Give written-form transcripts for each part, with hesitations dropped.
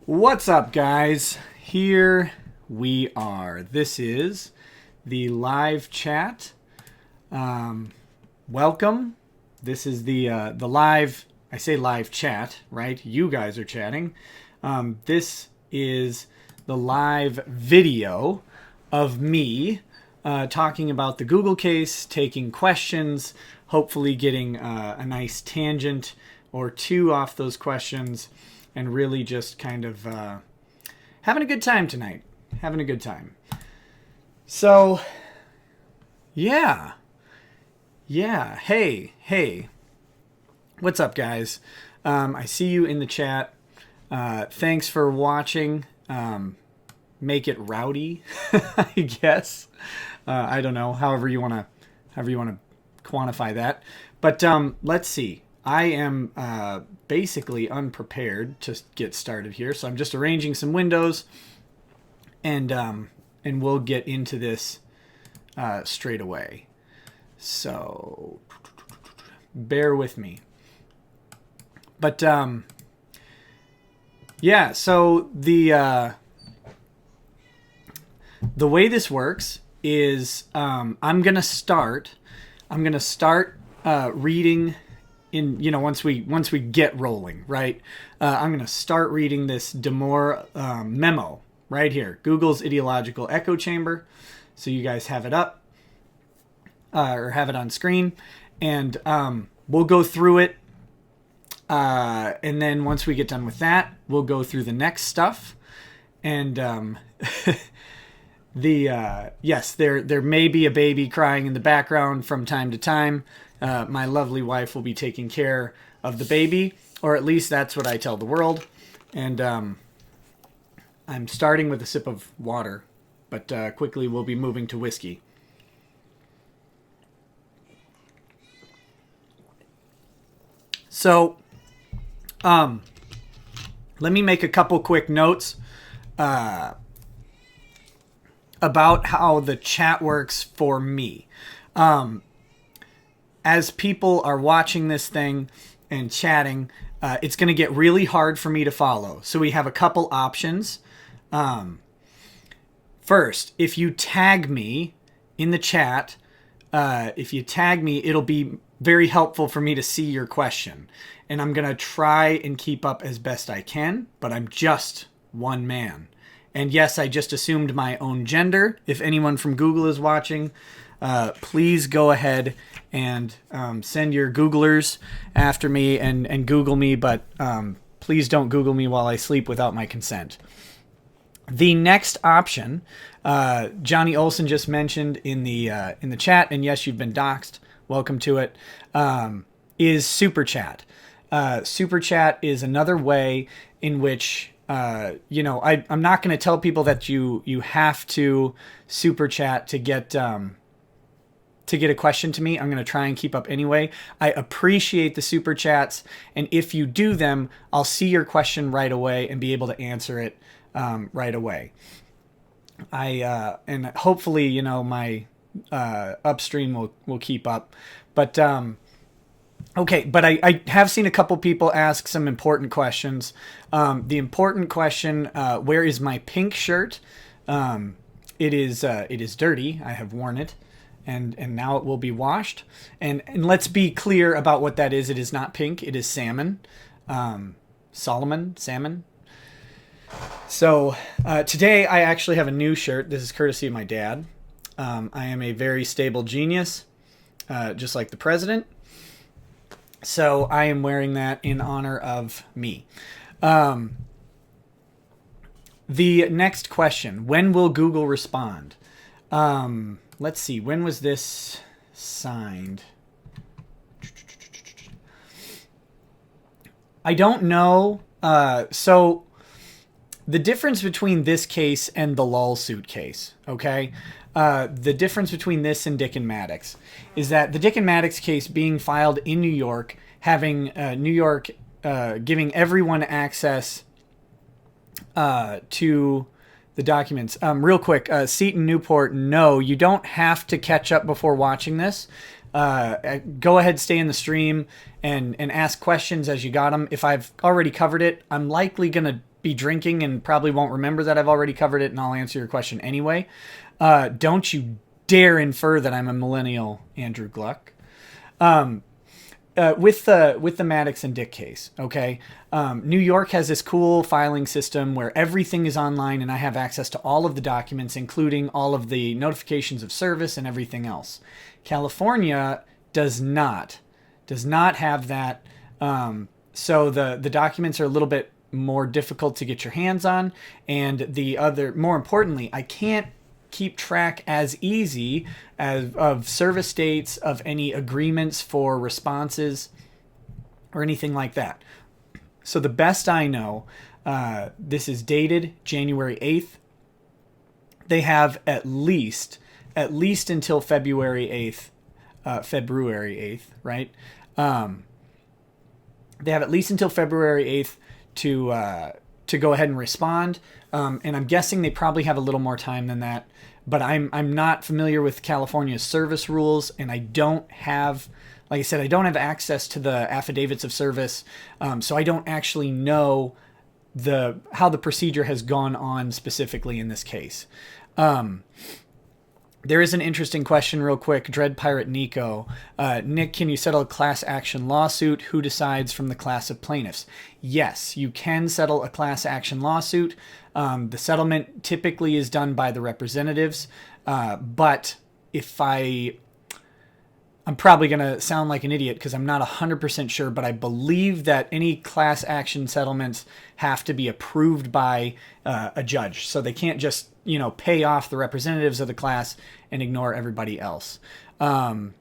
What's up, guys? Here we are. This is the live chat. Welcome. This is the live. I say live chat, right? You guys are chatting. This is the live video of me talking about the Google case, taking questions, hopefully getting a nice tangent or two off those questions, and really just kind of having a good time tonight. Having a good time. So, yeah. Hey. What's up, guys? I see you in the chat. Thanks for watching. Make it rowdy, I guess. I don't know. However you want to quantify that. But let's see. I am basically unprepared to get started here, so I'm just arranging some windows, and we'll get into this straight away. So bear with me. But yeah, so the way this works is I'm gonna start reading. Once we get rolling, right? I'm going to start reading this Damore memo right here, Google's ideological echo chamber. So you guys have it up or have it on screen, and we'll go through it. And then once we get done with that, we'll go through the next stuff. And yes, there may be a baby crying in the background from time to time. My lovely wife will be taking care of the baby, or at least that's what I tell the world. And I'm starting with a sip of water, but quickly we'll be moving to whiskey. So, let me make a couple quick notes about how the chat works for me. As people are watching this thing and chatting, it's going to get really hard for me to follow. So we have a couple options. First, if you tag me in the chat, it'll be very helpful for me to see your question. And I'm going to try and keep up as best I can, but I'm just one man. And yes, I just assumed my own gender. If anyone from Google is watching, please go ahead and send your Googlers after me and Google me, but please don't Google me while I sleep without my consent. The next option, Johnny Olson just mentioned in the chat, and yes, you've been doxxed. Welcome to it. Is Super Chat. Super Chat is another way in which I'm not going to tell people that you have to Super Chat to get a question to me. I'm going to try and keep up anyway. I appreciate the super chats, and if you do them, I'll see your question right away and be able to answer it right away. And hopefully, my upstream will keep up. But okay, but I have seen a couple people ask some important questions. The important question, where is my pink shirt? It is dirty. I have worn it. And now it will be washed. And let's be clear about what that is. It is not pink. It is salmon. Salmon. So today I actually have a new shirt. This is courtesy of my dad. I am a very stable genius, just like the president. So I am wearing that in honor of me. The next question, when will Google respond? Let's see, when was this signed? I don't know. So the difference between this case and the lawsuit case, okay? The difference between this and Dick and Maddox is that the Dick and Maddox case being filed in New York, having New York giving everyone access to the documents. Real quick, Seton Newport, no, you don't have to catch up before watching this. Go ahead, stay in the stream and ask questions as you got them. If I've already covered it, I'm likely going to be drinking and probably won't remember that I've already covered it, and I'll answer your question anyway. Don't you dare infer that I'm a millennial, Andrew Gluck. With the Maddox and Dick case, okay? New York has this cool filing system where everything is online, and I have access to all of the documents, including all of the notifications of service and everything else. California does not have that. So the documents are a little bit more difficult to get your hands on, and more importantly, I can't keep track as easy of service dates, of any agreements for responses or anything like that. So the best I know, this is dated January 8th. They have at least until February 8th, right? They have at least until February 8th to go ahead and respond. And I'm guessing they probably have a little more time than that. But I'm not familiar with California's service rules, and I don't have, like I said, I don't have access to the affidavits of service, so I don't actually know how the procedure has gone on specifically in this case. There is an interesting question real quick. Dread Pirate Nico. Nick, can you settle a class action lawsuit? Who decides from the class of plaintiffs? Yes, you can settle a class action lawsuit. The settlement typically is done by the representatives. But if I'm probably going to sound like an idiot because I'm not 100% sure, but I believe that any class action settlements have to be approved by a judge. So they can't just, pay off the representatives of the class and ignore everybody else. The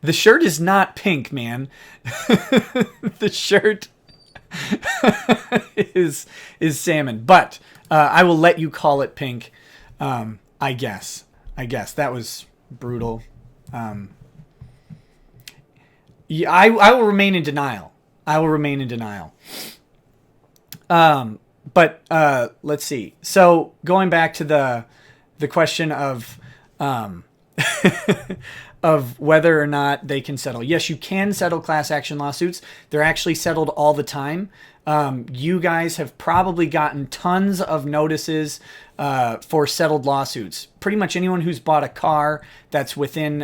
shirt is not pink, man. The shirt is salmon, but I will let you call it pink. I guess that was brutal. Yeah, I will remain in denial. But let's see. So going back to the question of of whether or not they can settle. Yes, you can settle class action lawsuits. They're actually settled all the time. You guys have probably gotten tons of notices for settled lawsuits. Pretty much anyone who's bought a car that's within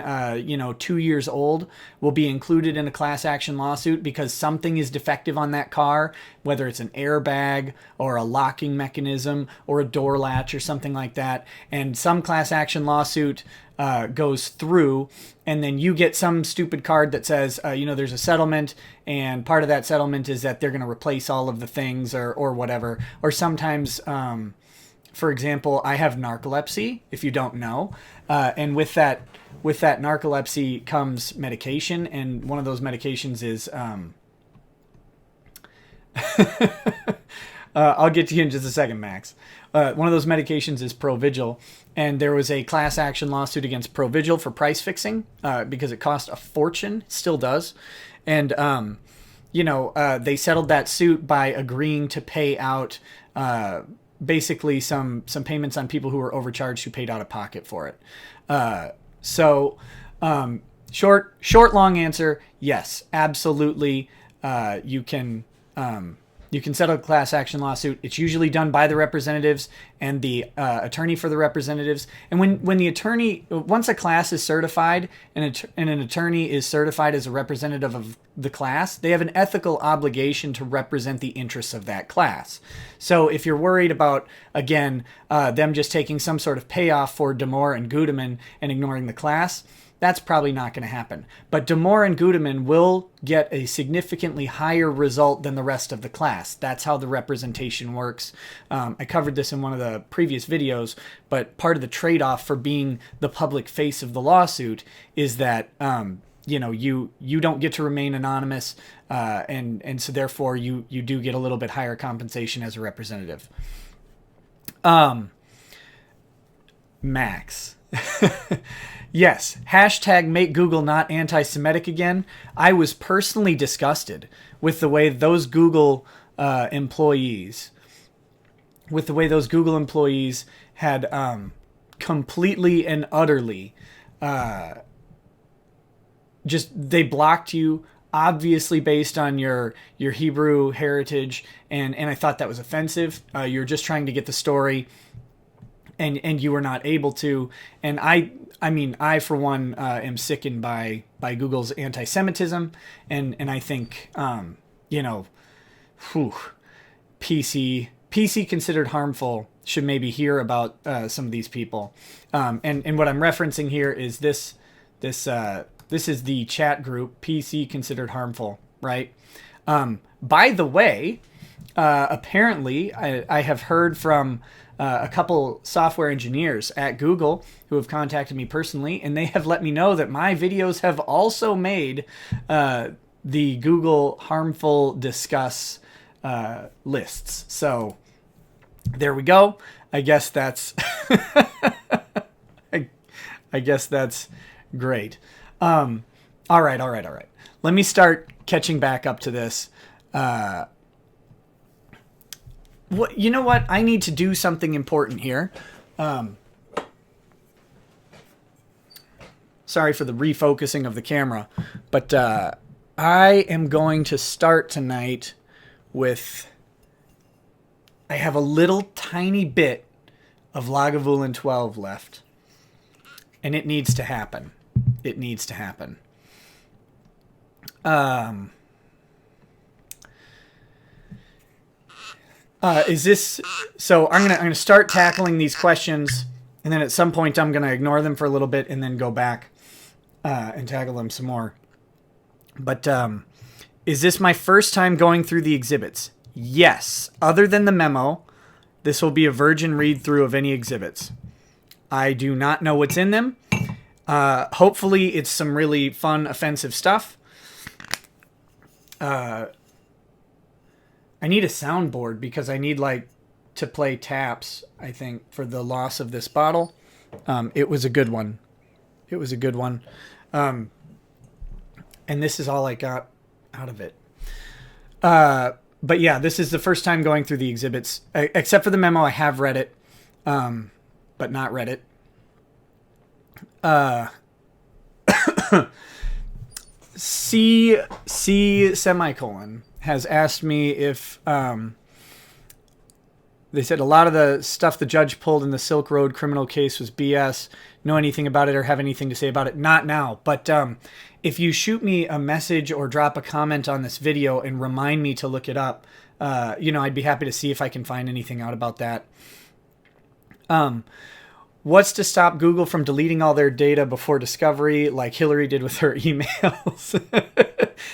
2 years old will be included in a class action lawsuit because something is defective on that car, whether it's an airbag or a locking mechanism or a door latch or something like that. And some class action lawsuit goes through, and then you get some stupid card that says, there's a settlement, and part of that settlement is that they're going to replace all of the things or whatever. Or sometimes, for example, I have narcolepsy, if you don't know, and with that narcolepsy comes medication, and one of those medications is I'll get to you in just a second, Max. One of those medications is Provigil, and there was a class action lawsuit against Provigil for price fixing because it cost a fortune, still does. And, they settled that suit by agreeing to pay out basically some payments on people who were overcharged who paid out of pocket for it. Short, long answer, yes, absolutely. You can settle a class action lawsuit. It's usually done by the representatives and the attorney for the representatives. And when the attorney, once a class is certified and an attorney is certified as a representative of the class, they have an ethical obligation to represent the interests of that class. So if you're worried about, again, them just taking some sort of payoff for Damore and Gudeman and ignoring the class, that's probably not going to happen. But Damore and Gudeman will get a significantly higher result than the rest of the class. That's how the representation works. I covered this in one of the previous videos, but part of the trade-off for being the public face of the lawsuit is that you don't get to remain anonymous, and so therefore you do get a little bit higher compensation as a representative. Max. Yes, hashtag make Google not anti-Semitic again. I was personally disgusted with the way those Google employees had completely and utterly they blocked you obviously based on your Hebrew heritage, and I thought that was offensive. You're just trying to get the story, and you were not able to. And I mean, I for one am sickened by Google's anti-Semitism, and I think PC considered harmful should maybe hear about some of these people. And what I'm referencing here is this is the chat group, PC considered harmful, right? By the way, apparently I have heard from a couple software engineers at Google who have contacted me personally, and they have let me know that my videos have also made the Google harmful discuss lists. So there we go. I guess that's I guess that's great. All right. Let me start catching back up to this. You know what? I need to do something important here. Sorry for the refocusing of the camera, but I am going to start tonight with... I have a little tiny bit of Lagavulin 12 left, and it needs to happen. It needs to happen. Is this... So I'm gonna start tackling these questions, and then at some point I'm gonna ignore them for a little bit and then go back and tackle them some more. But is this my first time going through the exhibits? Yes. Other than the memo, this will be a virgin read-through of any exhibits. I do not know what's in them. Hopefully it's some really fun, offensive stuff. I need a soundboard because I need to play taps, I think, for the loss of this bottle. It was a good one. It was a good one. And this is all I got out of it. But yeah, this is the first time going through the exhibits. Except for the memo, I have read it, but not read it. C semicolon has asked me if they said a lot of the stuff the judge pulled in the Silk Road criminal case was BS. Know anything about it or have anything to say about it? Not now, but if you shoot me a message or drop a comment on this video and remind me to look it up, I'd be happy to see if I can find anything out about that. What's to stop Google from deleting all their data before discovery, like Hillary did with her emails?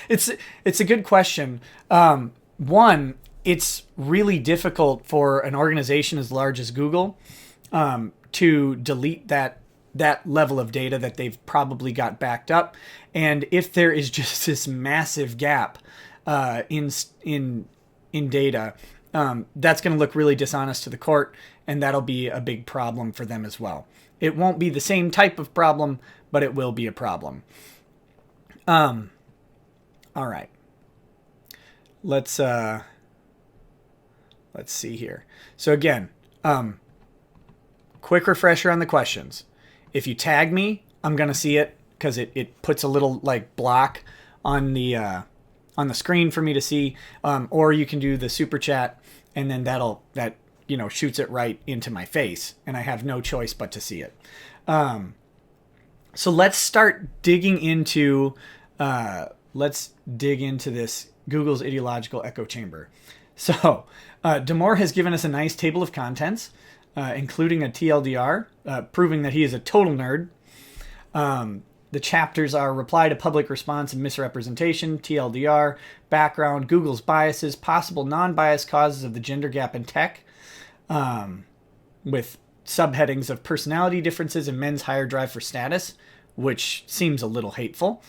It's a good question. One, it's really difficult for an organization as large as Google to delete that level of data that they've probably got backed up. And if there is just this massive gap in data, that's going to look really dishonest to the court, and that'll be a big problem for them as well. It won't be the same type of problem, but it will be a problem. All right. Let's see here. So again, quick refresher on the questions. If you tag me, I'm going to see it because it puts a little block on the screen for me to see. Or you can do the super chat, and then that shoots it right into my face, and I have no choice but to see it. So let's start digging into this Google's ideological echo chamber. So Damore has given us a nice table of contents, including a TLDR, proving that he is a total nerd. The chapters are reply to public response and misrepresentation, TLDR, background, Google's biases, possible non-biased causes of the gender gap in tech, with subheadings of personality differences and men's higher drive for status, which seems a little hateful.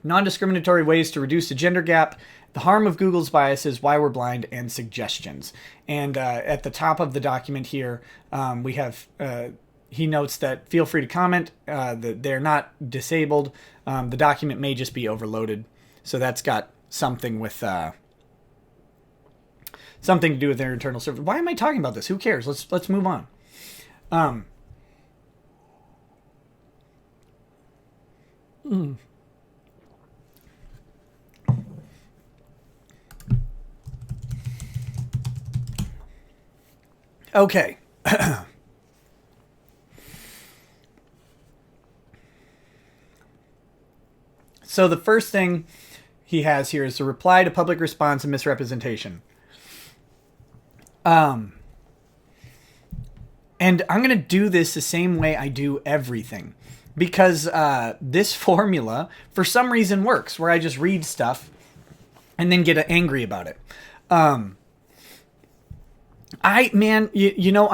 Non-discriminatory ways to reduce the gender gap, the harm of Google's biases, why we're blind, and suggestions. And at the top of the document here, we have... he notes that feel free to comment, that they're not disabled. The document may just be overloaded. So that's got something with... something to do with their internal server. Why am I talking about this? Who cares? Let's move on. Okay. So the first thing he has here is a reply to public response and misrepresentation. And I'm going to do this the same way I do everything. Because this formula, for some reason, works. Where I just read stuff and then get angry about it. I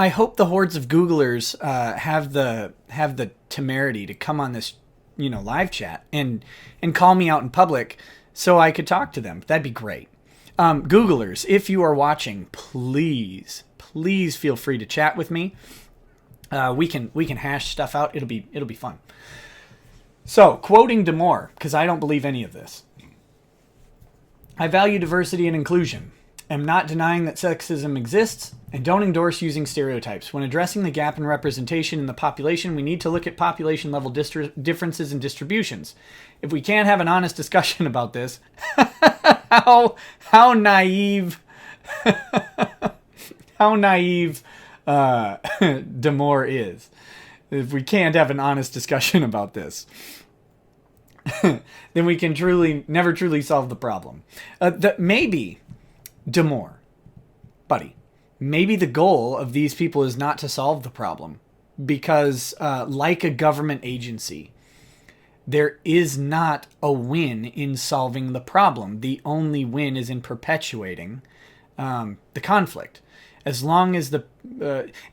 hope the hordes of Googlers have the temerity to come on this, live chat and call me out in public so I could talk to them. That'd be great. Googlers, if you are watching, please feel free to chat with me. We can hash stuff out. It'll be fun. So, quoting Damore, because I don't believe any of this. I value diversity and inclusion. Am not denying that sexism exists, and don't endorse using stereotypes. When addressing the gap in representation in the population, we need to look at population-level differences and distributions. If we can't have an honest discussion about this, how naive, Damore is. If we can't have an honest discussion about this, then we can never truly solve the problem. Maybe, Damore, buddy, maybe the goal of these people is not to solve the problem, because like a government agency, there is not a win in solving the problem. The only win is in perpetuating the conflict. As long as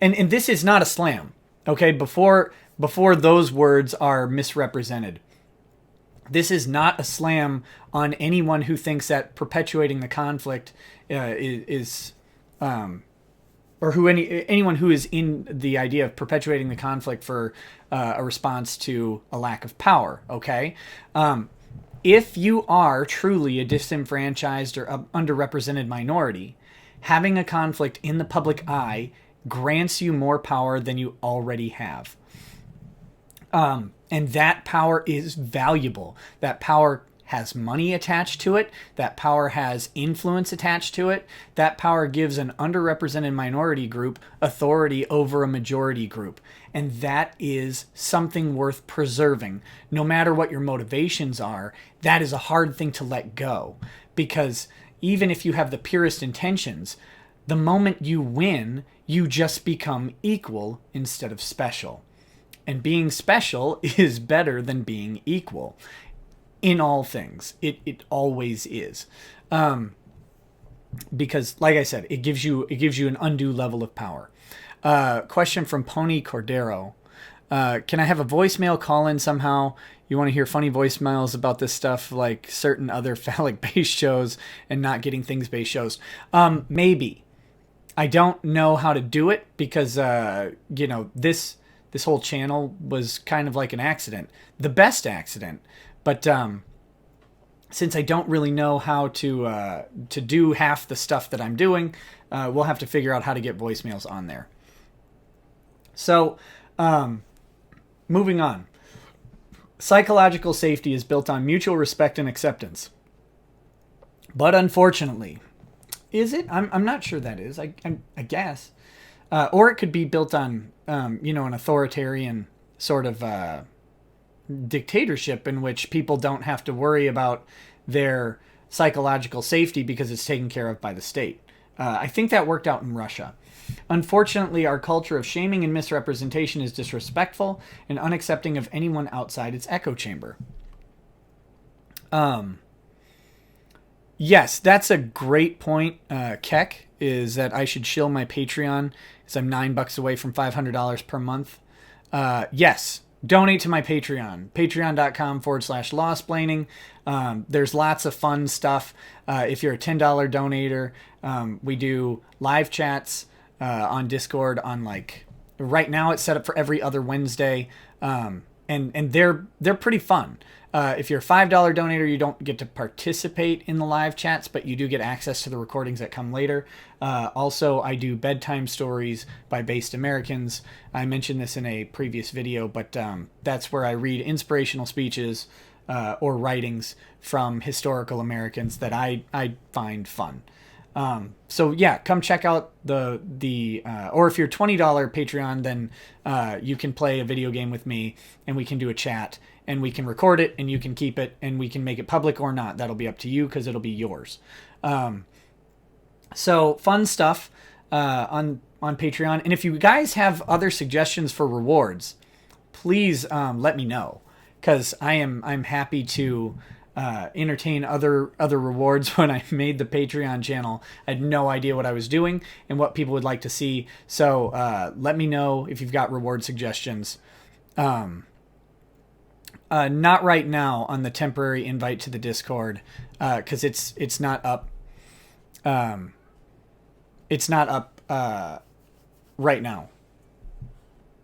and this is not a slam, okay? Before those words are misrepresented, this is not a slam on anyone who thinks that perpetuating the conflict or anyone who is in the idea of perpetuating the conflict for a response to a lack of power. Okay, if you are truly a disenfranchised or underrepresented minority, having a conflict in the public eye grants you more power than you already have. And that power is valuable. That power has money attached to it. That power has influence attached to it. That power gives an underrepresented minority group authority over a majority group. And that is something worth preserving. No matter what your motivations are, that is a hard thing to let go. Because even if you have the purest intentions, the moment you win, you just become equal instead of special. And being special is better than being equal in all things. It always is. Because, like I said, it gives you an undue level of power. Question from Pony Cordero. Can I have a voicemail call-in somehow? You want to hear funny voicemails about this stuff, like certain other phallic-based shows and not getting things-based shows? Maybe. I don't know how to do it because, this whole channel was kind of like an accident. The best accident. But since I don't really know how to do half the stuff that I'm doing, we'll have to figure out how to get voicemails on there. So, moving on. Psychological safety is built on mutual respect and acceptance. But unfortunately, is it? I'm not sure that is. I guess. Or it could be built on, an authoritarian sort of dictatorship in which people don't have to worry about their psychological safety because it's taken care of by the state. I think that worked out in Russia. Unfortunately, our culture of shaming and misrepresentation is disrespectful and unaccepting of anyone outside its echo chamber. Yes, that's a great point, Keck, is that I should shill my Patreon because I'm $9 away from $500 per month. Yes, donate to my Patreon, patreon.com/Lawsplaining. There's lots of fun stuff. If you're a $10 donator, we do live chats on Discord on right now it's set up for every other Wednesday. And they're pretty fun. If you're a $5 donator, you don't get to participate in the live chats, but you do get access to the recordings that come later. Also, I do bedtime stories by based Americans. I mentioned this in a previous video, but that's where I read inspirational speeches or writings from historical Americans that I find fun. So yeah, come check out the or if you're $20 Patreon, then you can play a video game with me and we can do a chat and we can record it and you can keep it and we can make it public or not. That'll be up to you because it'll be yours. So fun stuff on Patreon. And if you guys have other suggestions for rewards, please let me know, because I'm happy to entertain other rewards. When I made the Patreon channel, I had no idea what I was doing and what people would like to see. So let me know if you've got reward suggestions. Not right now on the temporary invite to the Discord, because it's not up. It's not up right now.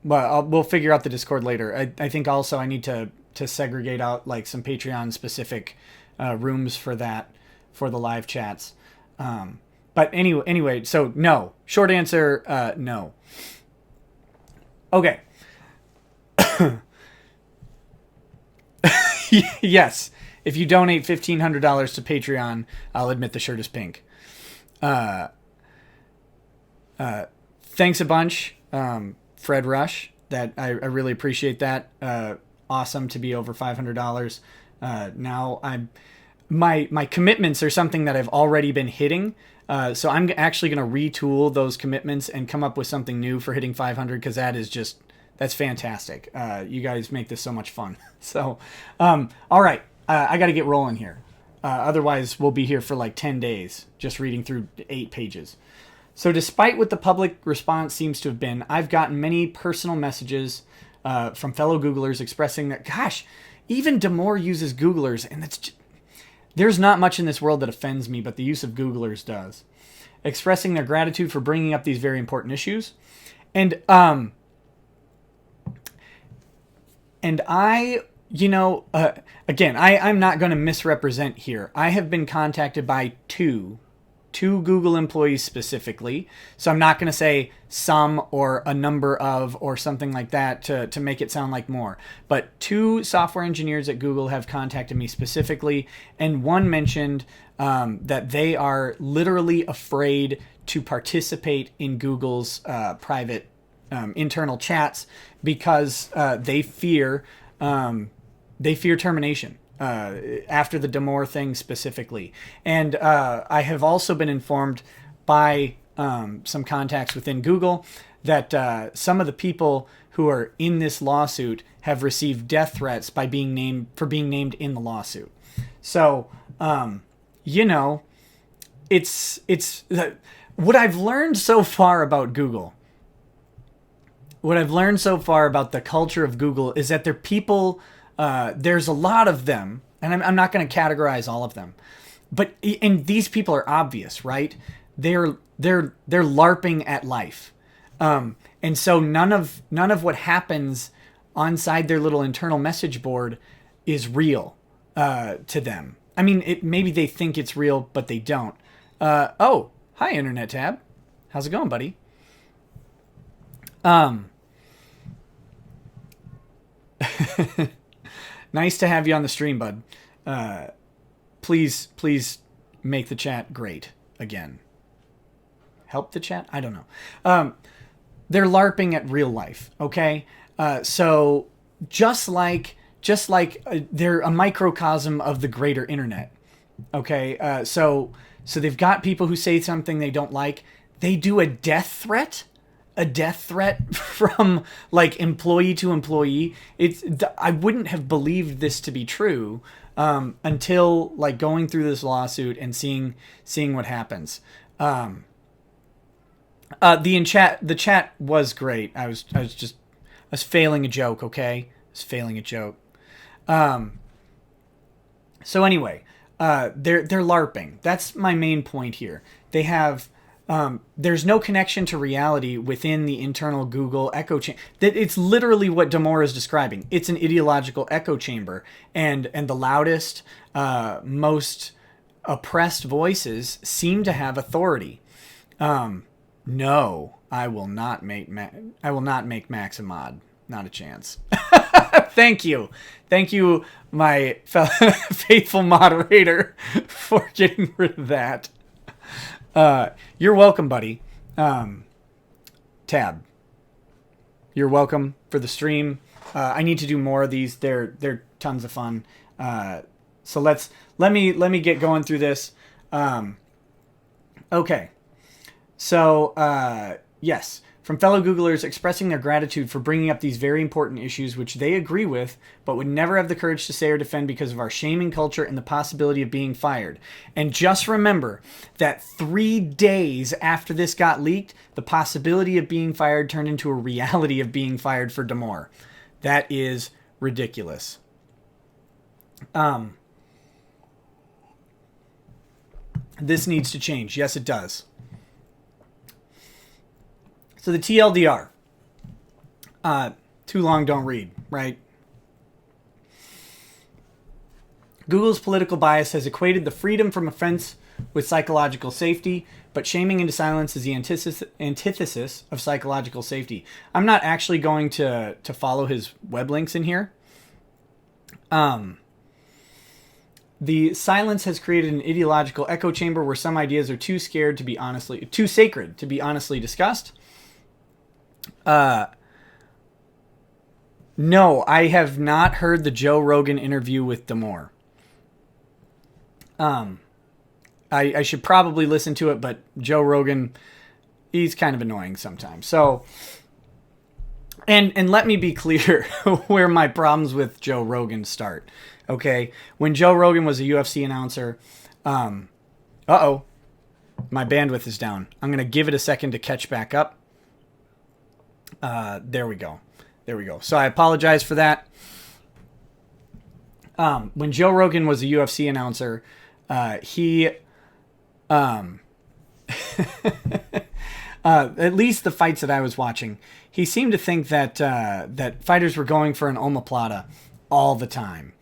Well, we'll figure out the Discord later. I think also I need to segregate out like some Patreon specific rooms for that, for the live chats. But anyway, so no. Short answer, no. Okay. Yes. If you donate $1,500 to Patreon, I'll admit the shirt is pink. Thanks a bunch, Fred Rush. That I really appreciate that. Awesome to be over $500. Now my commitments are something that I've already been hitting. So I'm actually going to retool those commitments and come up with something new for hitting 500, because that's fantastic. You guys make this so much fun. So, all right. I got to get rolling here. Otherwise, we'll be here for like 10 days just reading through 8 pages. So despite what the public response seems to have been, I've gotten many personal messages from fellow Googlers expressing that, gosh, even Damore uses Googlers, and there's not much in this world that offends me, but the use of Googlers does. Expressing their gratitude for bringing up these very important issues. And I, again, I'm not going to misrepresent here. I have been contacted by two Google employees specifically. So I'm not going to say some or a number of or something like that to make it sound like more. But 2 software engineers at Google have contacted me specifically. And one mentioned that they are literally afraid to participate in Google's private internal chats because they fear termination. After the Damore thing specifically. And I have also been informed by some contacts within Google that some of the people who are in this lawsuit have received death threats by being named in the lawsuit. So, it's what I've learned so far about Google. What I've learned so far about the culture of Google is that they're people. There's a lot of them, and I'm not going to categorize all of them, and these people are obvious, right? They're LARPing at life, and so none of what happens inside their little internal message board is real to them. I mean, maybe they think it's real, but they don't. Oh, hi, Internet Tab. How's it going, buddy? Nice to have you on the stream, bud. Please make the chat great again. Help the chat? I don't know. They're LARPing at real life, okay? So just like they're a microcosm of the greater internet, okay? So they've got people who say something they don't like. They do a death threat from like employee to employee. I wouldn't have believed this to be true until like going through this lawsuit and seeing what happens. The chat was great. I was failing a joke. Okay, I was failing a joke. So anyway, they're LARPing. That's my main point here. They have. There's no connection to reality within the internal Google echo chamber. It's literally what Damore is describing. It's an ideological echo chamber, and the loudest, most oppressed voices seem to have authority. No, I will not make Max a mod. Not a chance. Thank you, my faithful moderator, for getting rid of that. You're welcome, buddy. Tab. You're welcome for the stream. I need to do more of these. They're tons of fun. So let me get going through this. Okay. So yes, from fellow Googlers expressing their gratitude for bringing up these very important issues which they agree with, but would never have the courage to say or defend because of our shaming culture and the possibility of being fired. And just remember that 3 days after this got leaked, the possibility of being fired turned into a reality of being fired for Damore. That is ridiculous. This needs to change. Yes, it does. So the TLDR. Too long, don't read, right? Google's political bias has equated the freedom from offense with psychological safety, but shaming into silence is the antithesis of psychological safety. I'm not actually going to follow his web links in here. The silence has created an ideological echo chamber where some ideas are too sacred to be honestly discussed. No, I have not heard the Joe Rogan interview with Damore. I should probably listen to it, but Joe Rogan, he's kind of annoying sometimes. So, and let me be clear where my problems with Joe Rogan start. Okay, when Joe Rogan was a UFC announcer, my bandwidth is down. I'm gonna give it a second to catch back up. There we go. So I apologize for that. When Joe Rogan was a UFC announcer, he, at least the fights that I was watching, he seemed to think that that fighters were going for an omoplata all the time,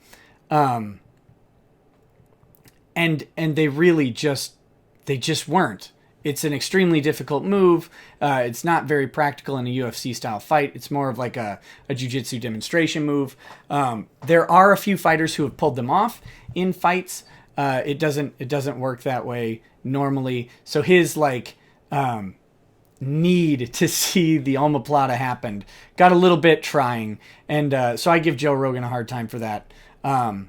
and they really just weren't. It's an extremely difficult move. It's not very practical in a UFC style fight. It's more of like a jiu-jitsu demonstration move. There are a few fighters who have pulled them off in fights. It doesn't work that way normally. So his need to see the omoplata happen got a little bit trying, and so I give Joe Rogan a hard time for that. But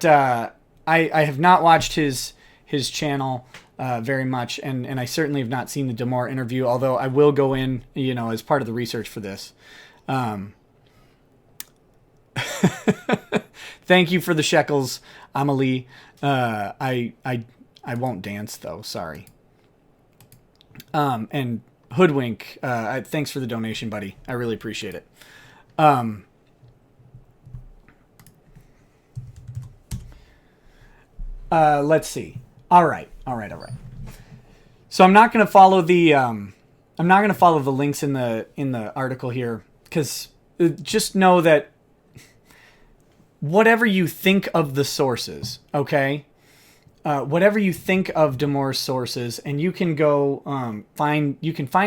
I have not watched his channel very much, and I certainly have not seen the Damore interview, although I will go in, as part of the research for this. Thank you for the shekels, Amelie. I won't dance though, sorry. And Hoodwink, thanks for the donation, buddy. I really appreciate it. Let's see. All right. So I'm not going to follow the links in the article here, because just know that whatever you think of the sources, okay? Whatever you think of Damore's sources, and you can go find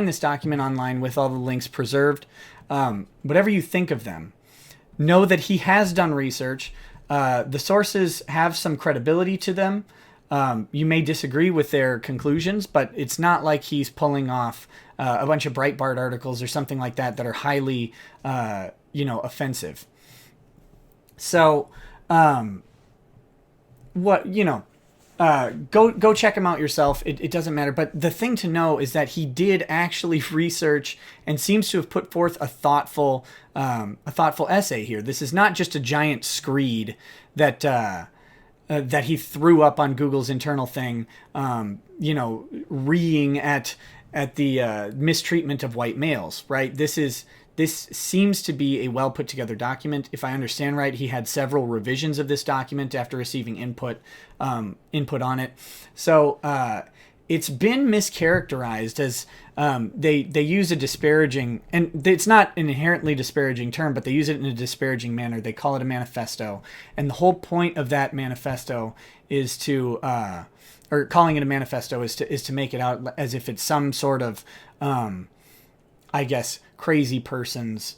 this document online with all the links preserved. Whatever you think of them, know that he has done research. The sources have some credibility to them. You may disagree with their conclusions, but it's not like he's pulling off a bunch of Breitbart articles or something like that are highly, offensive. So, go check him out yourself. It doesn't matter. But the thing to know is that he did actually research and seems to have put forth a thoughtful essay here. This is not just a giant screed that he threw up on Google's internal thing, reeing at the mistreatment of white males, right? This seems to be a well put together document. If I understand right, he had several revisions of this document after receiving input on it. So it's been mischaracterized as they use a disparaging, and it's not an inherently disparaging term, but they use it in a disparaging manner. They call it a manifesto, and the whole point of that manifesto is to, or calling it a manifesto is to make it out as if it's some sort of, I guess, crazy person's,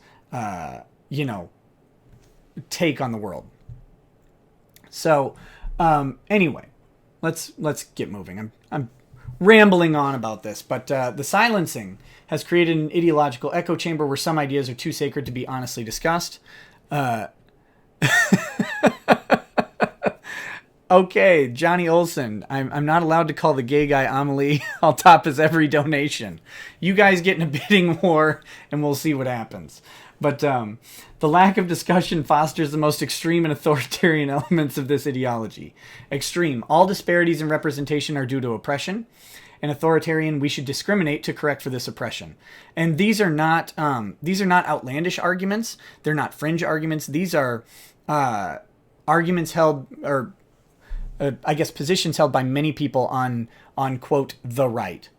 take on the world. So, anyway, let's get moving. I'm rambling on about this, but the silencing has created an ideological echo chamber where some ideas are too sacred to be honestly discussed. Okay, Johnny Olson. I'm not allowed to call the gay guy Amelie. I'll top his every donation. You guys get in a bidding war, and we'll see what happens. But the lack of discussion fosters the most extreme and authoritarian elements of this ideology. Extreme. All disparities in representation are due to oppression. And authoritarian, we should discriminate to correct for this oppression. And these are not outlandish arguments. They're not fringe arguments. These are arguments held, or I guess positions held by many people on quote, the right.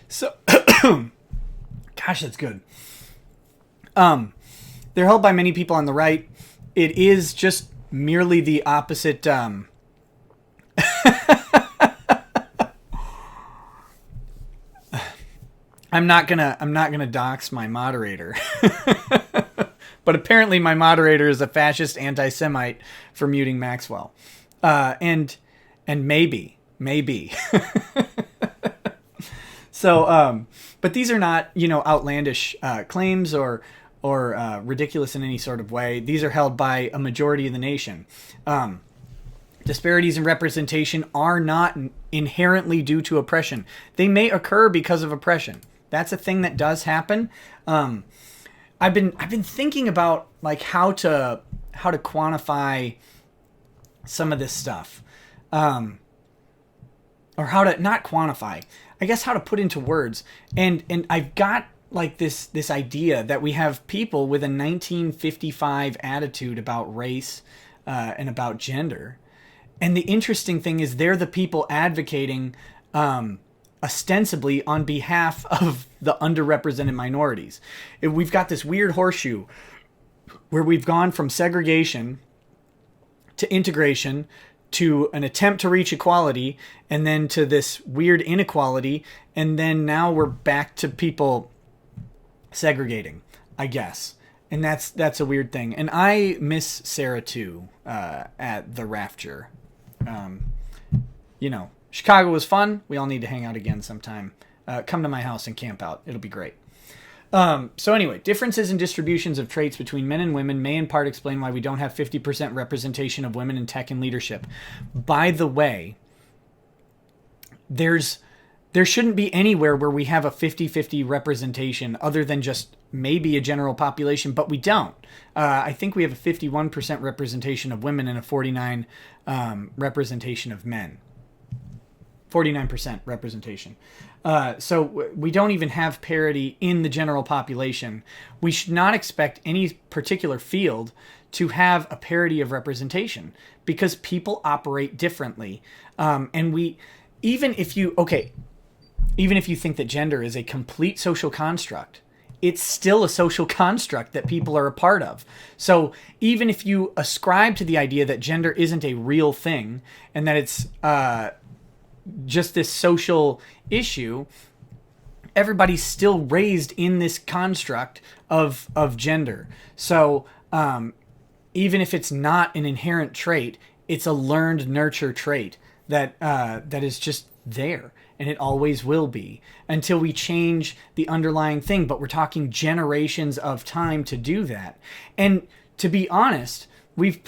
So, gosh, that's good. They're held by many people on the right. It is just merely the opposite. I'm not gonna dox my moderator, but apparently my moderator is a fascist anti-Semite for muting Maxwell, and maybe. So, but these are not, outlandish claims or ridiculous in any sort of way. These are held by a majority of the nation. Disparities in representation are not inherently due to oppression. They may occur because of oppression. That's a thing that does happen. I've been thinking about like how to quantify some of this stuff, or how to not quantify. I guess how to put into words. And I've got like this idea that we have people with a 1955 attitude about race and about gender. And the interesting thing is they're the people advocating ostensibly on behalf of the underrepresented minorities. We've got this weird horseshoe where we've gone from segregation to integration to an attempt to reach equality, and then to this weird inequality, and then now we're back to people segregating, I guess. And that's a weird thing. And I miss Sarah too, at the Rapture. Chicago was fun. We all need to hang out again sometime. Come to my house and camp out. It'll be great. So anyway, differences in distributions of traits between men and women may in part explain why we don't have 50% representation of women in tech and leadership. By the way, there shouldn't be anywhere where we have a 50-50 representation other than just maybe a general population, but we don't. I think we have a 51% representation of women and a 49% representation of men. 49% representation. So we don't even have parity in the general population. We should not expect any particular field to have a parity of representation because people operate differently. And even if you think that gender is a complete social construct, it's still a social construct that people are a part of. So even if you ascribe to the idea that gender isn't a real thing and that it's just this social issue, everybody's still raised in this construct of gender. So even if it's not an inherent trait, it's a learned nurture trait that is just there, and it always will be until we change the underlying thing. But we're talking generations of time to do that. And to be honest, we've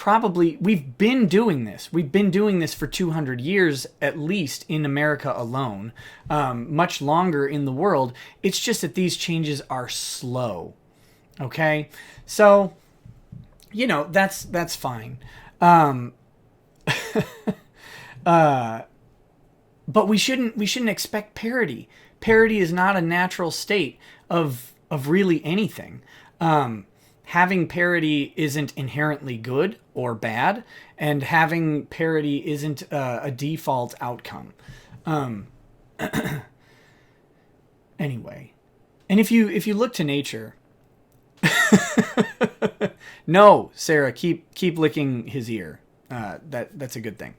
been doing this. We've been doing this for 200 years, at least in America alone, much longer in the world. It's just that these changes are slow. Okay. So, that's fine. But we shouldn't expect parity. Parity is not a natural state of really anything. Having parity isn't inherently good or bad, and having parity isn't a default outcome. Anyway, and if you look to nature, no, Sarah, keep licking his ear. That's a good thing.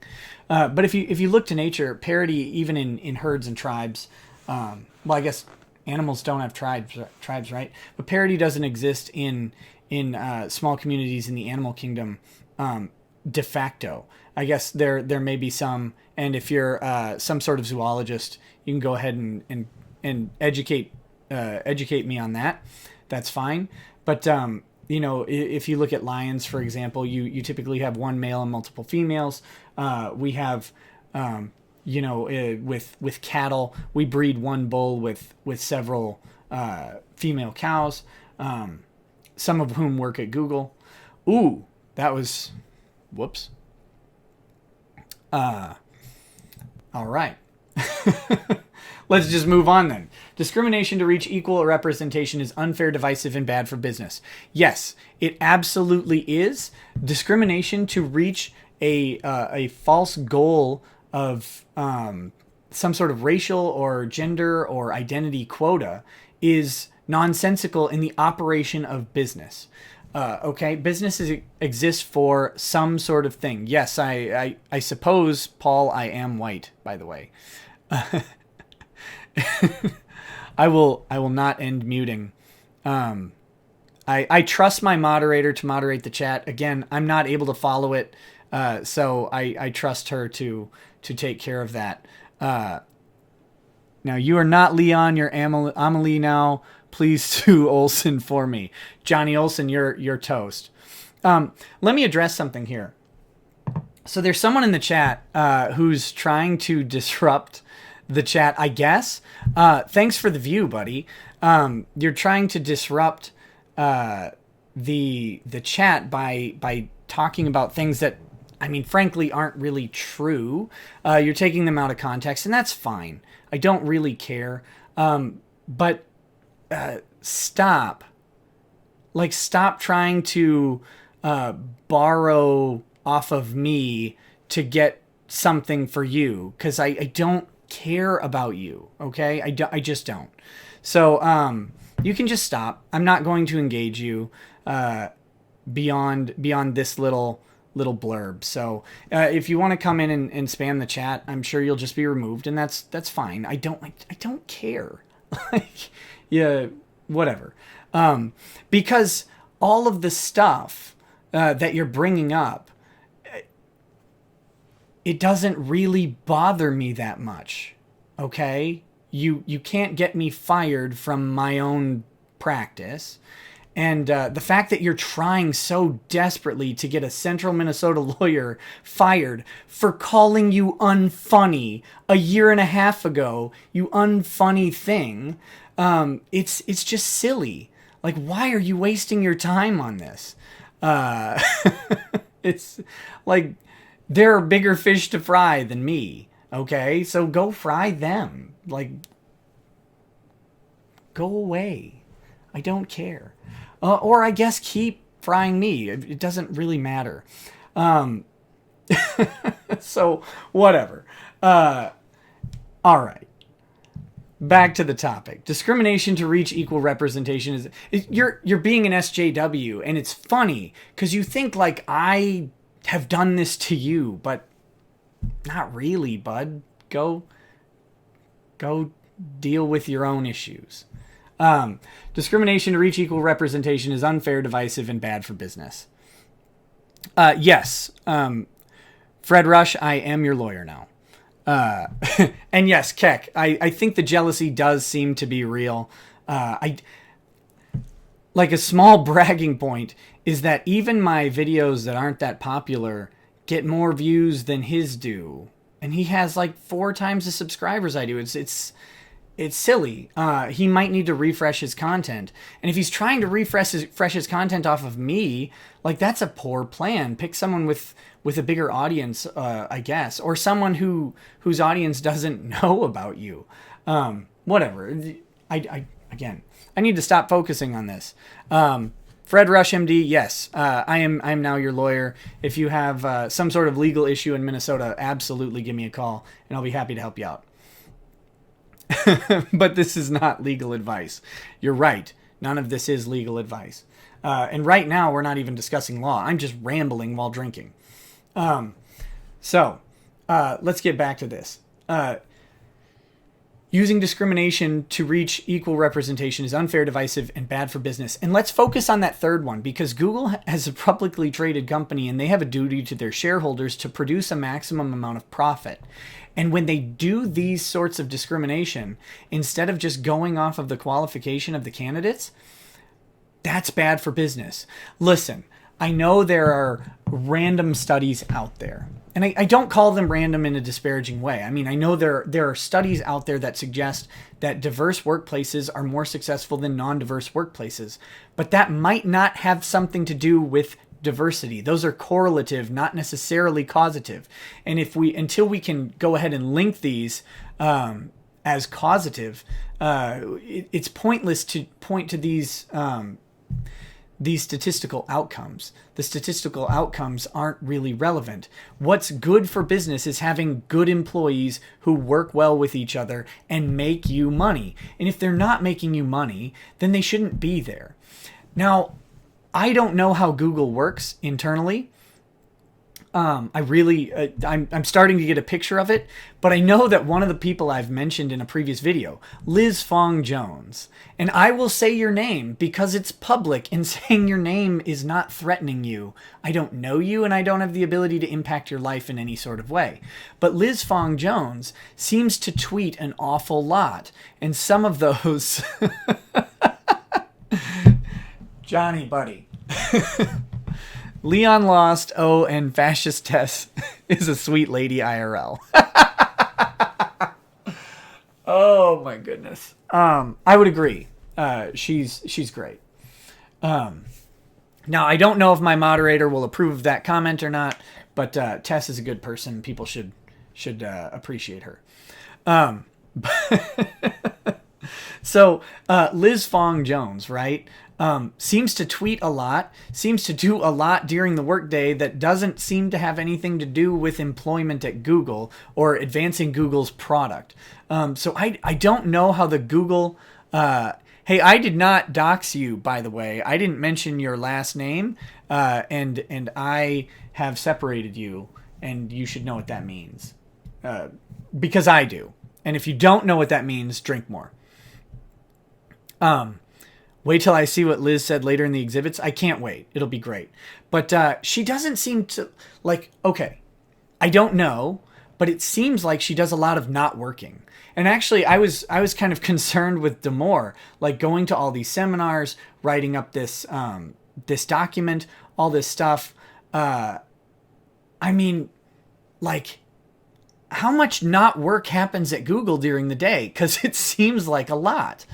But if you look to nature, parity even in herds and tribes, well, I guess animals don't have tribes, right? But parity doesn't exist in small communities in the animal kingdom de facto. I guess there may be some, and if you're some sort of zoologist, you can go ahead and educate me on that. That's fine. But if you look at lions, for example, you typically have one male and multiple females. We have with cattle, we breed one bull with several female cows, some of whom work at Google. Ooh, that was, whoops. All right. Let's just move on then. Discrimination to reach equal representation is unfair, divisive, and bad for business. Yes, it absolutely is. Discrimination to reach a false goal of some sort of racial or gender or identity quota is nonsensical in the operation of business. Okay, businesses exist for some sort of thing. Yes, I suppose, Paul, I am white, by the way. I will not end muting. I trust my moderator to moderate the chat. Again, I'm not able to follow it, so I trust her to take care of that. Now, you are not Leon, you're Amelie now. Please do Olsen for me. Johnny Olsen, you're toast. Let me address something here. So there's someone in the chat who's trying to disrupt the chat, I guess. Thanks for the view, buddy. You're trying to disrupt the chat by talking about things that, I mean, frankly, aren't really true. You're taking them out of context, and that's fine. I don't really care. But stop. Like, stop trying to borrow off of me to get something for you, because I don't care about you, okay? I just don't. So you can just stop. I'm not going to engage you beyond this little blurb. So if you want to come in and spam the chat, I'm sure you'll just be removed, and that's fine. I don't care. Like, yeah, whatever. Because all of the stuff that you're bringing up, it doesn't really bother me that much, okay? You can't get me fired from my own practice. And the fact that you're trying so desperately to get a central Minnesota lawyer fired for calling you unfunny a year and a half ago, you unfunny thing, it's just silly. Like, why are you wasting your time on this? It's like, there are bigger fish to fry than me, okay? So go fry them. Like, go away. I don't care. Or I guess keep frying me. It doesn't really matter. So, whatever. All right. Back to the topic. Discrimination to reach equal representation you're being an SJW, and it's funny because you think like I have done this to you, but not really, bud. Go deal with your own issues. Discrimination to reach equal representation is unfair, divisive, and bad for business. Yes. Fred Rush, I am your lawyer now. And yes, Keck, I think the jealousy does seem to be real. Like, a small bragging point is that even my videos that aren't that popular get more views than his do. And he has like 4 times the subscribers I do. It's silly. He might need to refresh his content. And if he's trying to refresh his content off of me, like, that's a poor plan. Pick someone with a bigger audience, I guess, or someone whose audience doesn't know about you. Whatever. Again, I need to stop focusing on this. Fred Rush, MD, yes, I'm now your lawyer. If you have some sort of legal issue in Minnesota, absolutely give me a call, and I'll be happy to help you out. But this is not legal advice. You're right. None of this is legal advice. And right now, we're not even discussing law. I'm just rambling while drinking. So let's get back to this. Using discrimination to reach equal representation is unfair, divisive, and bad for business. And let's focus on that third one, because Google has a publicly traded company and they have a duty to their shareholders to produce a maximum amount of profit. And when they do these sorts of discrimination, instead of just going off of the qualification of the candidates, that's bad for business. Listen, I know there are random studies out there. And I don't call them random in a disparaging way. I mean, I know there are studies out there that suggest that diverse workplaces are more successful than non-diverse workplaces. But that might not have something to do with diversity. Those are correlative, not necessarily causative. And until we can go ahead and link these as causative, it's pointless to point to these statistical outcomes. The statistical outcomes aren't really relevant. What's good for business is having good employees who work well with each other and make you money. And if they're not making you money, then they shouldn't be there. Now, I don't know how Google works internally. I'm starting to get a picture of it, but I know that one of the people I've mentioned in a previous video, Liz Fong Jones, and I will say your name because it's public, and saying your name is not threatening you. I don't know you, and I don't have the ability to impact your life in any sort of way. But Liz Fong Jones seems to tweet an awful lot, and some of those... Johnny, buddy. Leon Lost, and Fascist Tess is a sweet lady IRL. Oh my goodness. I would agree. She's great. Now I don't know if my moderator will approve of that comment or not, but Tess is a good person. People should appreciate her. So Liz Fong Jones, right? Seems to tweet a lot, seems to do a lot during the workday that doesn't seem to have anything to do with employment at Google or advancing Google's product. So I don't know how the Google... hey, I did not dox you, by the way. I didn't mention your last name, and I have separated you, and you should know what that means. Because I do. And if you don't know what that means, drink more. Wait till I see what Liz said later in the exhibits. I can't wait. It'll be great. But she doesn't seem to, like, okay, I don't know, but it seems like she does a lot of not working. And actually, I was kind of concerned with Damore, like going to all these seminars, writing up this this document, all this stuff. I mean, like, how much not work happens at Google during the day? Because it seems like a lot.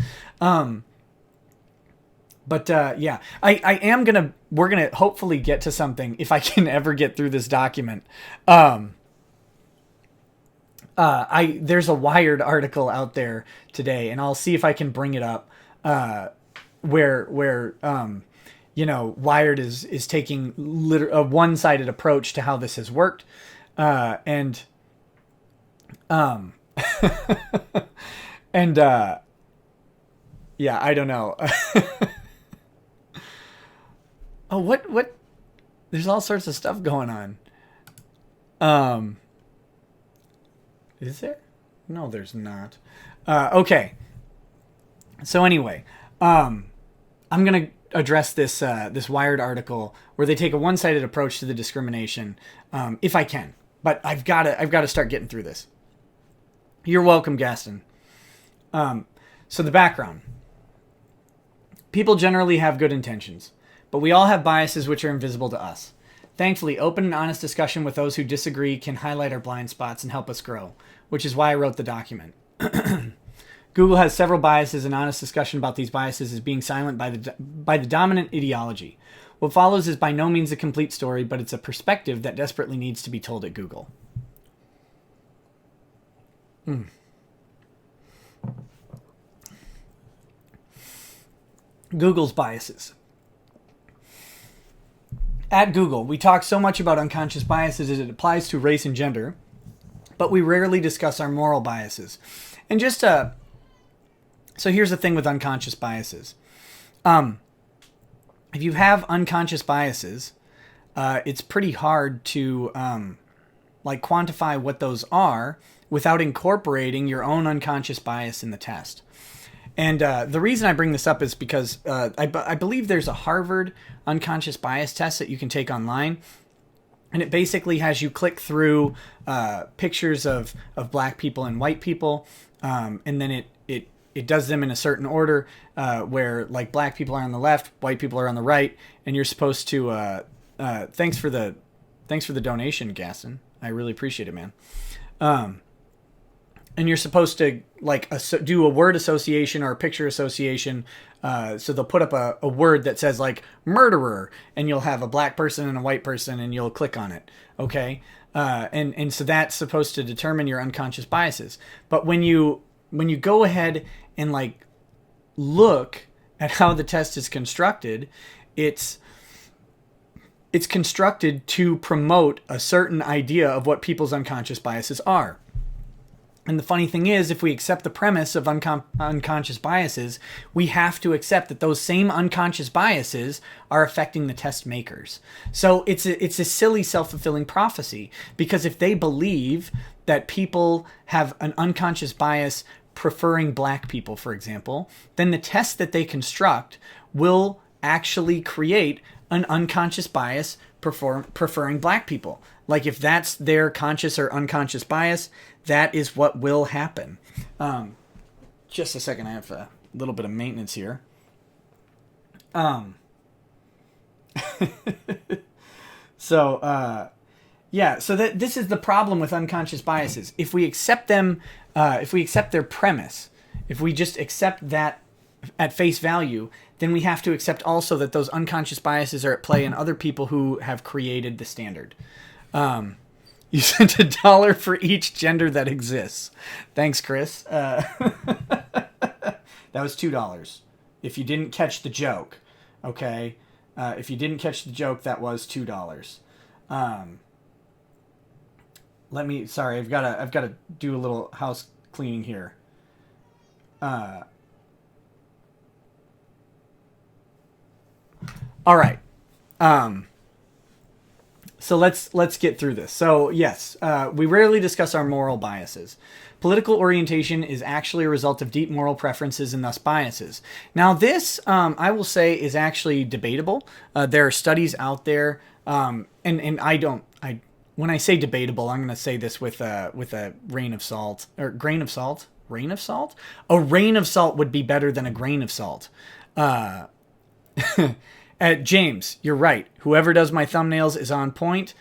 But yeah, we're going to hopefully get to something if I can ever get through this document. There's a Wired article out there today, and I'll see if I can bring it up, where Wired is taking a one-sided approach to how this has worked. And yeah, I don't know. Oh, what? There's all sorts of stuff going on. Is there? No, there's not. Okay. So anyway, I'm going to address this Wired article where they take a one-sided approach to the discrimination, if I can. But I've got to start getting through this. You're welcome, Gaston. So the background. People generally have good intentions, but we all have biases which are invisible to us. Thankfully, open and honest discussion with those who disagree can highlight our blind spots and help us grow, which is why I wrote the document. Google has several biases, and honest discussion about these biases is being silent by the dominant ideology. What follows is by no means a complete story, but it's a perspective that desperately needs to be told at Google. Google's biases. At Google, we talk so much about unconscious biases as it applies to race and gender, but we rarely discuss our moral biases. And so here's the thing with unconscious biases. If you have unconscious biases, it's pretty hard to quantify what those are without incorporating your own unconscious bias in the test. And the reason I bring this up is because I believe there's a Harvard unconscious bias test that you can take online. And it basically has you click through pictures of black people and white people. And then it does them in a certain order where like black people are on the left, white people are on the right. And you're supposed to, thanks for the donation, Gaston. I really appreciate it, man. And you're supposed to like do a word association or a picture association. So they'll put up a word that says like murderer, and you'll have a black person and a white person, and you'll click on it. Okay. And so that's supposed to determine your unconscious biases. But when you go ahead and like look at how the test is constructed, it's constructed to promote a certain idea of what people's unconscious biases are. And the funny thing is, if we accept the premise of unconscious biases, we have to accept that those same unconscious biases are affecting the test makers. So it's a silly self-fulfilling prophecy, because if they believe that people have an unconscious bias preferring black people, for example, then the test that they construct will actually create an unconscious bias preferring black people. Like if that's their conscious or unconscious bias, that is what will happen. Just a second, I have a little bit of maintenance here. So this is the problem with unconscious biases. If we accept them, if we accept their premise, if we just accept that at face value, then we have to accept also that those unconscious biases are at play in other people who have created the standard. You sent $1 for each gender that exists. Thanks, Chris. That was $2. If you didn't catch the joke, okay. If you didn't catch the joke, that was $2. Sorry, I've got to do a little house cleaning here. All right. So let's get through this. So yes, we rarely discuss our moral biases. Political orientation is actually a result of deep moral preferences and thus biases. Now this, I will say, is actually debatable. There are studies out there, and when I say debatable, I'm going to say this with a grain of salt. Rain of salt? A rain of salt would be better than a grain of salt. James, you're right. Whoever does my thumbnails is on point.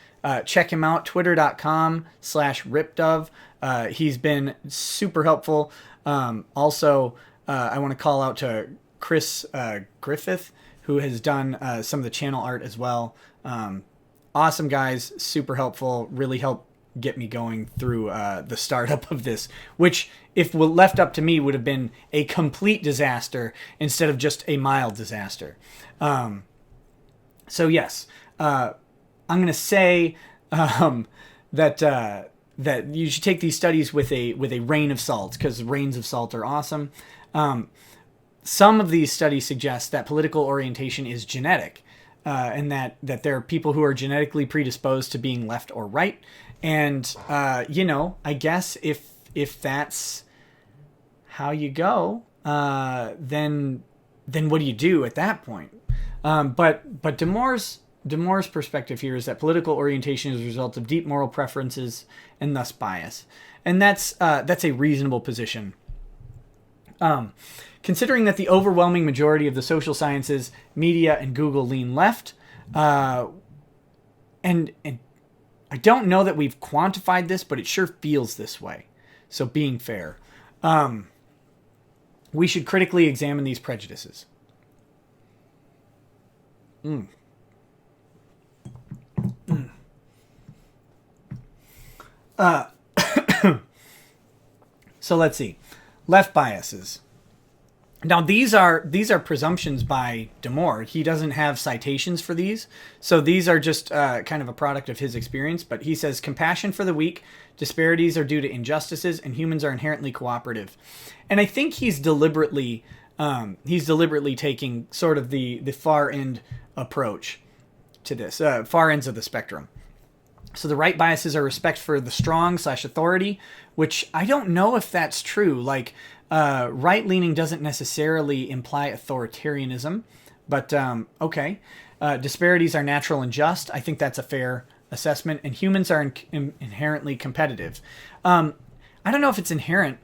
Check him out, twitter.com/ripdove. He's been super helpful. Also, I want to call out to Chris Griffith, who has done some of the channel art as well. Awesome guys, super helpful, really helped get me going through the startup of this, which, if left up to me, would have been a complete disaster instead of just a mild disaster. So yes, I'm going to say that you should take these studies with a rain of salt, because rains of salt are awesome. Some of these studies suggest that political orientation is genetic, and that there are people who are genetically predisposed to being left or right. And I guess if that's how you go, then what do you do at that point? But Damore's perspective here is that political orientation is a result of deep moral preferences and thus bias, and that's a reasonable position. Considering that the overwhelming majority of the social sciences, media, and Google lean left, and I don't know that we've quantified this, but it sure feels this way. So being fair, we should critically examine these prejudices. So let's see. Left biases. Now these are presumptions by Damore. He doesn't have citations for these, so these are just kind of a product of his experience. But he says compassion for the weak, disparities are due to injustices, and humans are inherently cooperative. And I think he's deliberately taking sort of the far end approach to this, far ends of the spectrum. So the right biases are respect for the strong / authority, which I don't know if that's true. Like, right-leaning doesn't necessarily imply authoritarianism, but okay. Disparities are natural and just. I think that's a fair assessment. And humans are inherently competitive. I don't know if it's inherent.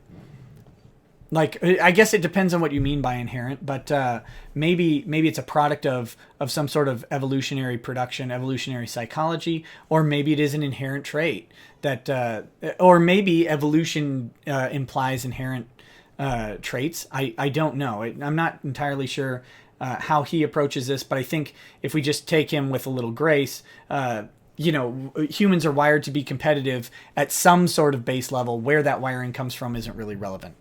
Like, I guess it depends on what you mean by inherent, but maybe it's a product of some sort of evolutionary production, evolutionary psychology, or maybe it is an inherent trait that, or maybe evolution implies inherent traits. I don't know. I'm not entirely sure how he approaches this, but I think if we just take him with a little grace, humans are wired to be competitive at some sort of base level. Where that wiring comes from isn't really relevant.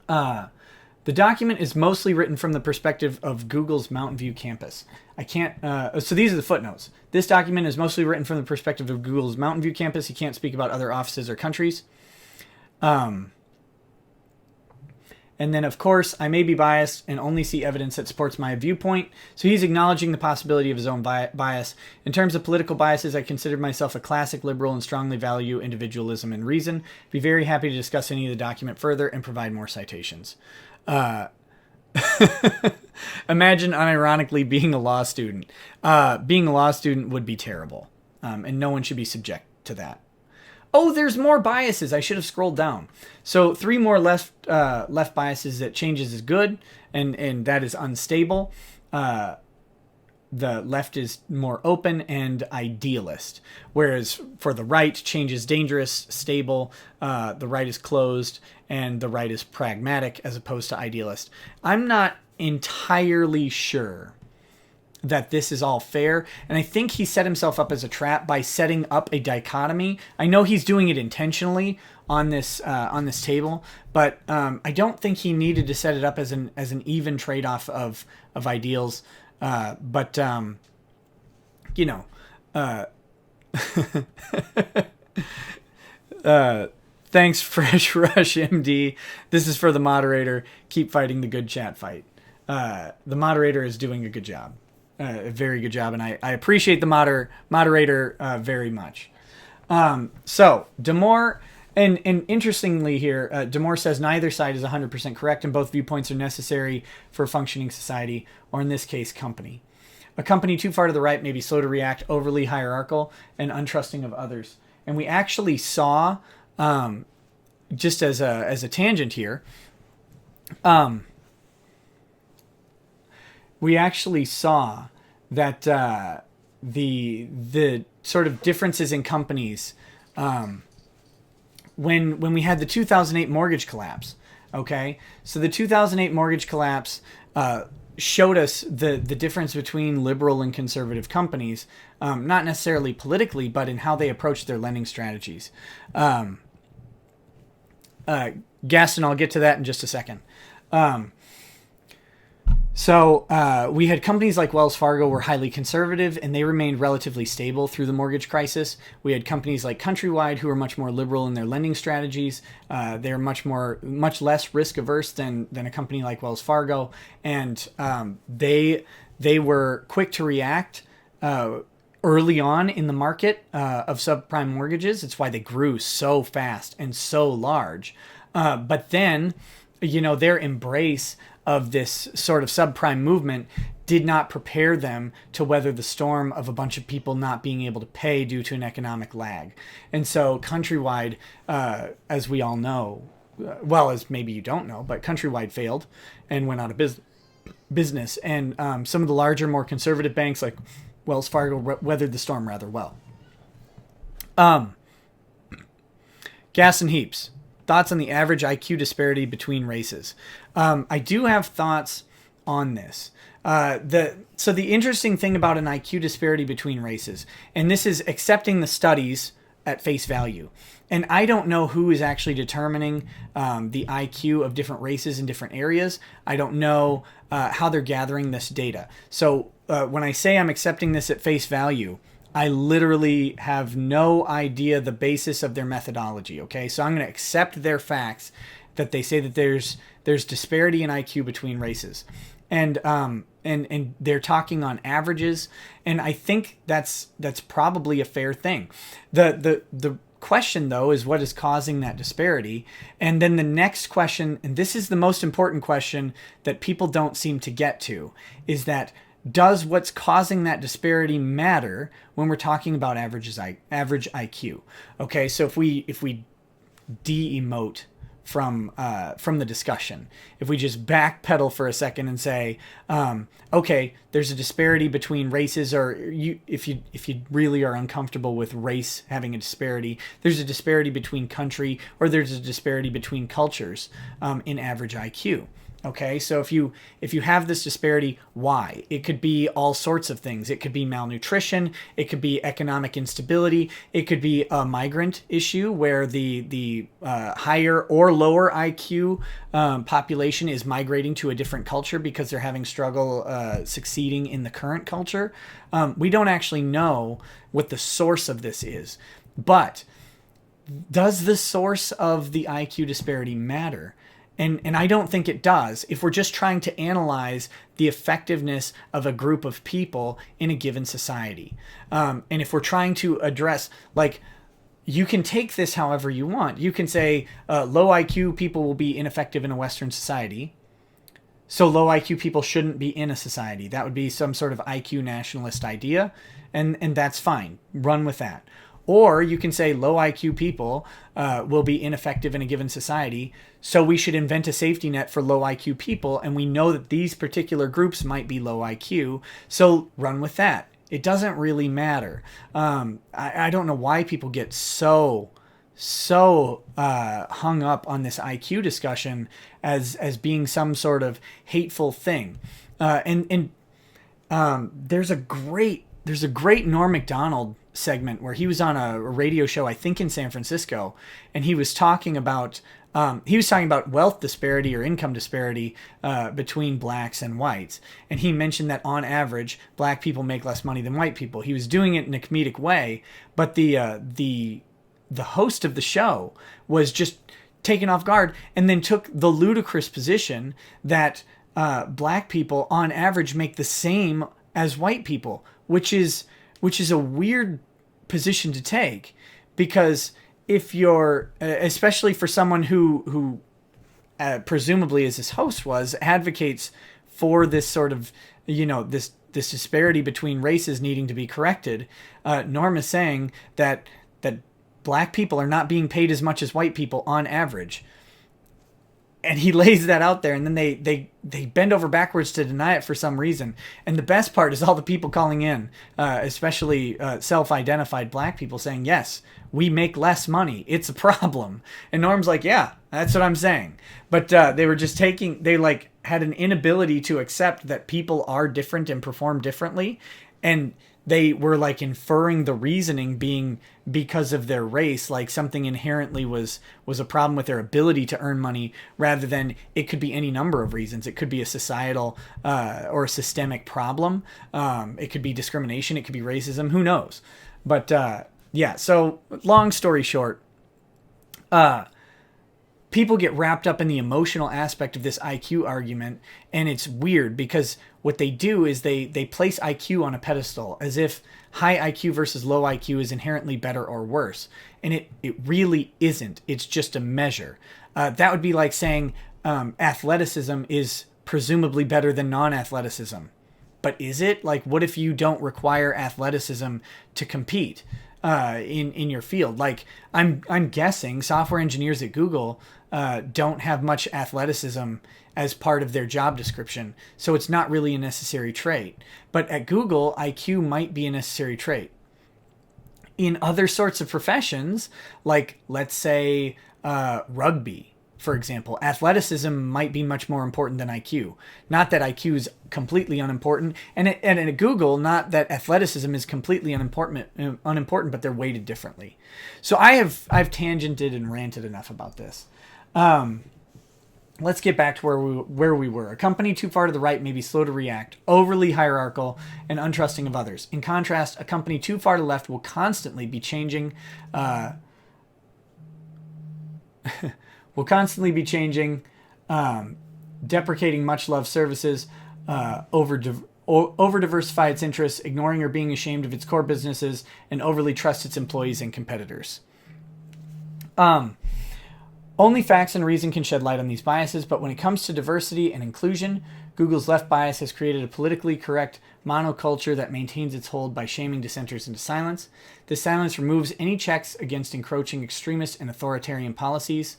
The document is mostly written from the perspective of Google's Mountain View campus. I can't, so these are the footnotes. This document is mostly written from the perspective of Google's Mountain View campus. He can't speak about other offices or countries. And then, of course, I may be biased and only see evidence that supports my viewpoint. So he's acknowledging the possibility of his own bias. In terms of political biases, I consider myself a classic liberal and strongly value individualism and reason. Be very happy to discuss any of the document further and provide more citations. Imagine unironically being a law student. Being a law student would be terrible. And no one should be subject to that. Oh, there's more biases. I should have scrolled down. So 3 more left biases that changes is good, and that is unstable. The left is more open and idealist, whereas for the right, change is dangerous, stable. The right is closed, and the right is pragmatic as opposed to idealist. I'm not entirely sure that this is all fair, and I think he set himself up as a trap by setting up a dichotomy. I know he's doing it intentionally on this table, but I don't think he needed to set it up as an even trade-off of ideals. Thanks, Fresh Rush MD. This is for the moderator. Keep fighting the good chat fight. The moderator is doing a good job. A very good job, and I appreciate the moderator very much. So, Damore, and interestingly here, Damore says neither side is 100% correct, and both viewpoints are necessary for a functioning society, or in this case, company. A company too far to the right may be slow to react, overly hierarchical, and untrusting of others. And we actually saw, just as a tangent here, we actually saw that the sort of differences in companies when we had the 2008 mortgage collapse. Okay, so the 2008 mortgage collapse showed us the difference between liberal and conservative companies, not necessarily politically, but in how they approach their lending strategies. Gaston, I'll get to that in just a second. So we had companies like Wells Fargo were highly conservative, and they remained relatively stable through the mortgage crisis. We had companies like Countrywide who were much more liberal in their lending strategies. They're much less risk averse than a company like Wells Fargo, and they were quick to react early on in the market of subprime mortgages. It's why they grew so fast and so large. But then, their embrace of this sort of subprime movement did not prepare them to weather the storm of a bunch of people not being able to pay due to an economic lag. And so Countrywide, as we all know, well, as maybe you don't know, but Countrywide failed and went out of business. And some of the larger, more conservative banks like Wells Fargo weathered the storm rather well. Gas and Heaps. Thoughts on the average IQ disparity between races. I do have thoughts on this. So the interesting thing about an IQ disparity between races, and this is accepting the studies at face value, and I don't know who is actually determining the IQ of different races in different areas. I don't know how they're gathering this data. So when I say I'm accepting this at face value, I literally have no idea the basis of their methodology, okay? So I'm going to accept their facts that they say that there's disparity in IQ between races. And and they're talking on averages, and I think that's probably a fair thing. The question though is what is causing that disparity, and then the next question, and this is the most important question that people don't seem to get to, is that does what's causing that disparity matter when we're talking about average IQ? Okay, so if we de-emote from the discussion, if we just backpedal for a second and say, okay, there's a disparity between races, or if you really are uncomfortable with race having a disparity, there's a disparity between country, or there's a disparity between cultures in average IQ. Okay, so if you have this disparity, why? It could be all sorts of things. It could be malnutrition. It could be economic instability. It could be a migrant issue where the higher or lower IQ population is migrating to a different culture because they're having struggle succeeding in the current culture. We don't actually know what the source of this is, but does the source of the IQ disparity matter? And I don't think it does if we're just trying to analyze the effectiveness of a group of people in a given society. And if we're trying to address, like, you can take this however you want. You can say low IQ people will be ineffective in a Western society, so low IQ people shouldn't be in a society. That would be some sort of IQ nationalist idea, and that's fine. Run with that. Or you can say low IQ people will be ineffective in a given society, so we should invent a safety net for low IQ people, and we know that these particular groups might be low IQ, so run with that. It doesn't really matter. I don't know why people get so hung up on this IQ discussion as being some sort of hateful thing. There's a great Norm Macdonald segment where he was on a radio show, I think in San Francisco, and he was talking about wealth disparity or income disparity between blacks and whites, and he mentioned that on average black people make less money than white people. He was doing it in a comedic way, but the host of the show was just taken off guard and then took the ludicrous position that black people on average make the same as white people, which is a weird position to take, because if you're, especially for someone who presumably, as this host was, advocates for this sort of, this disparity between races needing to be corrected, Norm is saying that black people are not being paid as much as white people on average. And he lays that out there, and then they bend over backwards to deny it for some reason. And the best part is all the people calling in, especially self-identified black people, saying, yes, we make less money. It's a problem. And Norm's like, yeah, that's what I'm saying. But they were just had an inability to accept that people are different and perform differently. And they were inferring the reasoning being because of their race, like something inherently was a problem with their ability to earn money, rather than it could be any number of reasons. It could be a societal or a systemic problem. It could be discrimination. It could be racism. Who knows? But yeah, so long story short, people get wrapped up in the emotional aspect of this IQ argument, and it's weird because what they do is they place IQ on a pedestal as if high IQ versus low IQ is inherently better or worse. And it really isn't. It's just a measure. That would be like saying athleticism is presumably better than non-athleticism. But is it? Like, what if you don't require athleticism to compete in your field? Like, I'm guessing software engineers at Google don't have much athleticism as part of their job description, so it's not really a necessary trait. But at Google, IQ might be a necessary trait. In other sorts of professions, like let's say rugby, for example, athleticism might be much more important than IQ. Not that IQ is completely unimportant, and at Google, not that athleticism is completely unimportant, but they're weighted differently. So I've tangented and ranted enough about this. Let's get back to where we were. A company too far to the right may be slow to react, overly hierarchical, and untrusting of others. In contrast, a company too far to the left will constantly be changing. Deprecating much loved services, over-diversify its interests, ignoring or being ashamed of its core businesses, and overly trust its employees and competitors. Only facts and reason can shed light on these biases, but when it comes to diversity and inclusion, Google's left bias has created a politically correct monoculture that maintains its hold by shaming dissenters into silence. This silence removes any checks against encroaching extremist and authoritarian policies.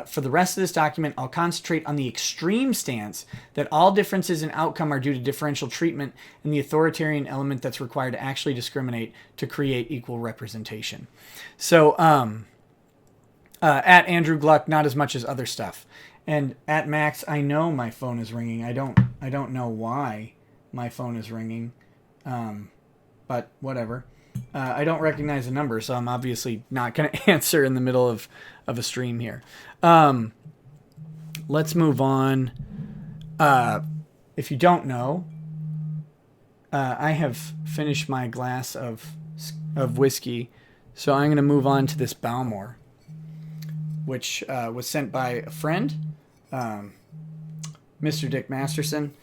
For the rest of this document, I'll concentrate on the extreme stance that all differences in outcome are due to differential treatment and the authoritarian element that's required to actually discriminate to create equal representation. So, at Andrew Gluck, not as much as other stuff. And at Max, I know my phone is ringing. I don't know why my phone is ringing, but whatever. I don't recognize the number, so I'm obviously not going to answer in the middle of a stream here. Let's move on. If you don't know, I have finished my glass of whiskey, so I'm going to move on to this Balmore, which was sent by a friend, Mr. Dick Masterson.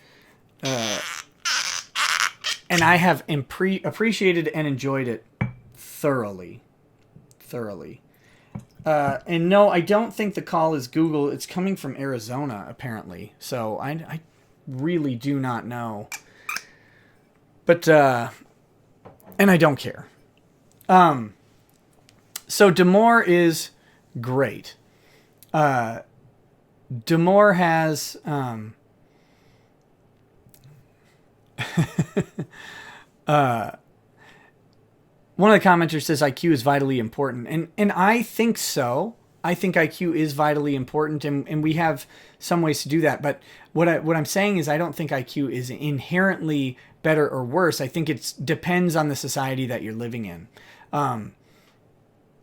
And I have appreciated and enjoyed it thoroughly. And no, I don't think the call is Google. It's coming from Arizona, apparently. So I really do not know. But, and I don't care. So Damore is great. Damore has... one of the commenters says IQ is vitally important, and I think so. I think IQ is vitally important, and we have some ways to do that. But what I'm saying is I don't think IQ is inherently better or worse. I think it depends on the society that you're living in.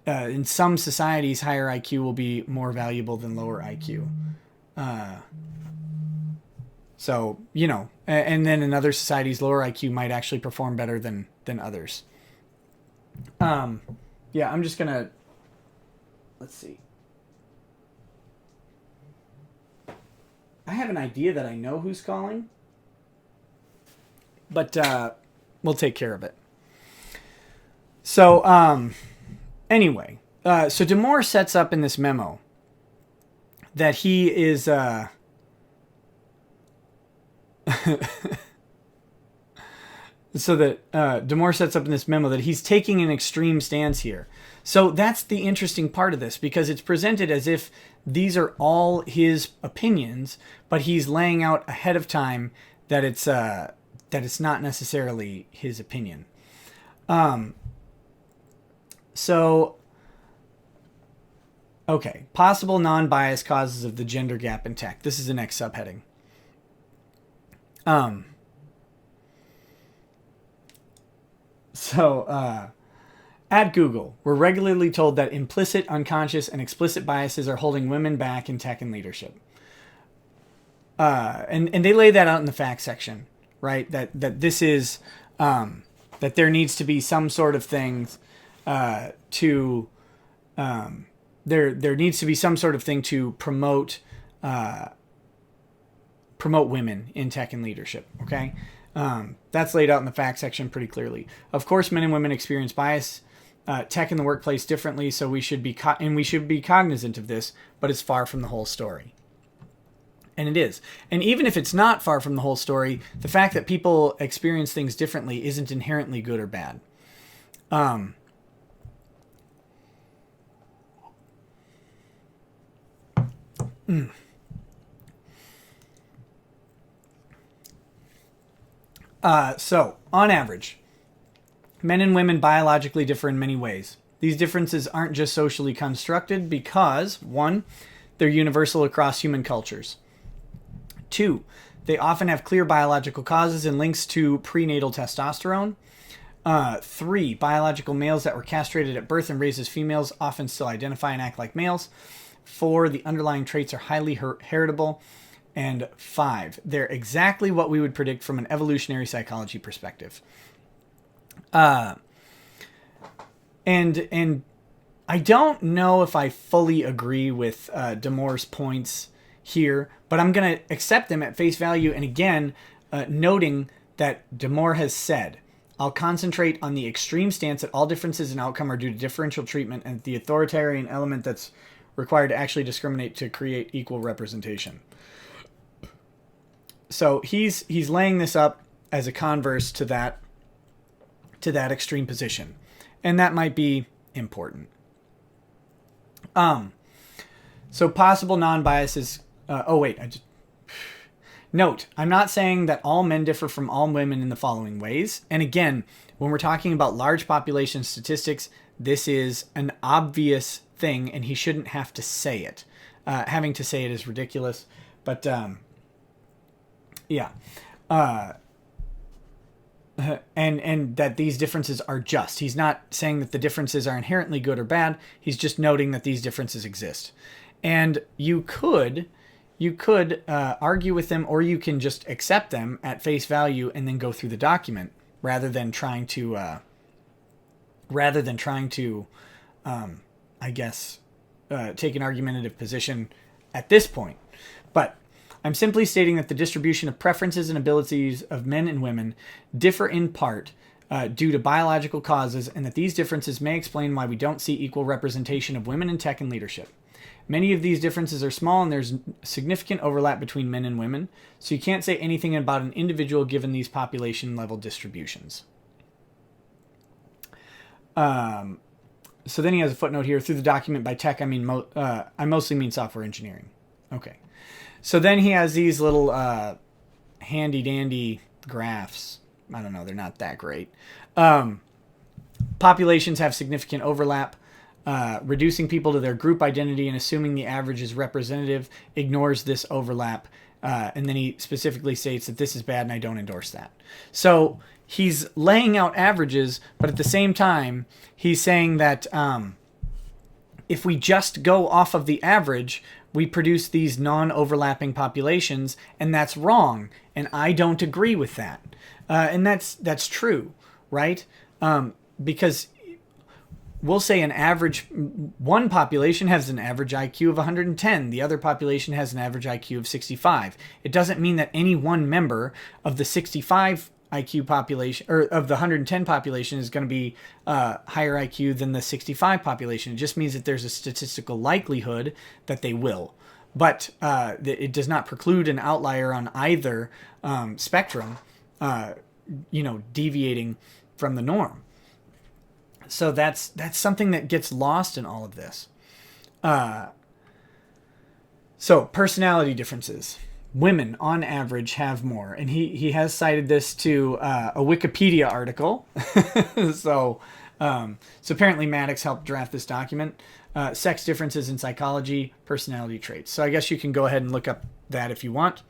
In some societies, higher IQ will be more valuable than lower IQ. So, and then in other societies, lower IQ might actually perform better than others. Yeah, I'm just going to, let's see. I have an idea that I know who's calling, but we'll take care of it. So, anyway, so Damore sets up in this memo that he is, so that Damore sets up in this memo that he's taking an extreme stance here. So that's the interesting part of this, because it's presented as if these are all his opinions, but he's laying out ahead of time that it's not necessarily his opinion. So, okay, possible non-bias causes of the gender gap in tech. This is the next subheading. So, at Google, we're regularly told that implicit, unconscious, and explicit biases are holding women back in tech and leadership. And they lay that out in the facts section, right? That this is, that there needs to be some sort of things there needs to be some sort of thing to promote women in tech and leadership. Okay. That's laid out in the facts section pretty clearly. Of course, men and women experience bias, tech in the workplace differently. So we should be cognizant of this, but it's far from the whole story. And it is. And even if it's not far from the whole story, the fact that people experience things differently isn't inherently good or bad. So, on average, men and women biologically differ in many ways. These differences aren't just socially constructed because, 1, they're universal across human cultures. 2, they often have clear biological causes and links to prenatal testosterone. 3, biological males that were castrated at birth and raised as females often still identify and act like males. 4, the underlying traits are highly heritable. And 5, they're exactly what we would predict from an evolutionary psychology perspective. And I don't know if I fully agree with Damore's points here, but I'm going to accept them at face value. And again, noting that Damore has said, I'll concentrate on the extreme stance that all differences in outcome are due to differential treatment and the authoritarian element that's required to actually discriminate to create equal representation. So he's laying this up as a converse to that extreme position, and that might be important. So possible non-biases. Note, I'm not saying that all men differ from all women in the following ways. And again, when we're talking about large population statistics, this is an obvious thing, and he shouldn't have to say it. Having to say it is ridiculous. But, yeah. And that these differences are just. He's not saying that the differences are inherently good or bad. He's just noting that these differences exist. And you could argue with them, or you can just accept them at face value and then go through the document rather than trying to take an argumentative position at this point. But I'm simply stating that the distribution of preferences and abilities of men and women differ in part due to biological causes, and that these differences may explain why we don't see equal representation of women in tech and leadership. Many of these differences are small, and there's significant overlap between men and women, so you can't say anything about an individual given these population-level distributions. So then he has a footnote here. Through the document by tech, I mostly mean software engineering. Okay. So then he has these little handy-dandy graphs. I don't know. They're not that great. Populations have significant overlap. Reducing people to their group identity and assuming the average is representative ignores this overlap. And then he specifically states that this is bad and I don't endorse that. So he's laying out averages, but at the same time, he's saying that if we just go off of the average, we produce these non-overlapping populations, and that's wrong. And I don't agree with that. And that's true, right? Because we'll say one population has an average IQ of 110. The other population has an average IQ of 65. It doesn't mean that any one member of the 65 IQ population, or of the 110 population, is going to be higher IQ than the 65 population. It just means that there's a statistical likelihood that they will. But it does not preclude an outlier on either spectrum, deviating from the norm. So that's something that gets lost in all of this. So personality differences. Women, on average, have more. And he has cited this to a Wikipedia article. So apparently Maddox helped draft this document. Sex differences in psychology, personality traits. So I guess you can go ahead and look up that if you want.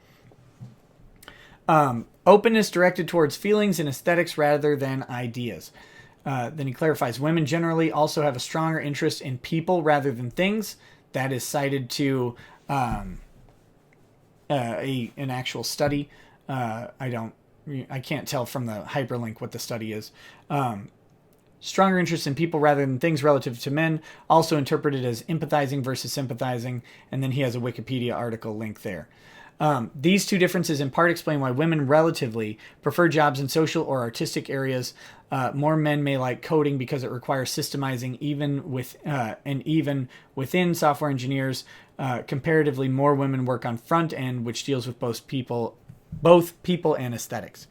Openness directed towards feelings and aesthetics rather than ideas. Then he clarifies, women generally also have a stronger interest in people rather than things. That is cited to an actual study. I can't tell from the hyperlink what the study is. Stronger interest in people rather than things relative to men, also interpreted as empathizing versus sympathizing. And then he has a Wikipedia article link there. These two differences in part explain why women relatively prefer jobs in social or artistic areas. More men may like coding because it requires systemizing, even within software engineers. Comparatively, more women work on front end, which deals with both people and aesthetics.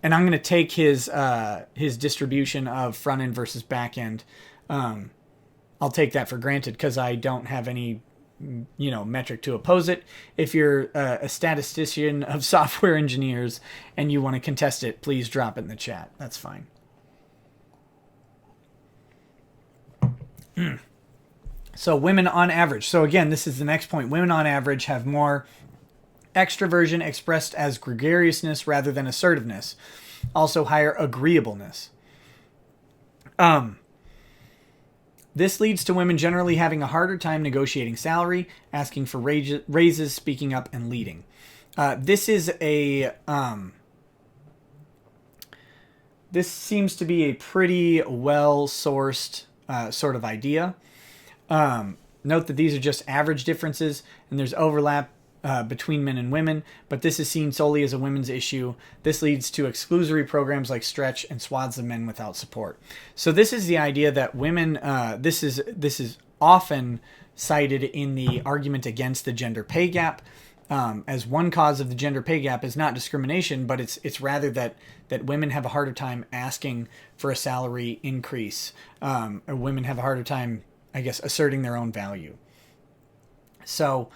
And I'm going to take his distribution of front end versus back end. I'll take that for granted because I don't have any metric to oppose it. If you're a statistician of software engineers and you want to contest it, please drop it in the chat. That's fine. So women on average. So again, this is the next point. Women on average have more extroversion expressed as gregariousness rather than assertiveness. Also higher agreeableness. This leads to women generally having a harder time negotiating salary, asking for raises, speaking up, and leading. This seems to be a pretty well-sourced sort of idea. Note that these are just average differences, and there's overlap between men and women, but this is seen solely as a women's issue. This leads to exclusory programs like Stretch and swaths of men without support. So this is the idea that women, this is often cited in the argument against the gender pay gap. As one cause of the gender pay gap is not discrimination, but it's rather that women have a harder time asking for a salary increase, or women have a harder time, I guess, asserting their own value. So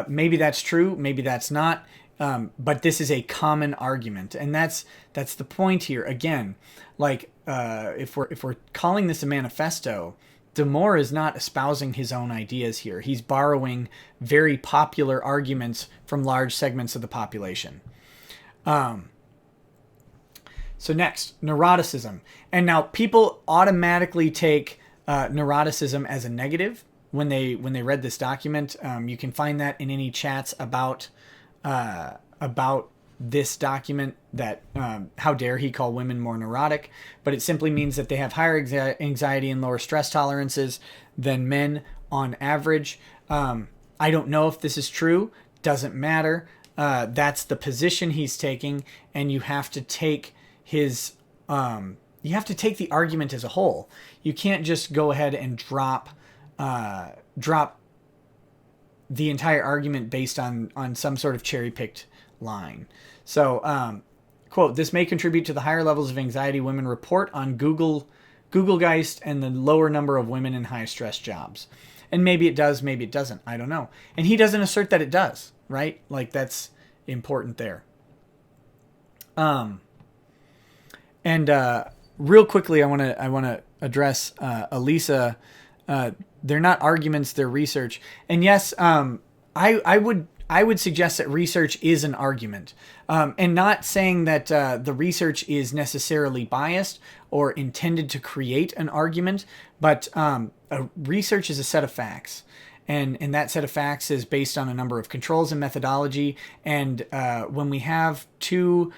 maybe that's true, maybe that's not, but this is a common argument, and that's the point here. Again, like if we're calling this a manifesto, Damore is not espousing his own ideas here. He's borrowing very popular arguments from large segments of the population. So next, neuroticism. And now people automatically take neuroticism as a negative when they read this document. You can find that in any chats about this document, that how dare he call women more neurotic, but it simply means that they have higher anxiety and lower stress tolerances than men on average. I don't know if this is true, doesn't matter. That's the position he's taking, and you have to take his you have to take the argument as a whole. You can't just go ahead and drop the entire argument based on some sort of cherry-picked line. So, quote, this may contribute to the higher levels of anxiety women report on Googlegeist and the lower number of women in high-stress jobs. And maybe it does, maybe it doesn't. I don't know. And he doesn't assert that it does, right? Like, that's important there. Real quickly, I want to address Elisa. They're not arguments, they're research. And yes, I would suggest that research is an argument, and not saying that the research is necessarily biased or intended to create an argument, but research is a set of facts. And that set of facts is based on a number of controls and methodology. And when we have two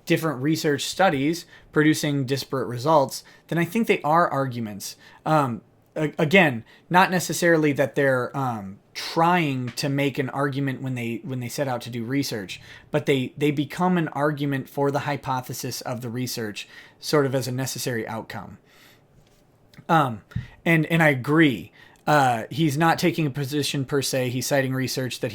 different research studies producing disparate results, then I think they are arguments. Again, not necessarily that they're trying to make an argument when they set out to do research, but they become an argument for the hypothesis of the research, sort of as a necessary outcome. And I agree. He's not taking a position per se. He's citing research that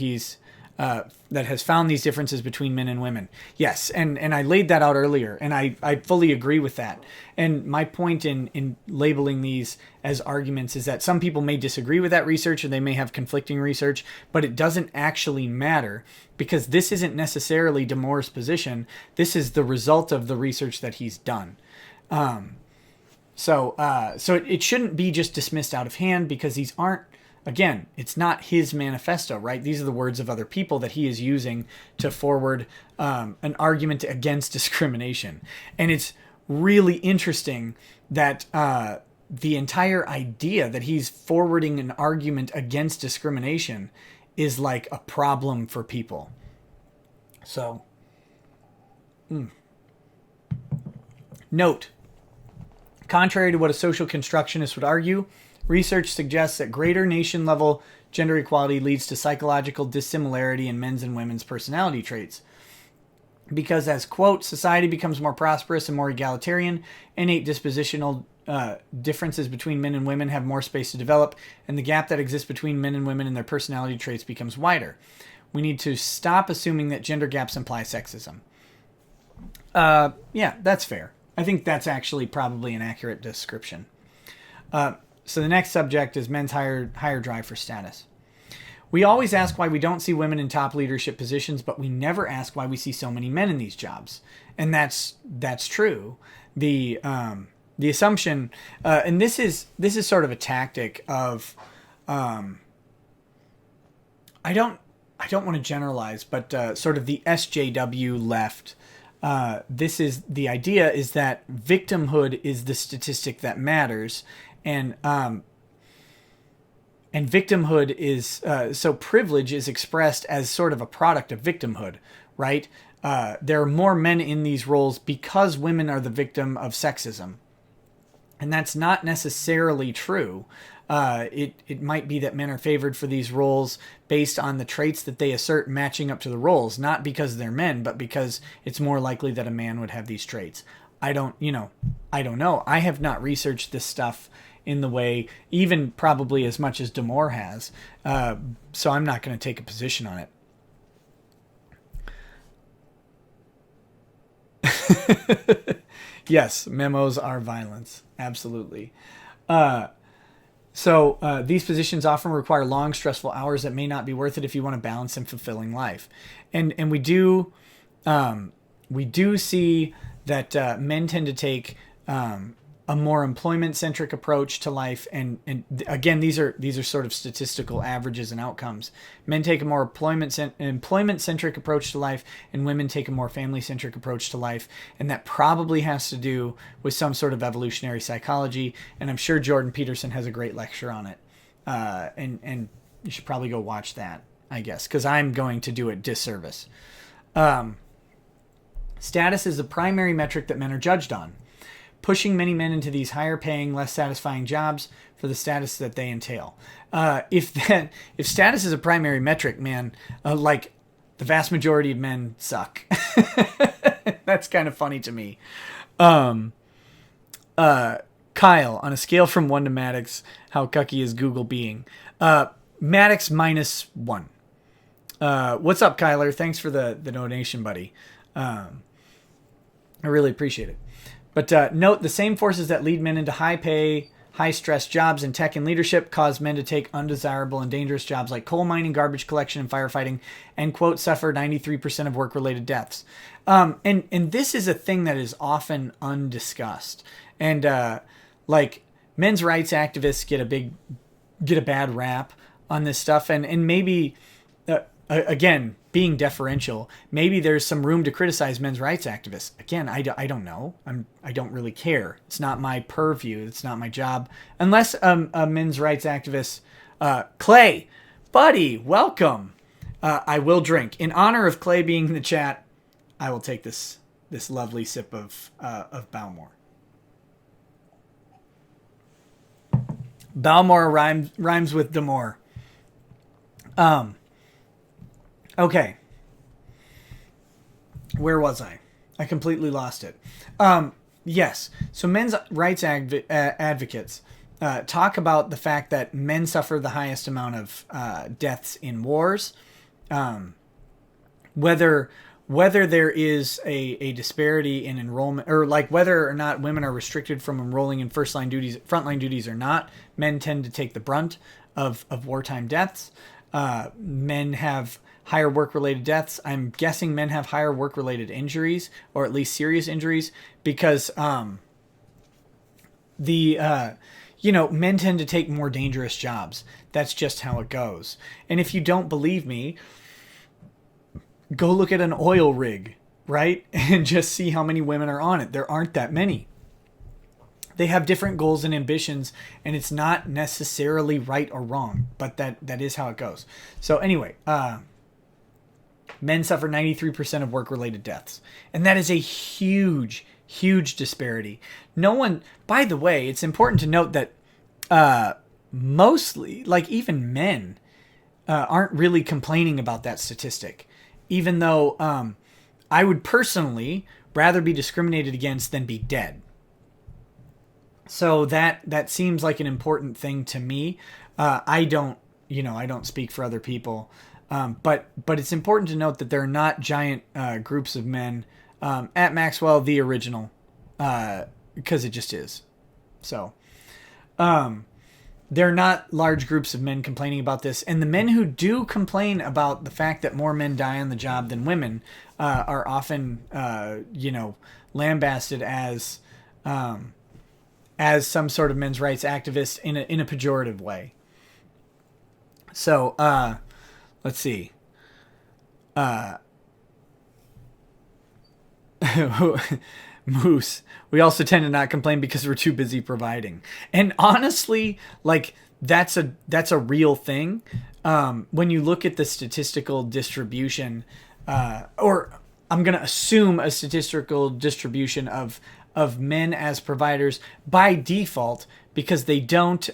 that has found these differences between men and women. Yes, and I laid that out earlier, and I fully agree with that. And my point in labeling these as arguments is that some people may disagree with that research, or they may have conflicting research, but it doesn't actually matter, because this isn't necessarily Damore's position. This is the result of the research that he's done. So it shouldn't be just dismissed out of hand, because these aren't, again, it's not his manifesto, right? These are the words of other people that he is using to forward an argument against discrimination. And it's really interesting that the entire idea that he's forwarding an argument against discrimination is like a problem for people. So, note, contrary to what a social constructionist would argue, research suggests that greater nation-level gender equality leads to psychological dissimilarity in men's and women's personality traits. Because, as, quote, society becomes more prosperous and more egalitarian, innate dispositional differences between men and women have more space to develop, and the gap that exists between men and women and their personality traits becomes wider. We need to stop assuming that gender gaps imply sexism. Yeah, that's fair. I think that's actually probably an accurate description. So the next subject is men's higher drive for status. We always ask why we don't see women in top leadership positions, but we never ask why we see so many men in these jobs. And that's true. The assumption, and this is sort of a tactic of, I don't want to generalize, but sort of the SJW left. This is the idea is that victimhood is the statistic that matters, and victimhood is so privilege is expressed as sort of a product of victimhood, right? There are more men in these roles because women are the victim of sexism. And that's not necessarily true. It might be that men are favored for these roles based on the traits that they assert matching up to the roles, not because they're men, but because it's more likely that a man would have these traits. I don't know. I have not researched this stuff in the way, even probably as much as Damore has. So I'm not going to take a position on it. Yes, memos are violence. Absolutely. So these positions often require long, stressful hours that may not be worth it if you want a balanced and fulfilling life. And we do see that men tend to take a more employment-centric approach to life, and again, these are sort of statistical averages and outcomes. Men take a more employment-centric approach to life, and women take a more family-centric approach to life, and that probably has to do with some sort of evolutionary psychology. And I'm sure Jordan Peterson has a great lecture on it, and you should probably go watch that, I guess, because I'm going to do it disservice. Status is the primary metric that men are judged on, pushing many men into these higher paying, less satisfying jobs for the status that they entail. If status is a primary metric, man, like the vast majority of men suck. That's kind of funny to me. Kyle, on a scale from 1 to Maddox, how cucky is Google being? Maddox -1. What's up, Kyler? Thanks for the donation, buddy. I really appreciate it. But note, the same forces that lead men into high-pay, high-stress jobs in tech and leadership cause men to take undesirable and dangerous jobs like coal mining, garbage collection, and firefighting, and, quote, suffer 93% of work-related deaths. And this is a thing that is often undiscussed. And, like, men's rights activists get a bad rap on this stuff. And maybe, again, being deferential, maybe there's some room to criticize men's rights activists. Again, I don't know. I don't really care. It's not my purview. It's not my job. Unless a men's rights activist, Clay, buddy, welcome. I will drink. In honor of Clay being in the chat, I will take this lovely sip of Balmore. Balmore rhymes with Damore. Okay. Where was I? I completely lost it. Yes. So men's rights advocates talk about the fact that men suffer the highest amount of deaths in wars. Whether there is a disparity in enrollment, or like whether or not women are restricted from enrolling in frontline duties or not, men tend to take the brunt of wartime deaths. Men have higher work-related deaths. I'm guessing men have higher work-related injuries, or at least serious injuries, because men tend to take more dangerous jobs. That's just how it goes. And if you don't believe me, go look at an oil rig, right? And just see how many women are on it. There aren't that many. They have different goals and ambitions, and it's not necessarily right or wrong, but that is how it goes. So anyway, men suffer 93% of work-related deaths, and that is a huge, huge disparity. No one, by the way, it's important to note that mostly, like even men, aren't really complaining about that statistic, even though I would personally rather be discriminated against than be dead. So that seems like an important thing to me. I don't speak for other people, but it's important to note that there are not giant groups of men at Maxwell, the original, because it just is. So there are not large groups of men complaining about this, and the men who do complain about the fact that more men die on the job than women are often lambasted as some sort of men's rights activist in a pejorative way. So, let's see. Moose. We also tend to not complain because we're too busy providing. And honestly, like that's a real thing. When you look at the statistical distribution, or I'm going to assume a statistical distribution of of men as providers by default because they don't,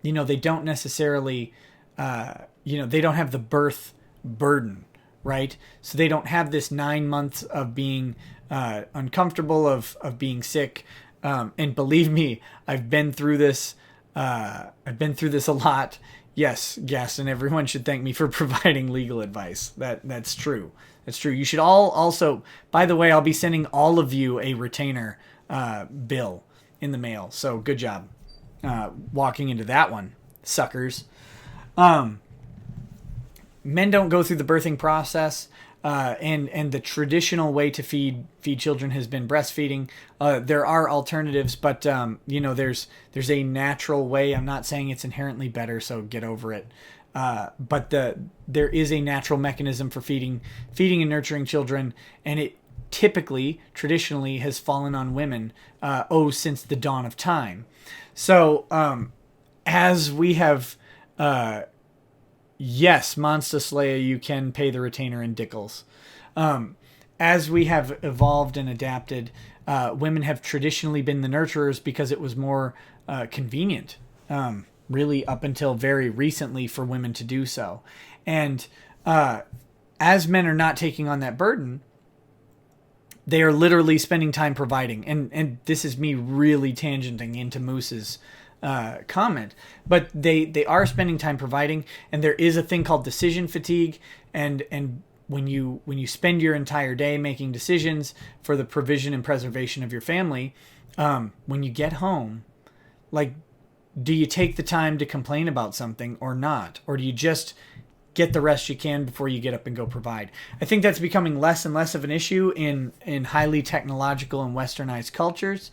they don't necessarily, they don't have the birth burden, right? So they don't have this 9 months of being uncomfortable, of being sick. And believe me, I've been through this. I've been through this a lot. Yes, Gaston, everyone should thank me for providing legal advice. That's true. That's true. You should all also, by the way, I'll be sending all of you a retainer bill in the mail. So good job walking into that one, suckers. Men don't go through the birthing process. And the traditional way to feed children has been breastfeeding. There are alternatives, but there's a natural way. I'm not saying it's inherently better, so get over it. But there is a natural mechanism for feeding and nurturing children, and it traditionally has fallen on women since the dawn of time. So as we have yes, Monster Slayer, you can pay the retainer in Dickles. As we have evolved and adapted, women have traditionally been the nurturers because it was more convenient, really up until very recently for women to do so. And as men are not taking on that burden, they are literally spending time providing. And this is me really tangenting into Moose's comment, but they are spending time providing, and there is a thing called decision fatigue, and when you spend your entire day making decisions for the provision and preservation of your family, when you get home, like, do you take the time to complain about something or not, or do you just get the rest you can before you get up and go provide? I think that's becoming less and less of an issue in highly technological and westernized cultures.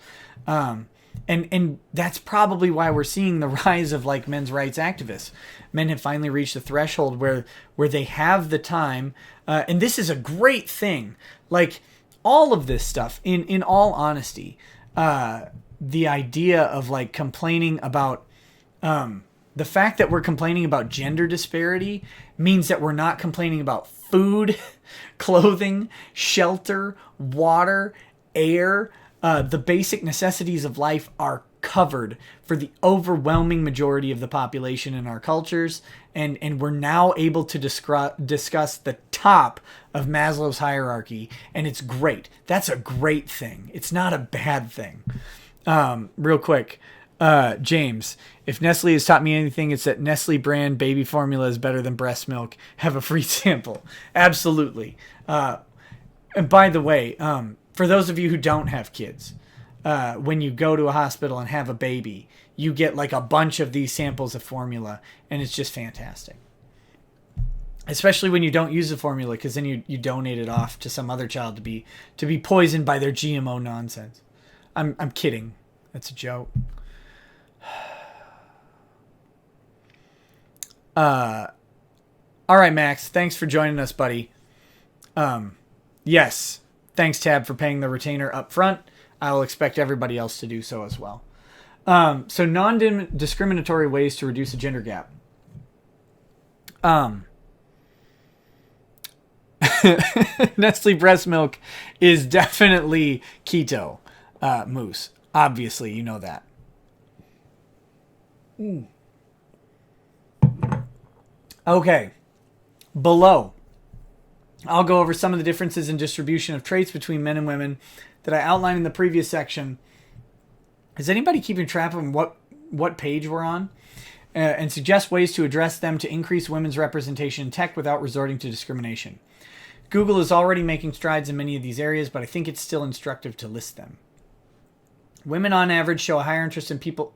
And that's probably why we're seeing the rise of like men's rights activists. Men have finally reached a threshold where they have the time. And this is a great thing. Like all of this stuff, in all honesty, the idea of like complaining about, the fact that we're complaining about gender disparity means that we're not complaining about food, clothing, shelter, water, air. The basic necessities of life are covered for the overwhelming majority of the population in our cultures, and we're now able to discuss the top of Maslow's hierarchy, and it's great. That's a great thing. It's not a bad thing. Real quick, James, if Nestle has taught me anything, it's that Nestle brand baby formula is better than breast milk. Have a free sample. Absolutely. And by the way, for those of you who don't have kids, when you go to a hospital and have a baby, you get like a bunch of these samples of formula, and it's just fantastic. Especially when you don't use the formula, because then you donate it off to some other child to be poisoned by their GMO nonsense. I'm kidding. That's a joke. All right, Max. Thanks for joining us, buddy. Yes. Thanks, Tab, for paying the retainer up front. I will expect everybody else to do so as well. So non-discriminatory ways to reduce a gender gap. Nestle breast milk is definitely keto, Moose. Obviously, you know that. Okay. Below, I'll go over some of the differences in distribution of traits between men and women that I outlined in the previous section. Is anybody keeping track of what page we're on? And suggest ways to address them to increase women's representation in tech without resorting to discrimination. Google is already making strides in many of these areas, but I think it's still instructive to list them. Women on average show a higher interest in people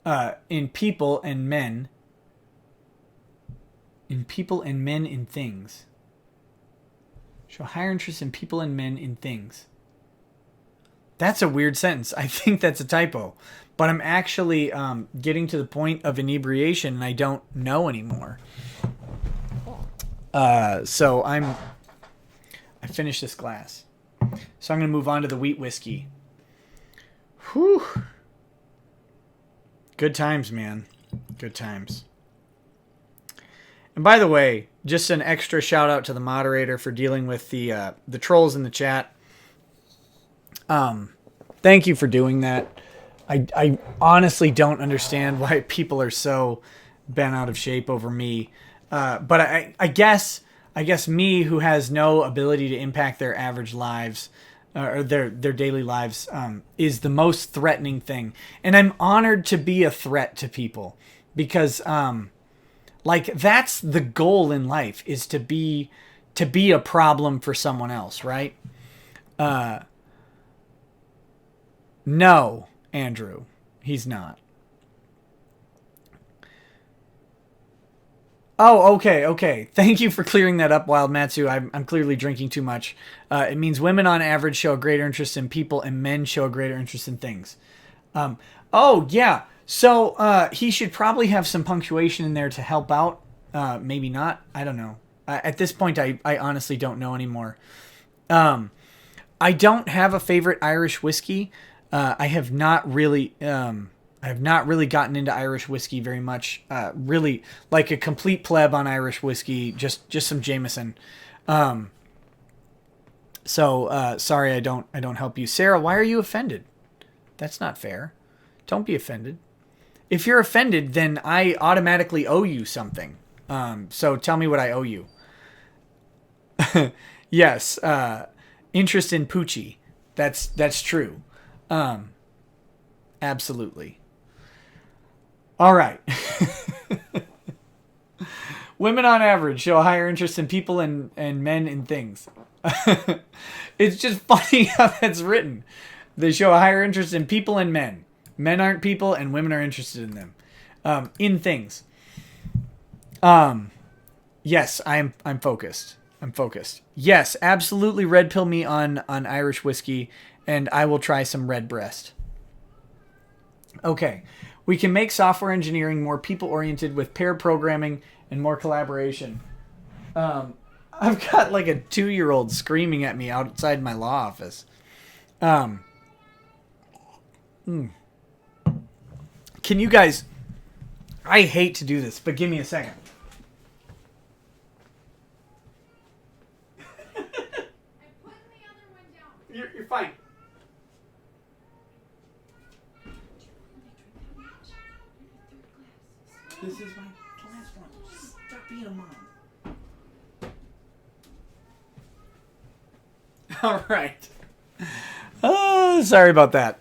and men in things. Show higher interest in people and men in things. That's a weird sentence. I think that's a typo. But I'm actually getting to the point of inebriation and I don't know anymore. So I finished this glass. So I'm going to move on to the wheat whiskey. Whew. Good times, man. Good times. And by the way, just an extra shout out to the moderator for dealing with the trolls in the chat. Thank you for doing that. I honestly don't understand why people are so bent out of shape over me. But I guess me, who has no ability to impact their average lives or their daily lives, is the most threatening thing. And I'm honored to be a threat to people because like that's the goal in life, is to be a problem for someone else, right? No, Andrew, he's not. Oh, okay. Thank you for clearing that up, Wild Matsu. I'm clearly drinking too much. It means women on average show a greater interest in people and men show a greater interest in things. Oh, yeah. So he should probably have some punctuation in there to help out. Maybe not. I don't know. At this point, I honestly don't know anymore. I don't have a favorite Irish whiskey. I have not really gotten into Irish whiskey very much. Really, like a complete pleb on Irish whiskey, just some Jameson. So sorry, I don't help you, Sarah. Why are you offended? That's not fair. Don't be offended. If you're offended, then I automatically owe you something. So tell me what I owe you. Yes, interest in Poochie. That's true. Absolutely. All right. Women on average show a higher interest in people and men in things. It's just funny how that's written. They show a higher interest in people and men. Men aren't people and women are interested in them. In things. Yes, I'm focused. I'm focused. Yes, absolutely red pill me on Irish whiskey, and I will try some red breast. Okay. We can make software engineering more people-oriented with pair programming and more collaboration. I've got like a 2-year-old screaming at me outside my law office. Can you guys... I hate to do this, but give me a second. I'm putting the other one down. You're fine. This is my last one. Stop being a mom. All right. Oh, sorry about that.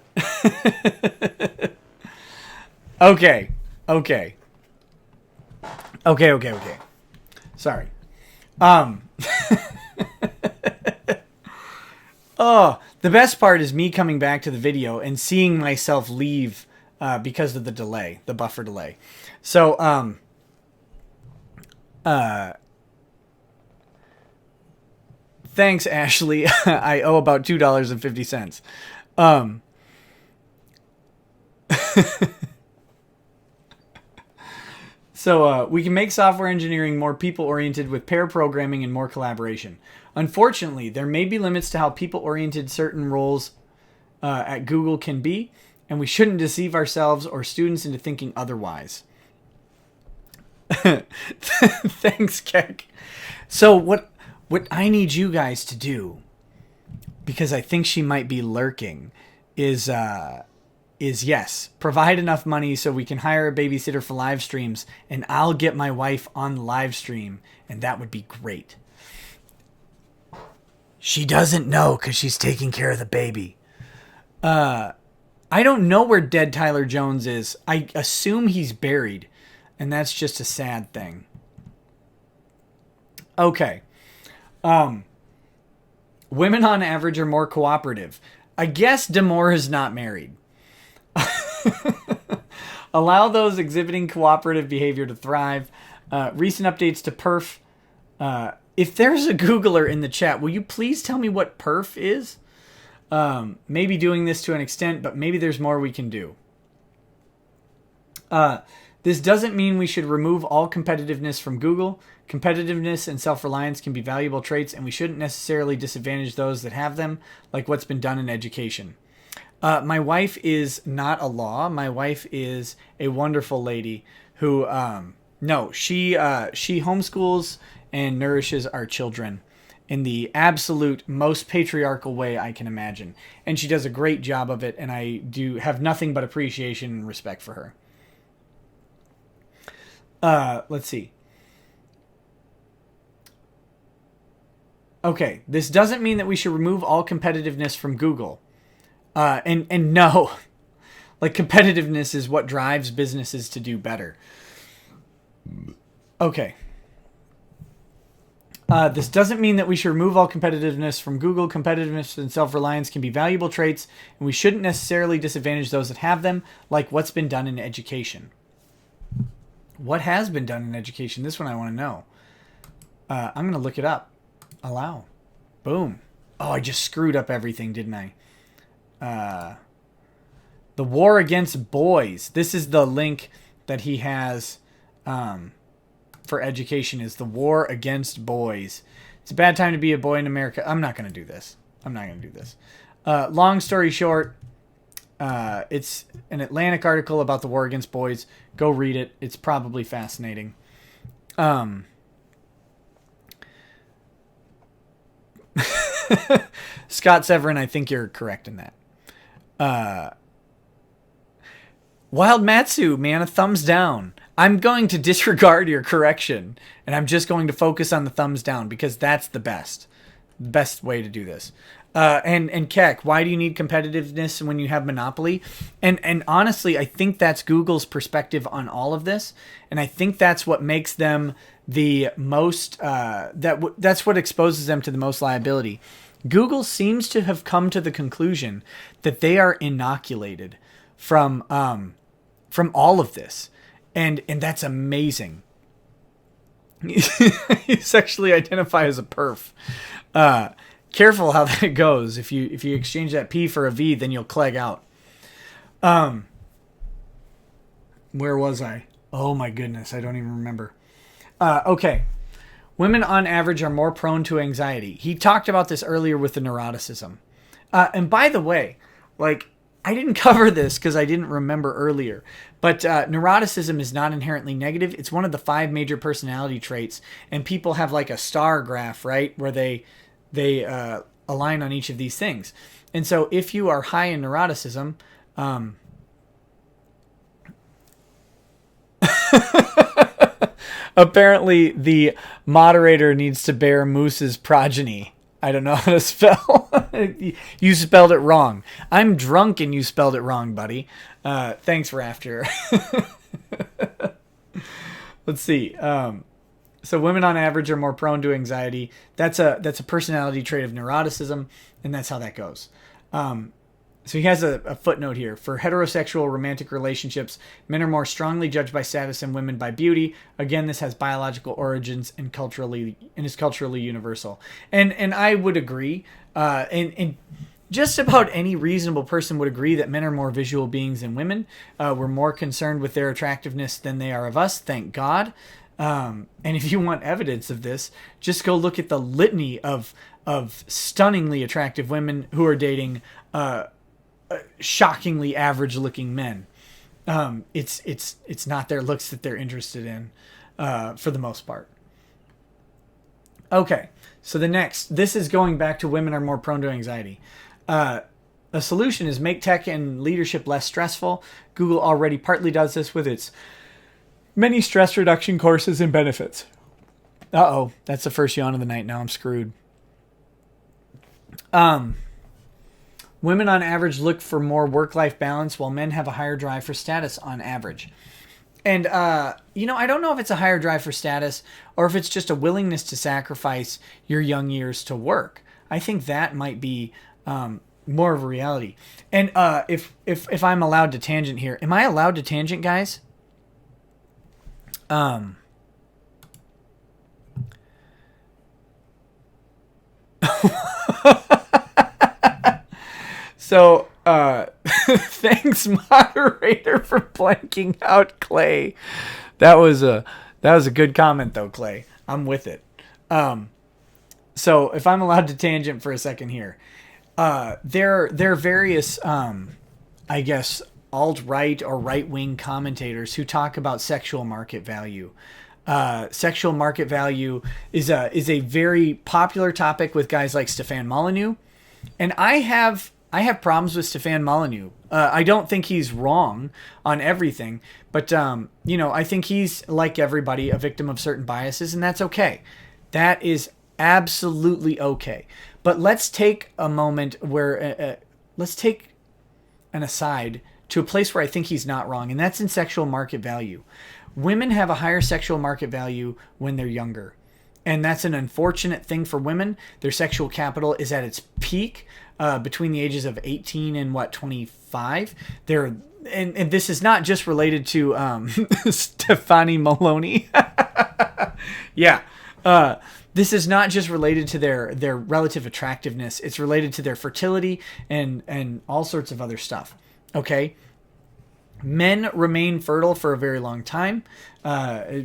Okay. Sorry. Oh, the best part is me coming back to the video and seeing myself leave because of the delay, the buffer delay. So, thanks, Ashley. I owe about $2.50. So, we can make software engineering more people-oriented with pair programming and more collaboration. Unfortunately, there may be limits to how people-oriented certain roles at Google can be, and we shouldn't deceive ourselves or students into thinking otherwise. Thanks, Keck. So what I need you guys to do, because I think she might be lurking, is yes, provide enough money so we can hire a babysitter for live streams, and I'll get my wife on live stream, and that would be great. She doesn't know because she's taking care of the baby. I don't know where dead Tyler Jones is. I assume he's buried, and that's just a sad thing. Okay. Women on average are more cooperative. I guess Damore is not married. Allow those exhibiting cooperative behavior to thrive. Recent updates to perf. If there's a Googler in the chat, will you please tell me what perf is? Maybe doing this to an extent, but maybe there's more we can do. This doesn't mean we should remove all competitiveness from Google. Competitiveness and self-reliance can be valuable traits, and we shouldn't necessarily disadvantage those that have them, like what's been done in education. My wife is not a law. My wife is a wonderful lady who, she homeschools and nourishes our children. in the absolute most patriarchal way I can imagine. And she does a great job of it, and I do have nothing but appreciation and respect for her. Let's see. Okay, this doesn't mean that we should remove all competitiveness from Google. And no, like competitiveness is what drives businesses to do better. Okay. This doesn't mean that we should remove all competitiveness from Google. Competitiveness and self-reliance can be valuable traits, and we shouldn't necessarily disadvantage those that have them, like what's been done in education. What has been done in education? This one I want to know. I'm going to look it up. Allow. Boom. Oh, I just screwed up everything, didn't I? The war against boys. This is the link that he has for education, is the war against boys. It's a bad time to be a boy in America. I'm not going to do this. Long story short, it's an Atlantic article about the war against boys. Go read it. It's probably fascinating. Scott Severin, I think you're correct in that. Wild Matsu, man, a thumbs down. I'm going to disregard your correction, and I'm just going to focus on the thumbs down because that's the best way to do this. And Keck, why do you need competitiveness when you have monopoly? And honestly, I think that's Google's perspective on all of this, and I think that's what makes them the most. That's what exposes them to the most liability. Google seems to have come to the conclusion that they are inoculated from all of this, and that's amazing. You sexually identify as a perf. Careful how that goes. If you exchange that P for a V, then you'll clegg out. Where was I? Oh my goodness, I don't even remember. Okay. Women on average are more prone to anxiety. He talked about this earlier with the neuroticism. And by the way, like, I didn't cover this because I didn't remember earlier, but neuroticism is not inherently negative. It's one of the 5 major personality traits, and people have like a star graph, right, where they align on each of these things. And so if you are high in neuroticism, apparently the moderator needs to bear Moose's progeny. I don't know how to spell. You spelled it wrong. I'm drunk and you spelled it wrong, buddy. Thanks, Rafter. Let's see. So women on average are more prone to anxiety. That's a personality trait of neuroticism, and that's how that goes. So he has a footnote here. For heterosexual romantic relationships, men are more strongly judged by status and women by beauty. Again, this has biological origins and is culturally universal. And I would agree. And just about any reasonable person would agree that men are more visual beings than women. We're more concerned with their attractiveness than they are of us, thank God. And if you want evidence of this, just go look at the litany of stunningly attractive women who are dating shockingly average-looking men. It's not their looks that they're interested in, for the most part. Okay, so this is going back to women are more prone to anxiety. A solution is make tech and leadership less stressful. Google already partly does this with its many stress reduction courses and benefits. Uh-oh, that's the first yawn of the night. Now I'm screwed. Women on average look for more work-life balance, while men have a higher drive for status on average. And, I don't know if it's a higher drive for status or if it's just a willingness to sacrifice your young years to work. I think that might be more of a reality. And if I'm allowed to tangent here, am I allowed to tangent, guys? So, thanks, moderator, for blanking out Clay. That was a good comment, though, Clay. I'm with it. So, if I'm allowed to tangent for a second here, there are various, I guess, alt-right or right-wing commentators who talk about sexual market value. Sexual market value is a very popular topic with guys like Stefan Molyneux, and I have problems with Stefan Molyneux. I don't think he's wrong on everything, but I think he's, like everybody, a victim of certain biases, and that's okay. That is absolutely okay. But let's take a moment where let's take an aside to a place where I think he's not wrong, and that's in sexual market value. Women have a higher sexual market value when they're younger. And that's an unfortunate thing for women. Their sexual capital is at its peak between the ages of 18 and 25. And this is not just related to Stefani Maloney. Yeah. This is not just related to their relative attractiveness. It's related to their fertility and all sorts of other stuff. Okay? Men remain fertile for a very long time,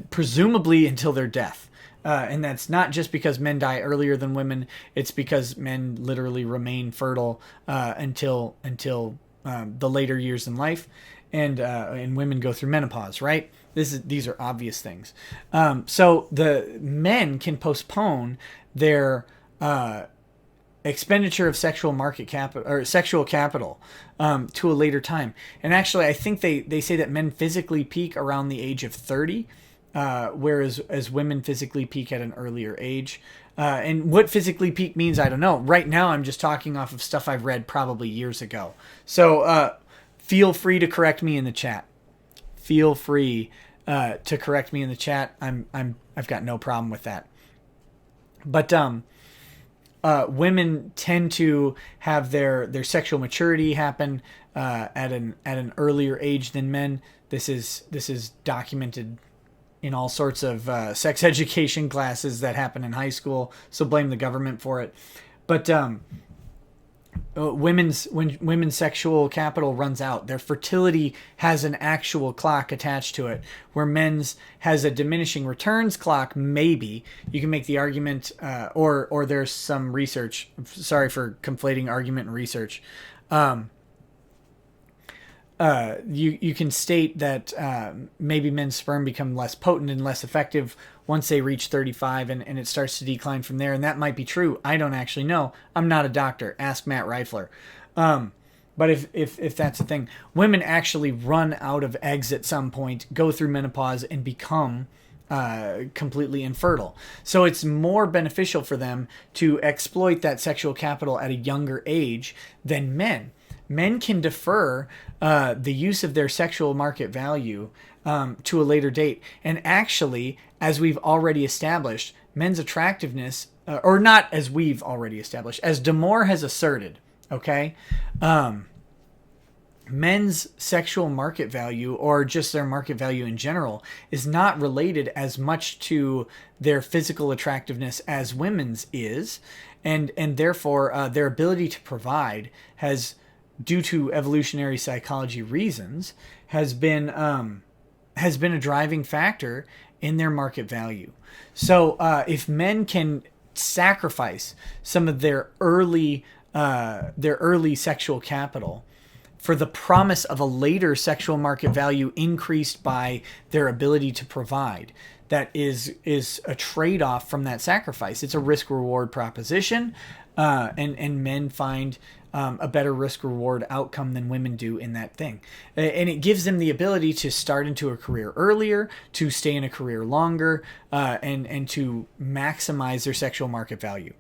presumably until their death. And that's not just because men die earlier than women. It's because men literally remain fertile until the later years in life, and women go through menopause. Right? These are obvious things. So the men can postpone their expenditure of sexual market capital or sexual capital to a later time. And actually, I think they say that men physically peak around the age of 30. Whereas as women physically peak at an earlier age. And what physically peak means, I don't know. Right now, I'm just talking off of stuff I've read probably years ago. So feel free to correct me in the chat. Feel free to correct me in the chat. I've got no problem with that. But women tend to have their sexual maturity happen at an earlier age than men. This is documented in all sorts of sex education classes that happen in high school, so blame the government for it. But when women's sexual capital runs out, their fertility has an actual clock attached to it, where men's has a diminishing returns clock. Maybe you can make the argument, or there's some research. Sorry for conflating argument and research. You can state that maybe men's sperm become less potent and less effective once they reach 35, and it starts to decline from there. And that might be true. I don't actually know. I'm not a doctor. Ask Matt Reifler. But if that's the thing, women actually run out of eggs at some point, go through menopause, and become completely infertile. So it's more beneficial for them to exploit that sexual capital at a younger age than men. Men can defer the use of their sexual market value to a later date. And actually, as we've already established, men's attractiveness, or not as we've already established, as Damore has asserted, okay, men's sexual market value, or just their market value in general, is not related as much to their physical attractiveness as women's is. And therefore, their ability to provide has, due to evolutionary psychology reasons, has been a driving factor in their market value. So if men can sacrifice some of their early sexual capital for the promise of a later sexual market value increased by their ability to provide, that is a trade-off from that sacrifice. It's a risk-reward proposition, and men find a better risk-reward outcome than women do in that thing. And it gives them the ability to start into a career earlier, to stay in a career longer, and to maximize their sexual market value.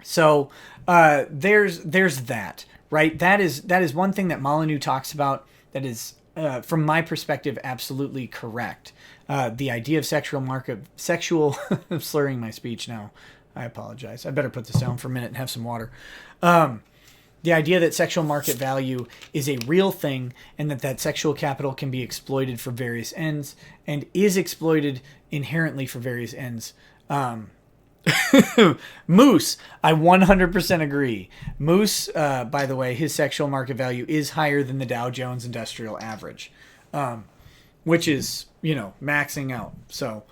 So there's that, right? That is one thing that Molyneux talks about that is, from my perspective, absolutely correct. The idea of sexual I'm slurring my speech now. I apologize. I better put this down for a minute and have some water. The idea that sexual market value is a real thing, and that sexual capital can be exploited for various ends, and is exploited inherently for various ends. Moose, I 100% agree. Moose, by the way, his sexual market value is higher than the Dow Jones Industrial Average, which is, maxing out. So,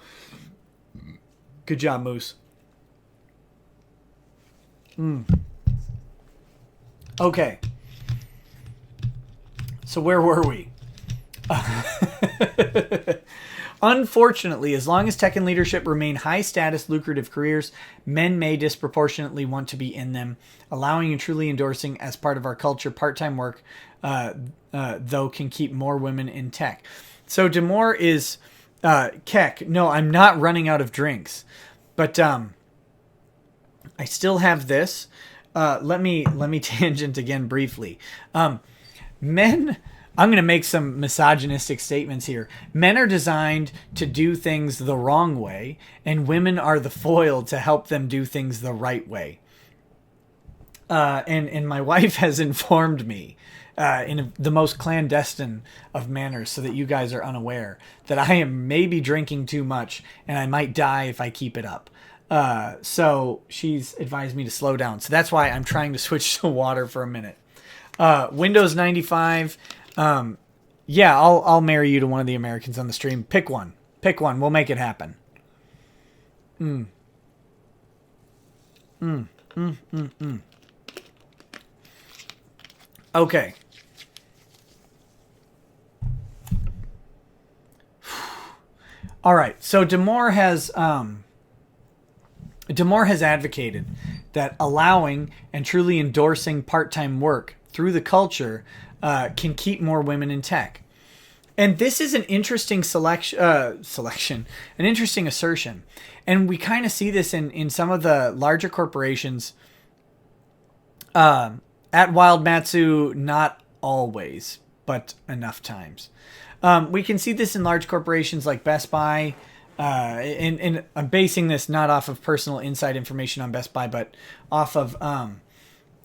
good job, Moose. Okay. So where were we? Unfortunately, as long as tech and leadership remain high-status, lucrative careers, men may disproportionately want to be in them. Allowing and truly endorsing as part of our culture part-time work, though, can keep more women in tech. So Damore is Keck. No, I'm not running out of drinks, but I still have this. Let me tangent again briefly. Men. I'm going to make some misogynistic statements here. Men are designed to do things the wrong way, and women are the foil to help them do things the right way. And my wife has informed me in the most clandestine of manners, so that you guys are unaware, that I am maybe drinking too much and I might die if I keep it up. So she's advised me to slow down. So that's why I'm trying to switch to water for a minute. Windows 95. Yeah, I'll marry you to one of the Americans on the stream. Pick one. We'll make it happen. Okay. All right. So Damore has advocated that allowing and truly endorsing part-time work through the culture can keep more women in tech. And this is an interesting an interesting assertion. And we kind of see this in some of the larger corporations. At Wild Matsu, not always, but enough times. We can see this in large corporations like Best Buy. And I'm basing this not off of personal inside information on Best Buy, but off of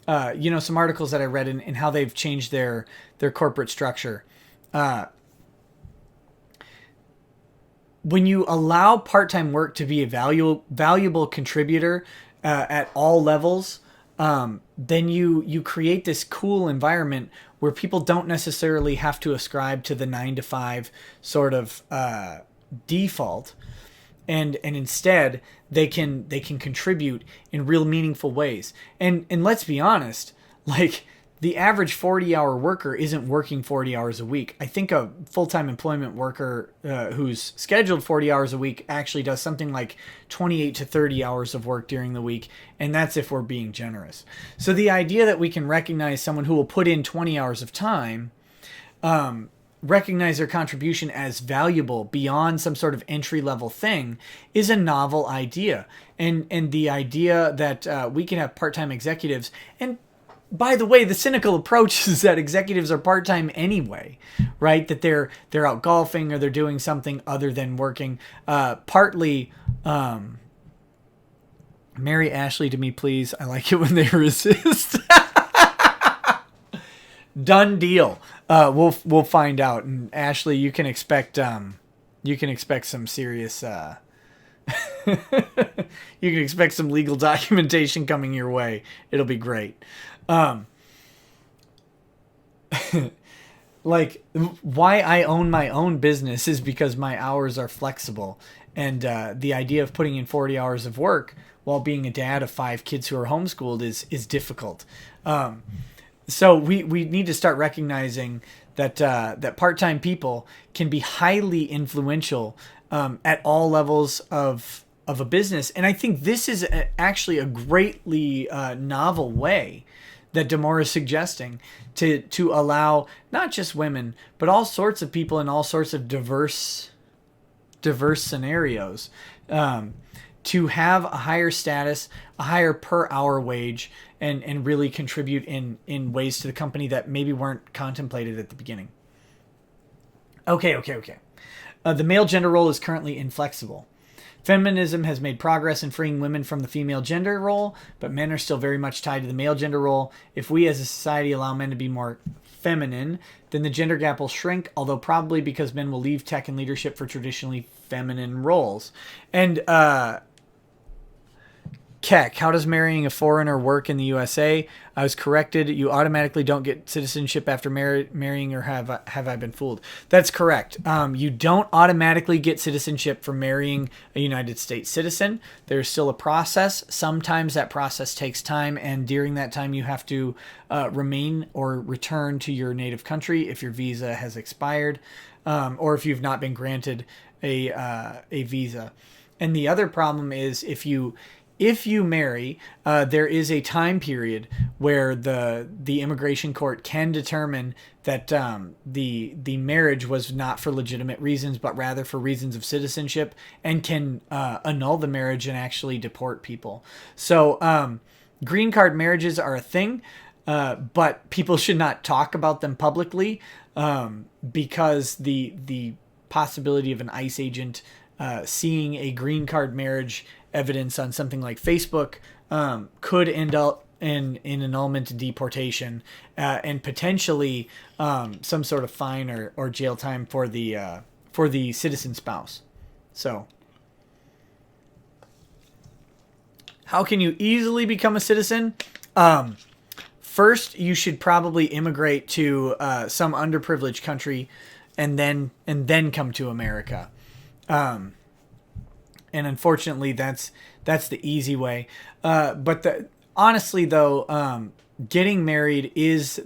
some articles that I read in how they've changed their corporate structure. When you allow part-time work to be a valuable contributor at all levels, then you create this cool environment where people don't necessarily have to ascribe to the 9 to 5 sort of default, and instead they can contribute in real meaningful ways. And let's be honest, like, the average 40-hour worker isn't working 40 hours a week. I think a full-time employment worker who's scheduled 40 hours a week actually does something like 28 to 30 hours of work during the week, and that's if we're being generous. So the idea that we can recognize someone who will put in 20 hours of time, recognize their contribution as valuable beyond some sort of entry-level thing, is a novel idea. And the idea that we can have part-time executives, and by the way, the cynical approach is that executives are part-time anyway, right? That they're out golfing or they're doing something other than working. Partly, marry Ashley to me, please. I like it when they resist. Done deal. We'll find out. And Ashley, you can expect some serious. You can expect some legal documentation coming your way. It'll be great. Like, why I own my own business is because my hours are flexible, and the idea of putting in 40 hours of work while being a dad of 5 kids who are homeschooled is difficult. So we need to start recognizing that part-time people can be highly influential at all levels of a business. And I think this is actually a greatly novel way that Damore is suggesting to allow not just women, but all sorts of people in all sorts of diverse scenarios to have a higher status, a higher per hour wage, and really contribute in ways to the company that maybe weren't contemplated at the beginning. Okay. The male gender role is currently inflexible. Feminism has made progress in freeing women from the female gender role, but men are still very much tied to the male gender role. If we as a society allow men to be more feminine, then the gender gap will shrink, although probably because men will leave tech and leadership for traditionally feminine roles. And Keck, how does marrying a foreigner work in the USA? I was corrected. You automatically don't get citizenship after marrying, or have I been fooled? That's correct. You don't automatically get citizenship for marrying a United States citizen. There's still a process. Sometimes that process takes time, and during that time you have to remain or return to your native country if your visa has expired, or if you've not been granted a visa. And the other problem is if you marry, there is a time period where the immigration court can determine that the marriage was not for legitimate reasons, but rather for reasons of citizenship, and can annul the marriage and actually deport people. So green card marriages are a thing, but people should not talk about them publicly, because the possibility of an ICE agent seeing a green card marriage evidence on something like Facebook could end up in annulment and deportation, and potentially some sort of fine or jail time for the citizen spouse. So, how can you easily become a citizen? First, you should probably immigrate to some underprivileged country, and then come to America. And unfortunately, that's the easy way. But honestly, though, getting married is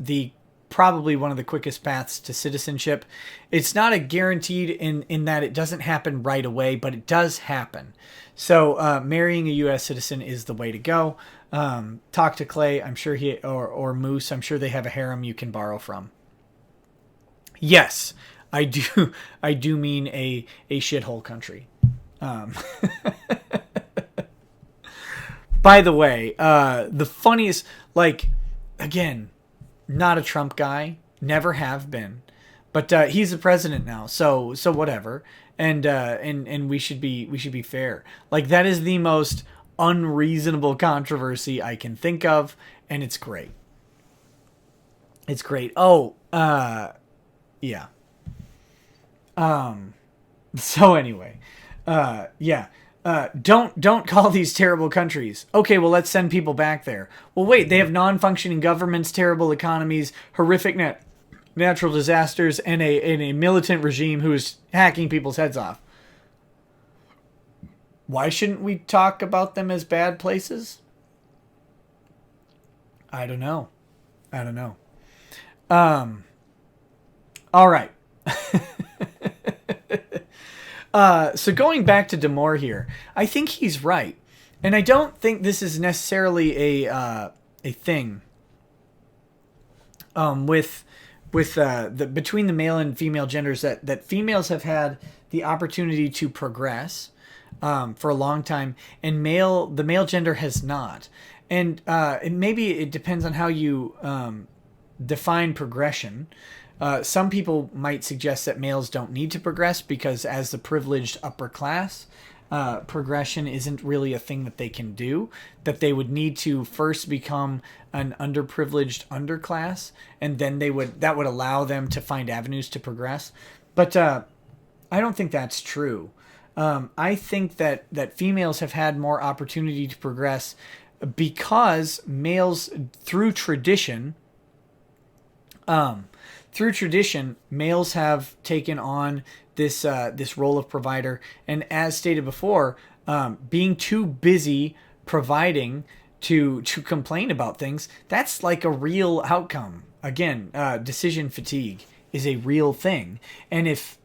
probably one of the quickest paths to citizenship. It's not a guaranteed in that it doesn't happen right away, but it does happen. So marrying a U.S. citizen is the way to go. Talk to Clay. I'm sure or Moose. I'm sure they have a harem you can borrow from. Yes, I do. I do mean a shithole country. By the way, the funniest, again, not a Trump guy, never have been, but he's the president now, so whatever, and we should be fair. That is the most unreasonable controversy I can think of, and it's great. It's great. Oh, yeah. So anyway. Don't call these terrible countries. Okay, well, let's send people back there. Well, wait, they have non-functioning governments, terrible economies, horrific natural disasters, and a militant regime who is hacking people's heads off. Why shouldn't we talk about them as bad places? I don't know. All right. So going back to Damore here, I think he's right, and I don't think this is necessarily a thing with between the male and female genders, that females have had the opportunity to progress for a long time, and the male gender has not, and maybe it depends on how you define progression. Some people might suggest that males don't need to progress because, as the privileged upper class, progression isn't really a thing that they can do, that they would need to first become an underprivileged underclass, and then that would allow them to find avenues to progress. But I don't think that's true. I think that females have had more opportunity to progress because males, through tradition, males have taken on this role of provider, and as stated before, being too busy providing to complain about things, that's like a real outcome. Again, decision fatigue is a real thing, and if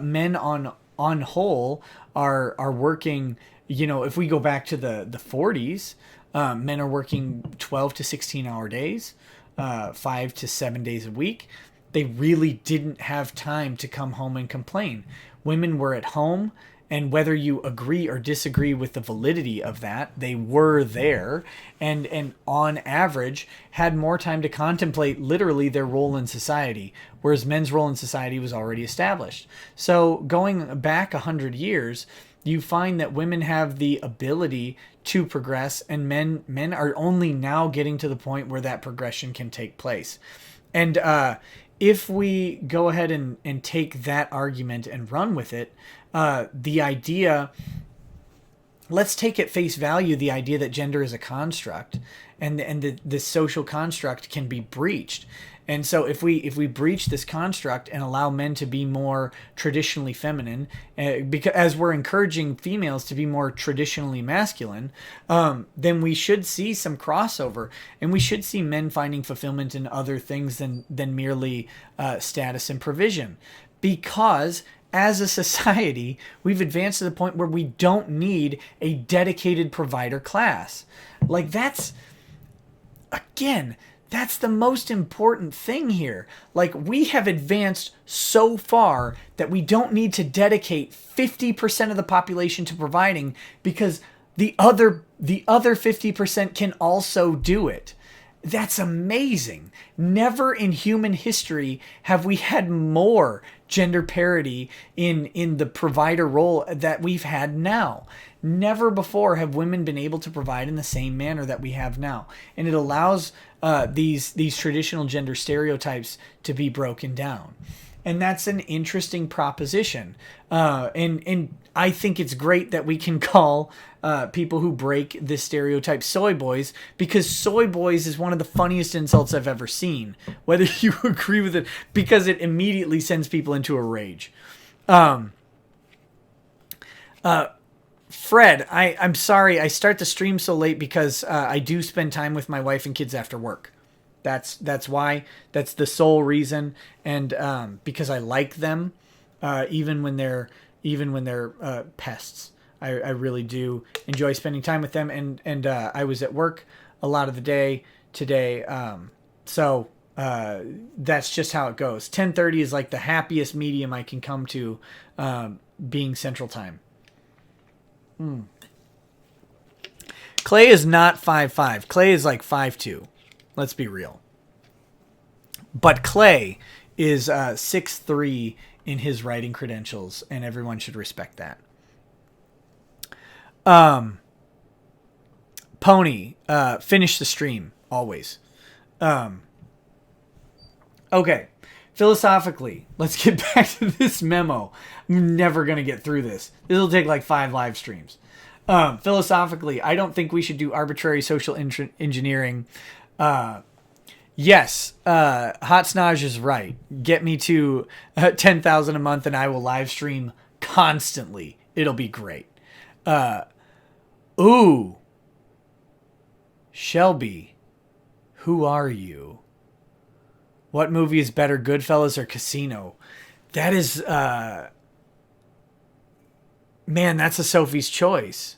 men on whole are working, if we go back to the 40s, men are working 12 to 16 hour days, 5 to 7 days a week. They really didn't have time to come home and complain. Women were at home, and whether you agree or disagree with the validity of that, they were there, and on average had more time to contemplate literally their role in society, whereas men's role in society was already established. So going back 100 years, you find that women have the ability to progress, and men are only now getting to the point where that progression can take place. And if we go ahead and take that argument and run with it, the idea let's take at face value the idea that gender is a construct, and the social construct can be breached. And so if we breach this construct and allow men to be more traditionally feminine, because as we're encouraging females to be more traditionally masculine, then we should see some crossover, and we should see men finding fulfillment in other things than merely status and provision, because as a society, we've advanced to the point where we don't need a dedicated provider class. Like, that's the most important thing here. Like, we have advanced so far that we don't need to dedicate 50% of the population to providing, because the other 50% can also do it. That's amazing. Never in human history have we had more gender parity in the provider role that we've had now. Never before have women been able to provide in the same manner that we have now. And it allows these traditional gender stereotypes to be broken down. And that's an interesting proposition. And I think it's great that we can call people who break this stereotype soy boys, because soy boys is one of the funniest insults I've ever seen, whether you agree with it, because it immediately sends people into a rage. Fred, I'm sorry I start the stream so late because I do spend time with my wife and kids after work. That's why. That's the sole reason, and because I like them, even when they're pests. I really do enjoy spending time with them, and I was at work a lot of the day today, so that's just how it goes. 10:30 is like the happiest medium I can come to, being Central Time. Clay is not 5'5". Clay is like 5'2". Let's be real. But Clay is 6'3" in his writing credentials, and everyone should respect that. Pony, finish the stream, always. Okay. Philosophically, let's get back to this memo. I'm never going to get through this. This will take like 5 live streams. Philosophically, I don't think we should do arbitrary social engineering. Yes, Hot Snaj is right. Get me to 10,000 a month and I will live stream constantly. It'll be great. Ooh. Shelby, who are you? What movie is better, Goodfellas or Casino? That is, man, that's a Sophie's Choice.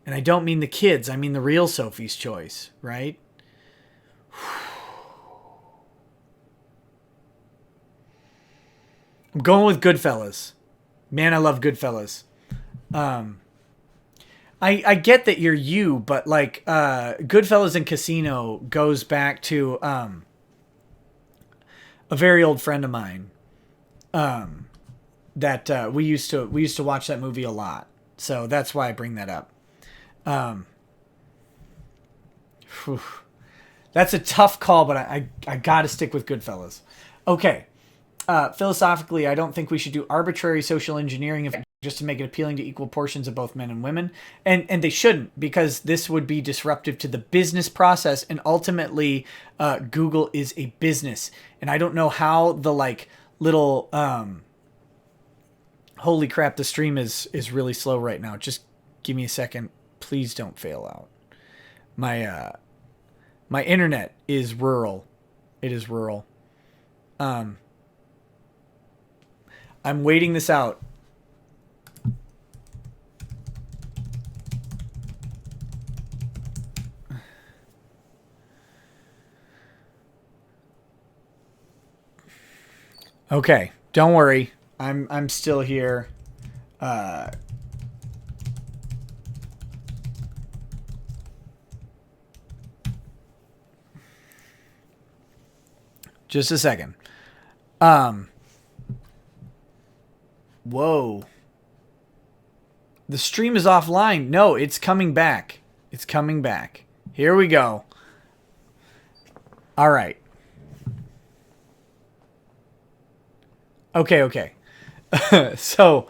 And I don't mean the kids. I mean the real Sophie's Choice, right? I'm going with Goodfellas. Man, I love Goodfellas. I get that you're you, but like Goodfellas and Casino goes back to a very old friend of mine that we used to watch that movie a lot. So that's why I bring that up. That's a tough call, but I got to stick with Goodfellas. Okay. Philosophically, I don't think we should do arbitrary social engineering just to make it appealing to equal portions of both men and women. And they shouldn't, because this would be disruptive to the business process. And ultimately, Google is a business. And I don't know how the like little, holy crap, the stream is really slow right now. Just give me a second. Please don't fail out. My internet is rural. It is rural. I'm waiting this out. Okay, don't worry. I'm still here. Just a second. Whoa. The stream is offline. No, it's coming back. It's coming back. Here we go. All right. Okay. So,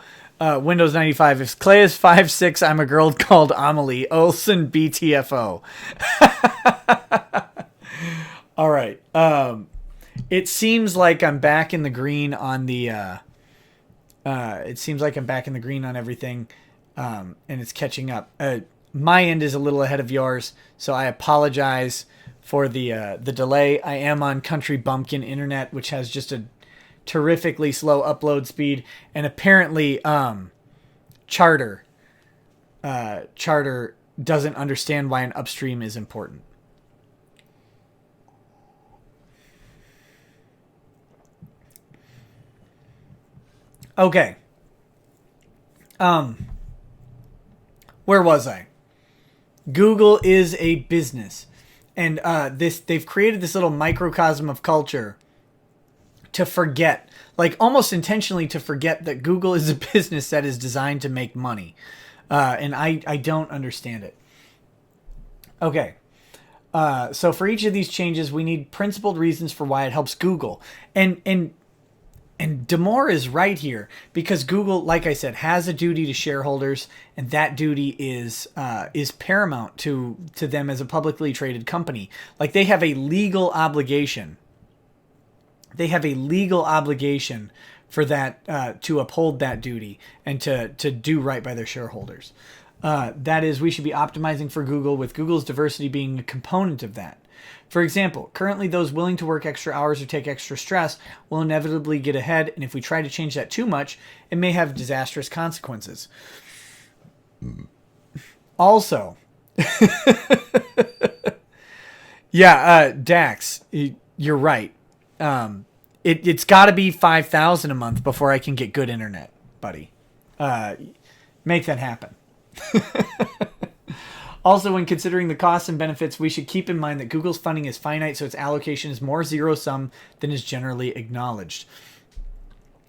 Windows 95. If Clay is 5'6", I'm a girl called Amelie. Olsen BTFO. All right. It seems like I'm back in the green on the... it seems like I'm back in the green on everything, and it's catching up. My end is a little ahead of yours, so I apologize for the delay. I am on Country Bumpkin Internet, which has just a terrifically slow upload speed, and apparently Charter doesn't understand why an upstream is important. Okay. Where was I? Google is a business, and they've created this little microcosm of culture to forget, like almost intentionally to forget, that Google is a business that is designed to make money. And I don't understand it. Okay. So for each of these changes, we need principled reasons for why it helps Google. And Damore is right here, because Google, like I said, has a duty to shareholders, and that duty is paramount to them as a publicly traded company. Like, they have a legal obligation. They have a legal obligation for that, to uphold that duty and to do right by their shareholders. That is, we should be optimizing for Google, with Google's diversity being a component of that. For example, currently those willing to work extra hours or take extra stress will inevitably get ahead, and if we try to change that too much, it may have disastrous consequences. Also, yeah, Dax, you're right. It's got to be $5,000 a month before I can get good internet, buddy. Make that happen. Also, when considering the costs and benefits, we should keep in mind that Google's funding is finite, so its allocation is more zero-sum than is generally acknowledged.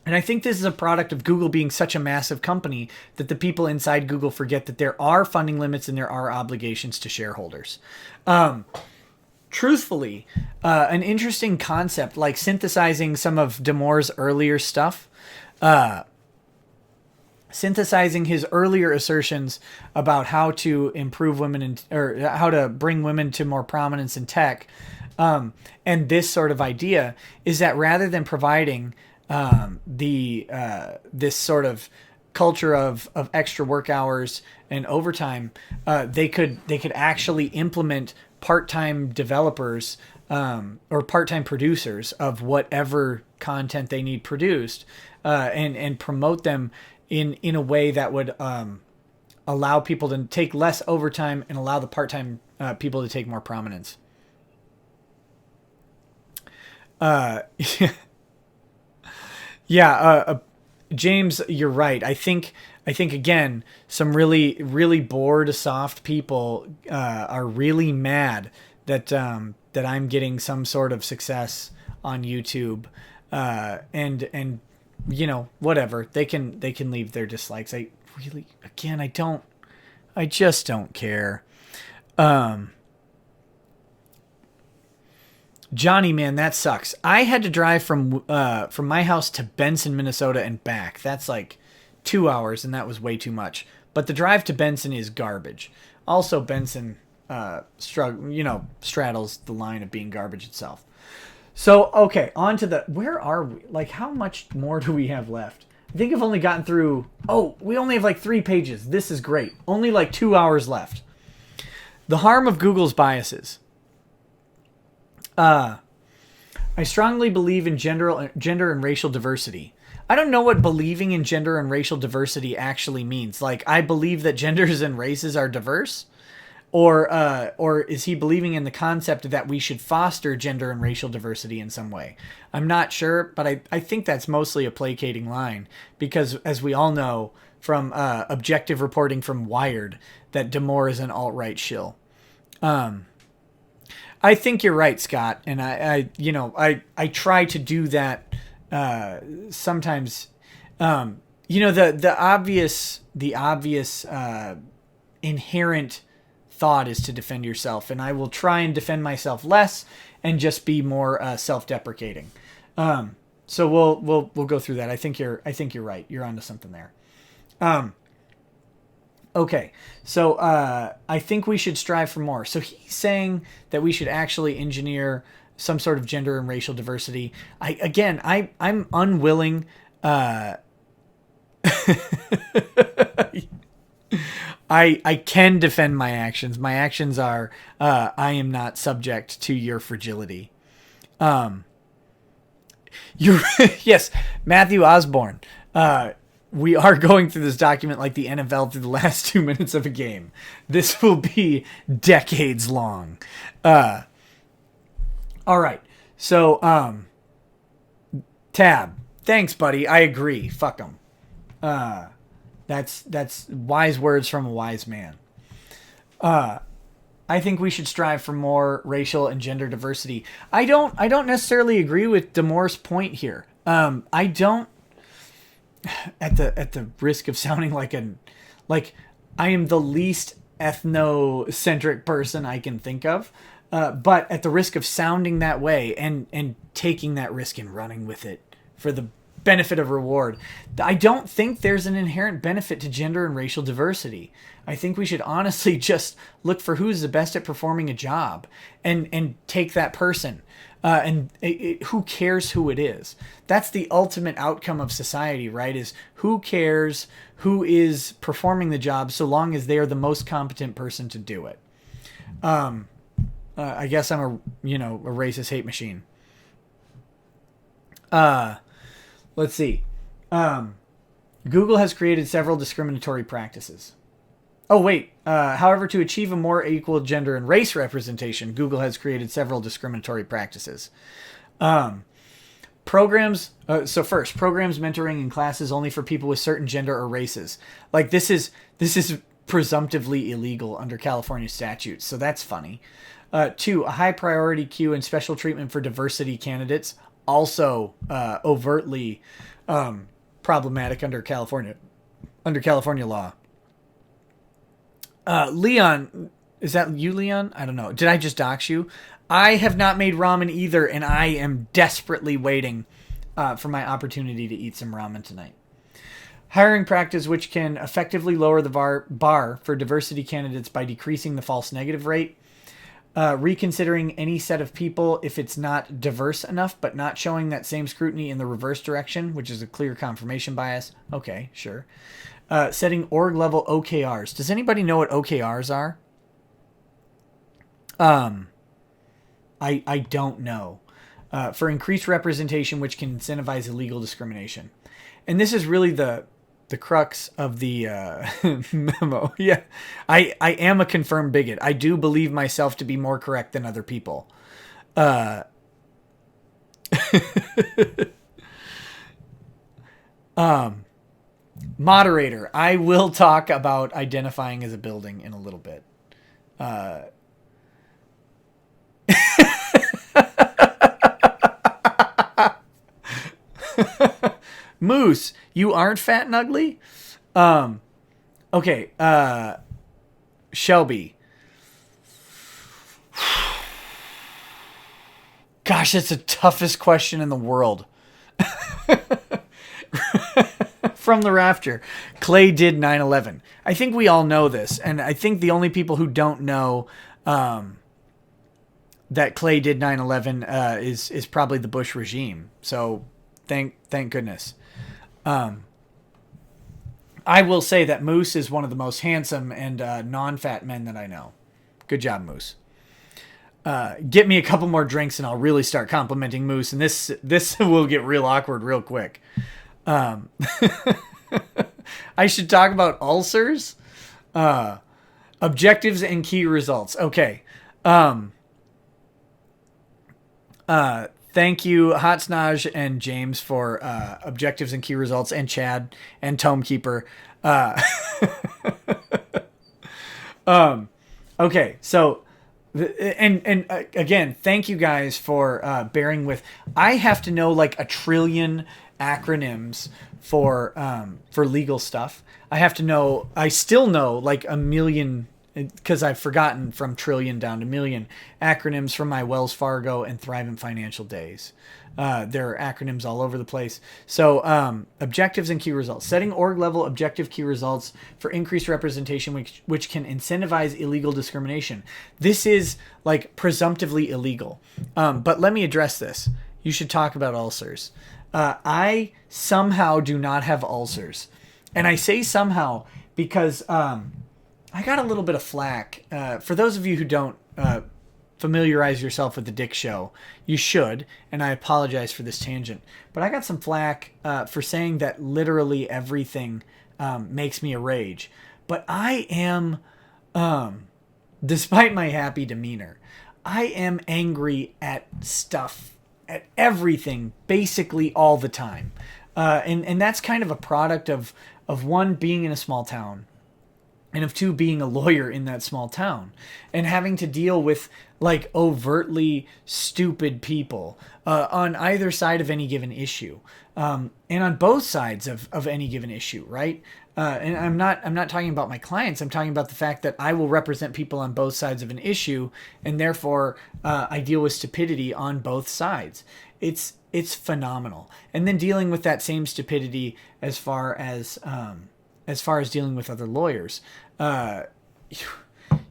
And I think this is a product of Google being such a massive company that the people inside Google forget that there are funding limits and there are obligations to shareholders. Truthfully, an interesting concept, like synthesizing some of Damore's earlier stuff, synthesizing his earlier assertions about how to improve women or how to bring women to more prominence in tech, and this sort of idea is that rather than providing this sort of culture of extra work hours and overtime, they could actually implement part-time developers or part-time producers of whatever content they need produced, and promote them in a way that would allow people to take less overtime and allow the part-time people to take more prominence. James, you're right. I think again, some really bored, soft people are really mad that I'm getting some sort of success on YouTube, and you know, whatever, they can leave their dislikes. I just don't care. Johnny, man, that sucks. I had to drive from my house to Benson, Minnesota and back. That's like 2 hours, and that was way too much. But the drive to Benson is garbage. Also, Benson straddles the line of being garbage itself. So, okay, on to where are we? Like, how much more do we have left? I think I've only gotten through, we only have like 3 pages. This is great. Only like 2 hours left. The harm of Google's biases. I strongly believe in gender and racial diversity. I don't know what believing in gender and racial diversity actually means. Like, I believe that genders and races are diverse, or is he believing in the concept that we should foster gender and racial diversity in some way? I'm not sure, but I think that's mostly a placating line, because as we all know from objective reporting from Wired, that Damore is an alt-right shill. I think you're right, Scott, and I try to do that sometimes. The obvious inherent thought is to defend yourself, and I will try and defend myself less and just be more self-deprecating. So we'll go through that. I think you're right. You're onto something there. Okay, so I think we should strive for more. So he's saying that we should actually engineer some sort of gender and racial diversity. I'm unwilling. I can defend my actions. My actions are I am not subject to your fragility. You're yes, Matthew Osborne. We are going through this document like the NFL through the last 2 minutes of a game. This will be decades long. All right. So, Tab. Thanks, buddy. I agree. Fuck them. That's wise words from a wise man. I think we should strive for more racial and gender diversity. I don't necessarily agree with Damore's point here. I don't, at the risk of sounding like I am the least ethnocentric person I can think of. But at the risk of sounding that way and taking that risk and running with it for the benefit of reward, I don't think there's an inherent benefit to gender and racial diversity. I think we should honestly just look for who's the best at performing a job and take that person. Who cares who it is? That's the ultimate outcome of society, right? Is who cares who is performing the job so long as they are the most competent person to do it. I guess I'm a racist hate machine. Let's see. Google has created several discriminatory practices. Oh, wait. However, to achieve a more equal gender and race representation, Google has created several discriminatory practices. Programs. So first, programs mentoring in classes only for people with certain gender or races. Like this is presumptively illegal under California statutes. So that's funny. 2, a high priority queue and special treatment for diversity candidates. Also overtly problematic under California law. Leon, is that you, Leon? I don't know. Did I just dox you? I have not made ramen either, and I am desperately waiting for my opportunity to eat some ramen tonight. Hiring practice which can effectively lower the bar for diversity candidates by decreasing the false negative rate. Reconsidering any set of people if it's not diverse enough, but not showing that same scrutiny in the reverse direction, which is a clear confirmation bias. Okay, sure. Setting org level OKRs. Does anybody know what OKRs are? I don't know. For increased representation, which can incentivize illegal discrimination. And this is really the crux of the memo. Yeah, I am a confirmed bigot. I do believe myself to be more correct than other people. Moderator, I will talk about identifying as a building in a little bit. Moose, you aren't fat and ugly? Okay, Shelby. Gosh, it's the toughest question in the world. From the Rafter. Clay did 9/11. I think we all know this, and I think the only people who don't know that Clay did 9/11 is probably the Bush regime. So thank goodness. I will say that Moose is one of the most handsome and non-fat men that I know. Good job, Moose. Get me a couple more drinks and I'll really start complimenting Moose, and this will get real awkward real quick. I should talk about ulcers, objectives and key results. Okay. Thank you, Hot Snaj and James, for objectives and key results, and Chad and Tomekeeper. Okay, so and again, thank you guys for bearing with. I have to know like a trillion acronyms for legal stuff. I still know like a million because I've forgotten from trillion down to million, acronyms from my Wells Fargo and Thrivent Financial days. There are acronyms all over the place. So objectives and key results. Setting org level objective key results for increased representation, which can incentivize illegal discrimination. This is like presumptively illegal. But let me address this. You should talk about ulcers. I somehow do not have ulcers. And I say somehow because I got a little bit of flack. For those of you who don't familiarize yourself with the Dick Show, you should, and I apologize for this tangent. But I got some flack for saying that literally everything makes me a rage. But I am, despite my happy demeanor, I am angry at stuff, at everything, basically all the time. And that's kind of a product of one, being in a small town, and of two, being a lawyer in that small town and having to deal with like overtly stupid people on either side of any given issue, and on both sides of any given issue, right? And I'm not talking about my clients. I'm talking about the fact that I will represent people on both sides of an issue, and therefore I deal with stupidity on both sides. It's phenomenal. And then dealing with that same stupidity as far as dealing with other lawyers,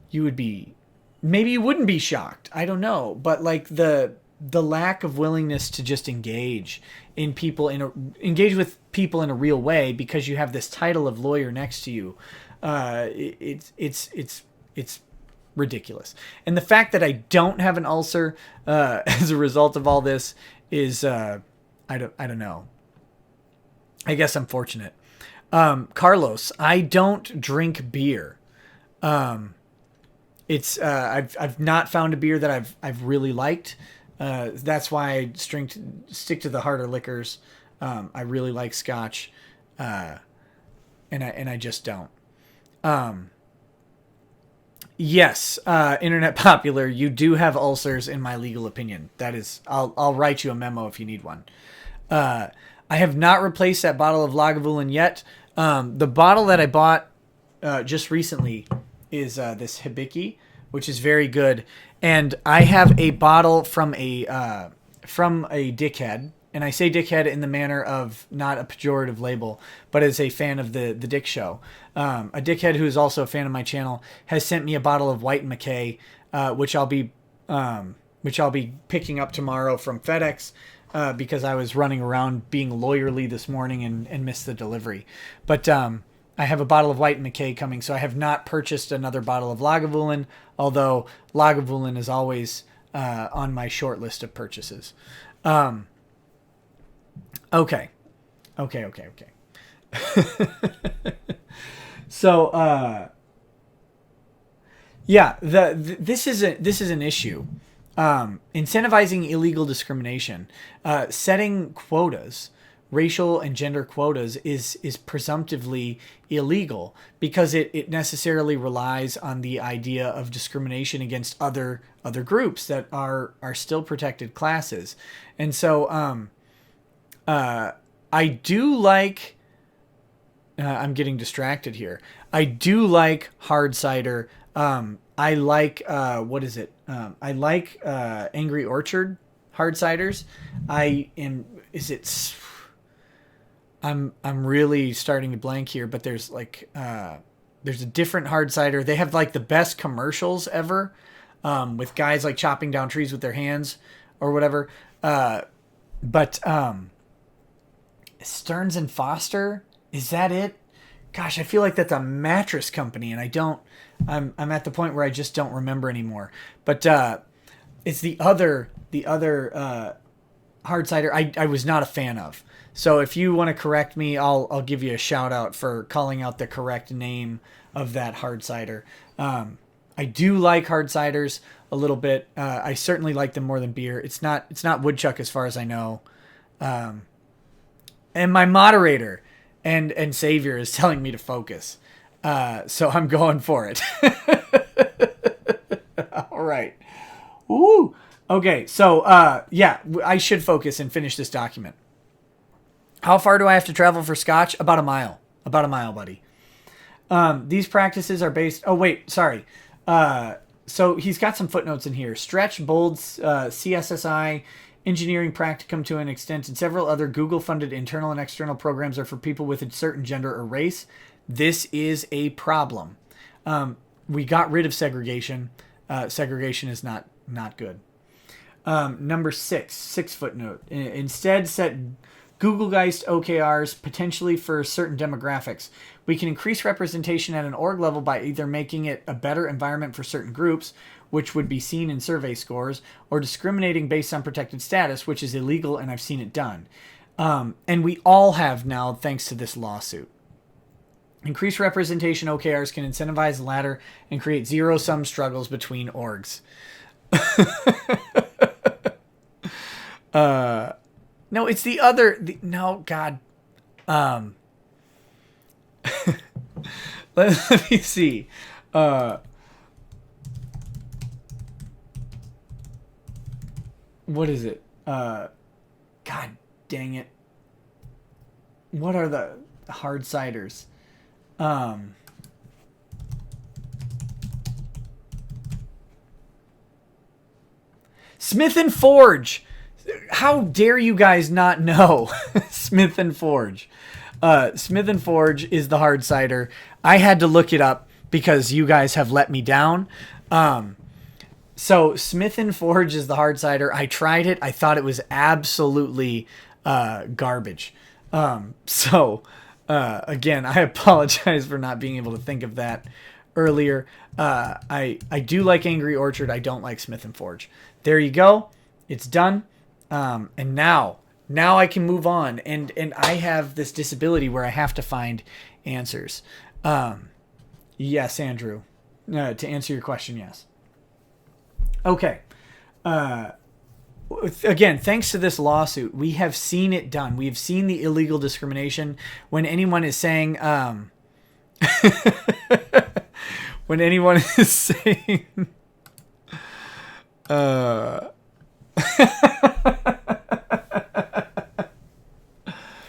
you would be, maybe you wouldn't be shocked. I don't know. But like the lack of willingness to just engage with people in a real way because you have this title of lawyer next to you. It's ridiculous. And the fact that I don't have an ulcer, as a result of all this is, I don't know. I guess I'm fortunate. Carlos, I don't drink beer. I've not found a beer that I've really liked. That's why I stick to the harder liquors. I really like Scotch. And I just don't. Yes, Internet Popular, you do have ulcers in my legal opinion. That is, I'll write you a memo if you need one. I have not replaced that bottle of Lagavulin yet. The bottle that I bought just recently is this Hibiki, which is very good. And I have a bottle from a dickhead. And I say dickhead in the manner of not a pejorative label, but as a fan of the Dick Show. A dickhead who is also a fan of my channel has sent me a bottle of White McKay, which I'll be picking up tomorrow from FedEx. Because I was running around being lawyerly this morning and missed the delivery. But I have a bottle of White McKay coming, so I have not purchased another bottle of Lagavulin, although Lagavulin is always on my short list of purchases. Okay. So, yeah, this is an issue. Incentivizing illegal discrimination, setting quotas, racial and gender quotas is presumptively illegal because it necessarily relies on the idea of discrimination against other groups that are still protected classes. And so, I do like, I'm getting distracted here. I do like hard cider. I like, what is it? I like, Angry Orchard hard ciders. I'm really starting to blank here, but there's like, there's a different hard cider. They have like the best commercials ever, with guys like chopping down trees with their hands or whatever. But Stearns and Foster, is that it? Gosh, I feel like that's a mattress company, and I'm at the point where I just don't remember anymore. But it's the other hard cider I was not a fan of. So if you want to correct me, I'll give you a shout out for calling out the correct name of that hard cider. I do like hard ciders a little bit. I certainly like them more than beer. It's not woodchuck as far as I know. And my moderator and savior is telling me to focus. So I'm going for it. All right. Woo. Okay. So, yeah, I should focus and finish this document. How far do I have to travel for Scotch? About a mile, buddy. These practices are based... Oh, wait, sorry. So he's got some footnotes in here. Stretch, Bold, CSSI, Engineering Practicum to an extent, and several other Google-funded internal and external programs are for people with a certain gender or race. This is a problem. We got rid of segregation. Segregation is not good. Number 6 footnote. Instead, set Google Geist OKRs potentially for certain demographics. We can increase representation at an org level by either making it a better environment for certain groups, which would be seen in survey scores, or discriminating based on protected status, which is illegal, and I've seen it done. And we all have now, thanks to this lawsuit. Increased representation OKRs can incentivize the ladder and create zero-sum struggles between orgs. No, it's the other... no, God. Let me see. What is it? God dang it. What are the hard ciders? Smith and Forge. How dare you guys not know? Smith and Forge. Smith and Forge is the hard cider. I had to look it up because you guys have let me down. So Smith and Forge is the hard cider. I tried it. I thought it was absolutely garbage. Again, I apologize for not being able to think of that earlier. I do like Angry Orchard. I don't like Smith and Forge. There you go. It's done. And now I can move on. And I have this disability where I have to find answers. Yes, Andrew. To answer your question, yes. Okay. Again, thanks to this lawsuit, we have seen it done. We have seen the illegal discrimination when anyone is saying, when anyone is saying,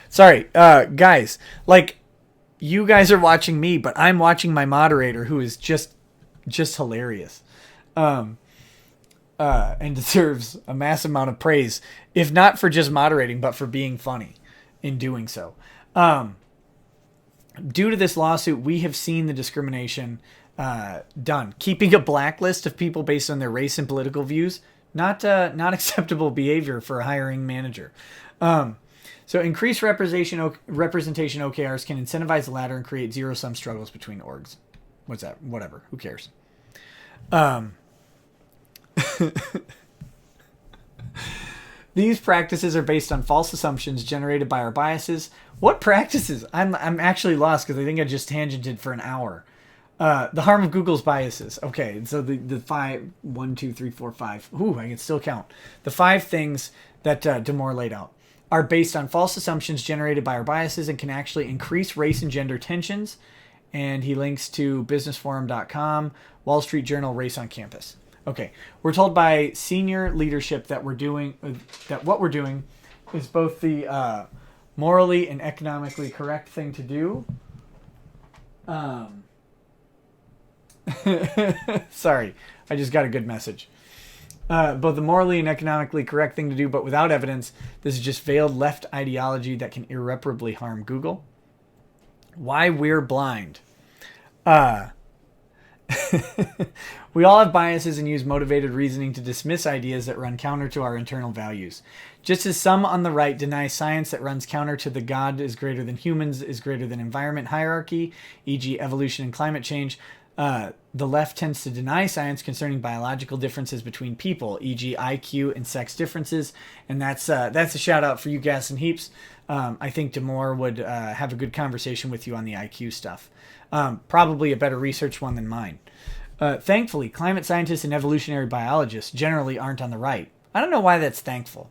sorry, guys, like, you guys are watching me, but I'm watching my moderator, who is just hilarious. And deserves a massive amount of praise, if not for just moderating, but for being funny in doing so. Due to this lawsuit, we have seen the discrimination done. Keeping a blacklist of people based on their race and political views, not acceptable behavior for a hiring manager. So increased representation OKRs can incentivize the ladder and create zero-sum struggles between orgs. What's that? Whatever. Who cares? These practices are based on false assumptions generated by our biases. What practices? I'm actually lost because I think I just tangented for an hour. The harm of Google's biases. Okay, so the 5, 1, 2, 3, 4, 5. Ooh, I can still count. The 5 things that Damore laid out are based on false assumptions generated by our biases and can actually increase race and gender tensions. And he links to businessforum.com, Wall Street Journal, Race on Campus. Okay, we're told by senior leadership that what we're doing is both the morally and economically correct thing to do. Sorry, I just got a good message. Both the morally and economically correct thing to do, but without evidence. This is just veiled left ideology that can irreparably harm Google. Why we're blind. We all have biases and use motivated reasoning to dismiss ideas that run counter to our internal values. Just as some on the right deny science that runs counter to the God is greater than humans is greater than environment hierarchy, e.g. evolution and climate change, the left tends to deny science concerning biological differences between people, e.g. IQ and sex differences. And that's a shout out for you, Gas and Heaps. I think Damore would have a good conversation with you on the IQ stuff. Probably a better research one than mine. Thankfully, climate scientists and evolutionary biologists generally aren't on the right. I don't know why that's thankful.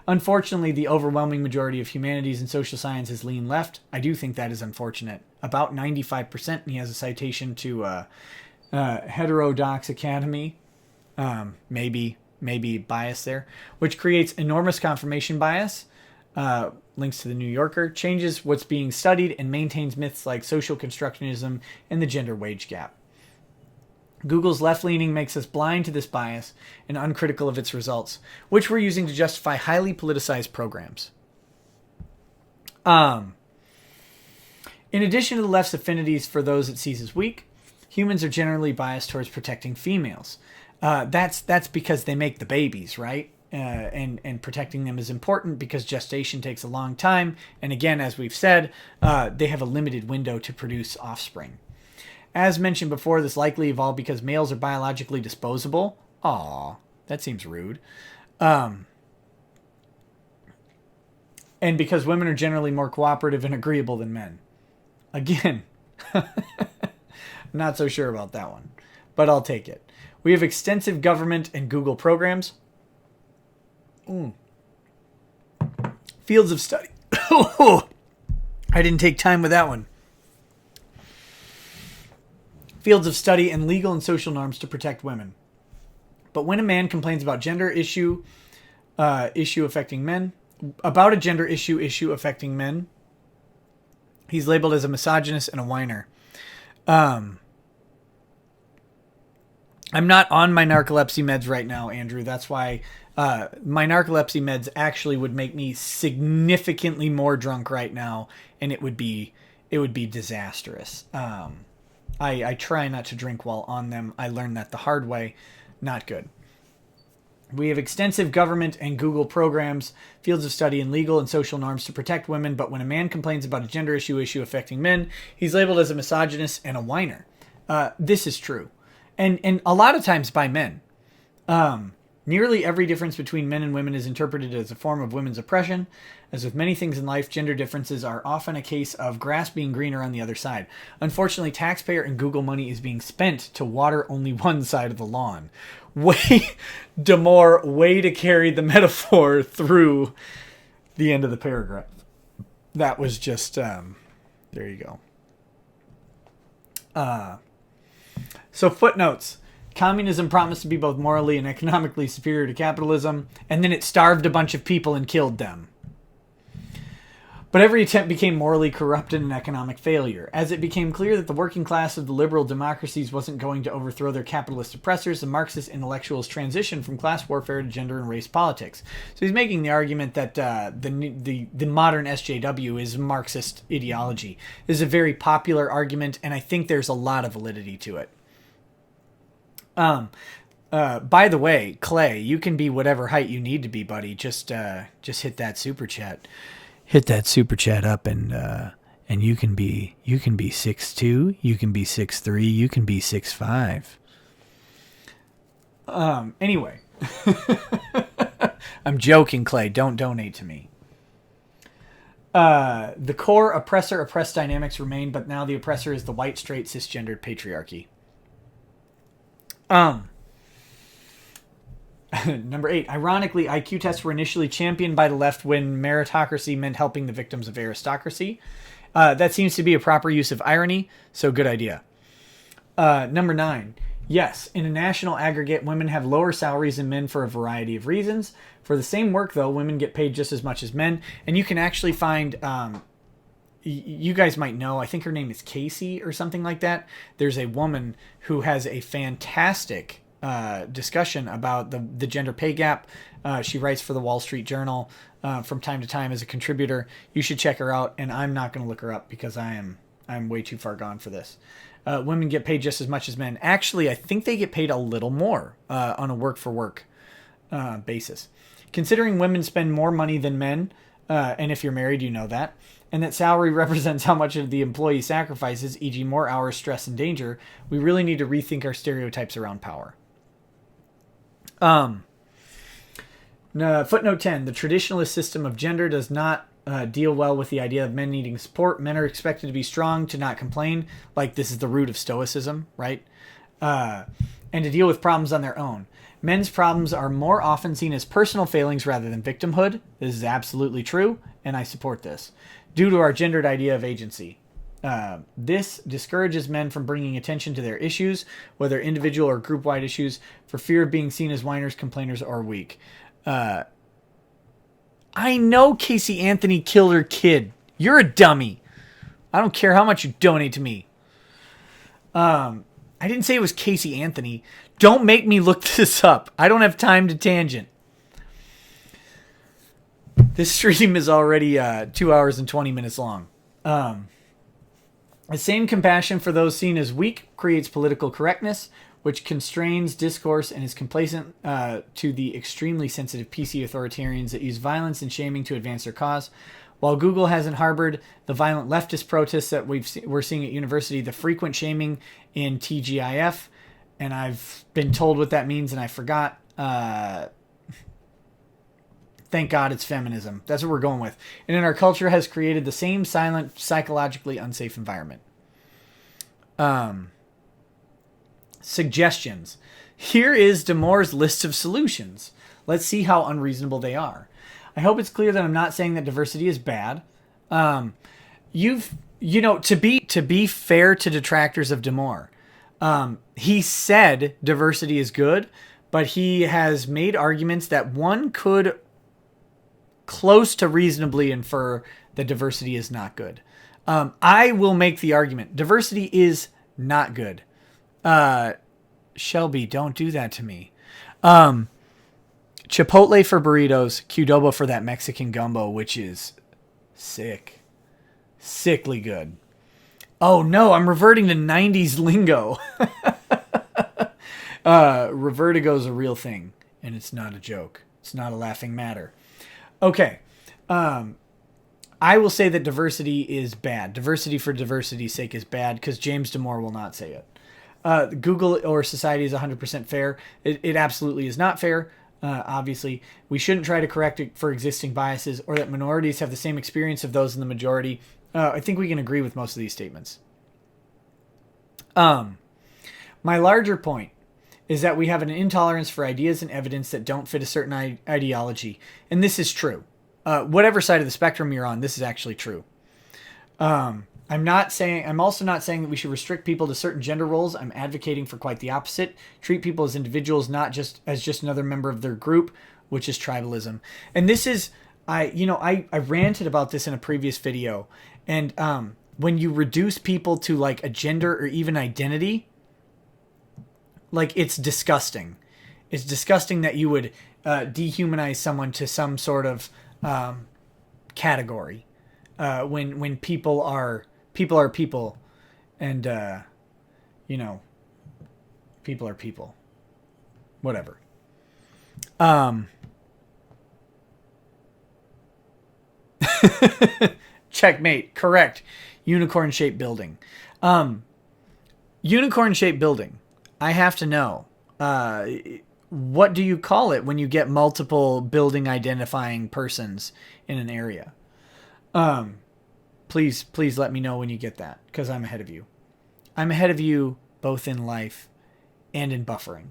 Unfortunately, the overwhelming majority of humanities and social sciences lean left. I do think that is unfortunate. About 95%, and he has a citation to Heterodox Academy. Maybe bias there, which creates enormous confirmation bias. links to the New Yorker, changes what's being studied and maintains myths like social constructionism and the gender wage gap. Google's left-leaning makes us blind to this bias and uncritical of its results, which we're using to justify highly politicized programs. In addition to the left's affinities for those it sees as weak, humans are generally biased towards protecting females. That's because they make the babies, right? And protecting them is important because gestation takes a long time. And again, as we've said, they have a limited window to produce offspring. As mentioned before, this likely evolved because males are biologically disposable. Aw, that seems rude. And because women are generally more cooperative and agreeable than men. Again, not so sure about that one, but I'll take it. We have extensive government and Google programs. Fields of study. I didn't take time with that one. Fields of study and legal and social norms to protect women. But when a man complains about gender issue affecting men, he's labeled as a misogynist and a whiner. I'm not on my narcolepsy meds right now, Andrew. That's why my narcolepsy meds actually would make me significantly more drunk right now, and it would be disastrous. I try not to drink while on them. I learned that the hard way. Not good. We have extensive government and Google programs, fields of study, and legal and social norms to protect women, but when a man complains about a gender issue affecting men, he's labeled as a misogynist and a whiner. This is true. And a lot of times by men. Nearly every difference between men and women is interpreted as a form of women's oppression. As with many things in life, gender differences are often a case of grass being greener on the other side. Unfortunately, taxpayer and Google money is being spent to water only one side of the lawn. Damore, way to carry the metaphor through the end of the paragraph. That was just, there you go. So footnotes. Communism promised to be both morally and economically superior to capitalism, and then it starved a bunch of people and killed them. But every attempt became morally corrupt and an economic failure. As it became clear that the working class of the liberal democracies wasn't going to overthrow their capitalist oppressors, the Marxist intellectuals transitioned from class warfare to gender and race politics. So he's making the argument that the modern SJW is Marxist ideology. This is a very popular argument, and I think there's a lot of validity to it. By the way, Clay, you can be whatever height you need to be, buddy. Just hit that super chat. Hit that super chat up and you can be 6'2", you can be 6'3", you can be 6'5". Anyway. I'm joking, Clay. Don't donate to me. The core oppressor-oppressed dynamics remain, but now the oppressor is the white, straight, cisgendered patriarchy. Number 8. Ironically, IQ tests were initially championed by the left when meritocracy meant helping the victims of aristocracy. That seems to be a proper use of irony, so good idea. Number 9. Yes, in a national aggregate, women have lower salaries than men for a variety of reasons. For the same work, though, women get paid just as much as men, and you can actually find... you guys might know, I think her name is Casey or something like that. There's a woman who has a fantastic discussion about the gender pay gap. She writes for the Wall Street Journal from time to time as a contributor. You should check her out, and I'm not going to look her up because I'm way too far gone for this. Women get paid just as much as men. Actually, I think they get paid a little more on a work-for-work basis. Considering women spend more money than men, and if you're married, you know that, and that salary represents how much of the employee sacrifices, e.g. more hours, stress, and danger, we really need to rethink our stereotypes around power. Footnote 10. The traditionalist system of gender does not deal well with the idea of men needing support. Men are expected to be strong, to not complain, like this is the root of stoicism, right? And to deal with problems on their own. Men's problems are more often seen as personal failings rather than victimhood. This is absolutely true, and I support this. Due to our gendered idea of agency. This discourages men from bringing attention to their issues, whether individual or group-wide issues, for fear of being seen as whiners, complainers, or weak. I know Casey Anthony killed her kid. You're a dummy. I don't care how much you donate to me. I didn't say it was Casey Anthony. Don't make me look this up. I don't have time to tangent. This stream is already 2 hours and 20 minutes long. The same compassion for those seen as weak creates political correctness, which constrains discourse and is complacent to the extremely sensitive PC authoritarians that use violence and shaming to advance their cause. While Google hasn't harbored the violent leftist protests that we're seeing at university, the frequent shaming in TGIF, and I've been told what that means and I forgot. Thank God it's feminism. That's what we're going with. And in our culture has created the same silent, psychologically unsafe environment. Suggestions. Here is Damore's list of solutions. Let's see how unreasonable they are. I hope it's clear that I'm not saying that diversity is bad. To be fair to detractors of Damore, he said diversity is good, but he has made arguments that one could close to reasonably infer that diversity is not good. I will make the argument. Diversity is not good. Shelby, don't do that to me. Chipotle for burritos, Qdoba for that Mexican gumbo, which is sick. Sickly good. Oh no, I'm reverting to 90s lingo. Revertigo's a real thing, and it's not a joke. It's not a laughing matter. Okay. I will say that diversity is bad. Diversity for diversity's sake is bad because James Damore will not say it. Google or society is 100% fair. It absolutely is not fair. Obviously, we shouldn't try to correct it for existing biases or that minorities have the same experience of those in the majority. I think we can agree with most of these statements. My larger point is that we have an intolerance for ideas and evidence that don't fit a certain ideology. And this is true. Whatever side of the spectrum you're on, this is actually true. I'm also not saying that we should restrict people to certain gender roles. I'm advocating for quite the opposite. Treat people as individuals, not just as just another member of their group, which is tribalism. And this is, I ranted about this in a previous video. And when you reduce people to like a gender or even identity, like it's disgusting. It's disgusting that you would dehumanize someone to some sort of category when people are people, and people are people. Whatever. Checkmate. Correct. Unicorn-shaped building. Unicorn-shaped building. I have to know. What do you call it when you get multiple building identifying persons in an area? Please let me know when you get that, because I'm ahead of you. I'm ahead of you both in life and in buffering.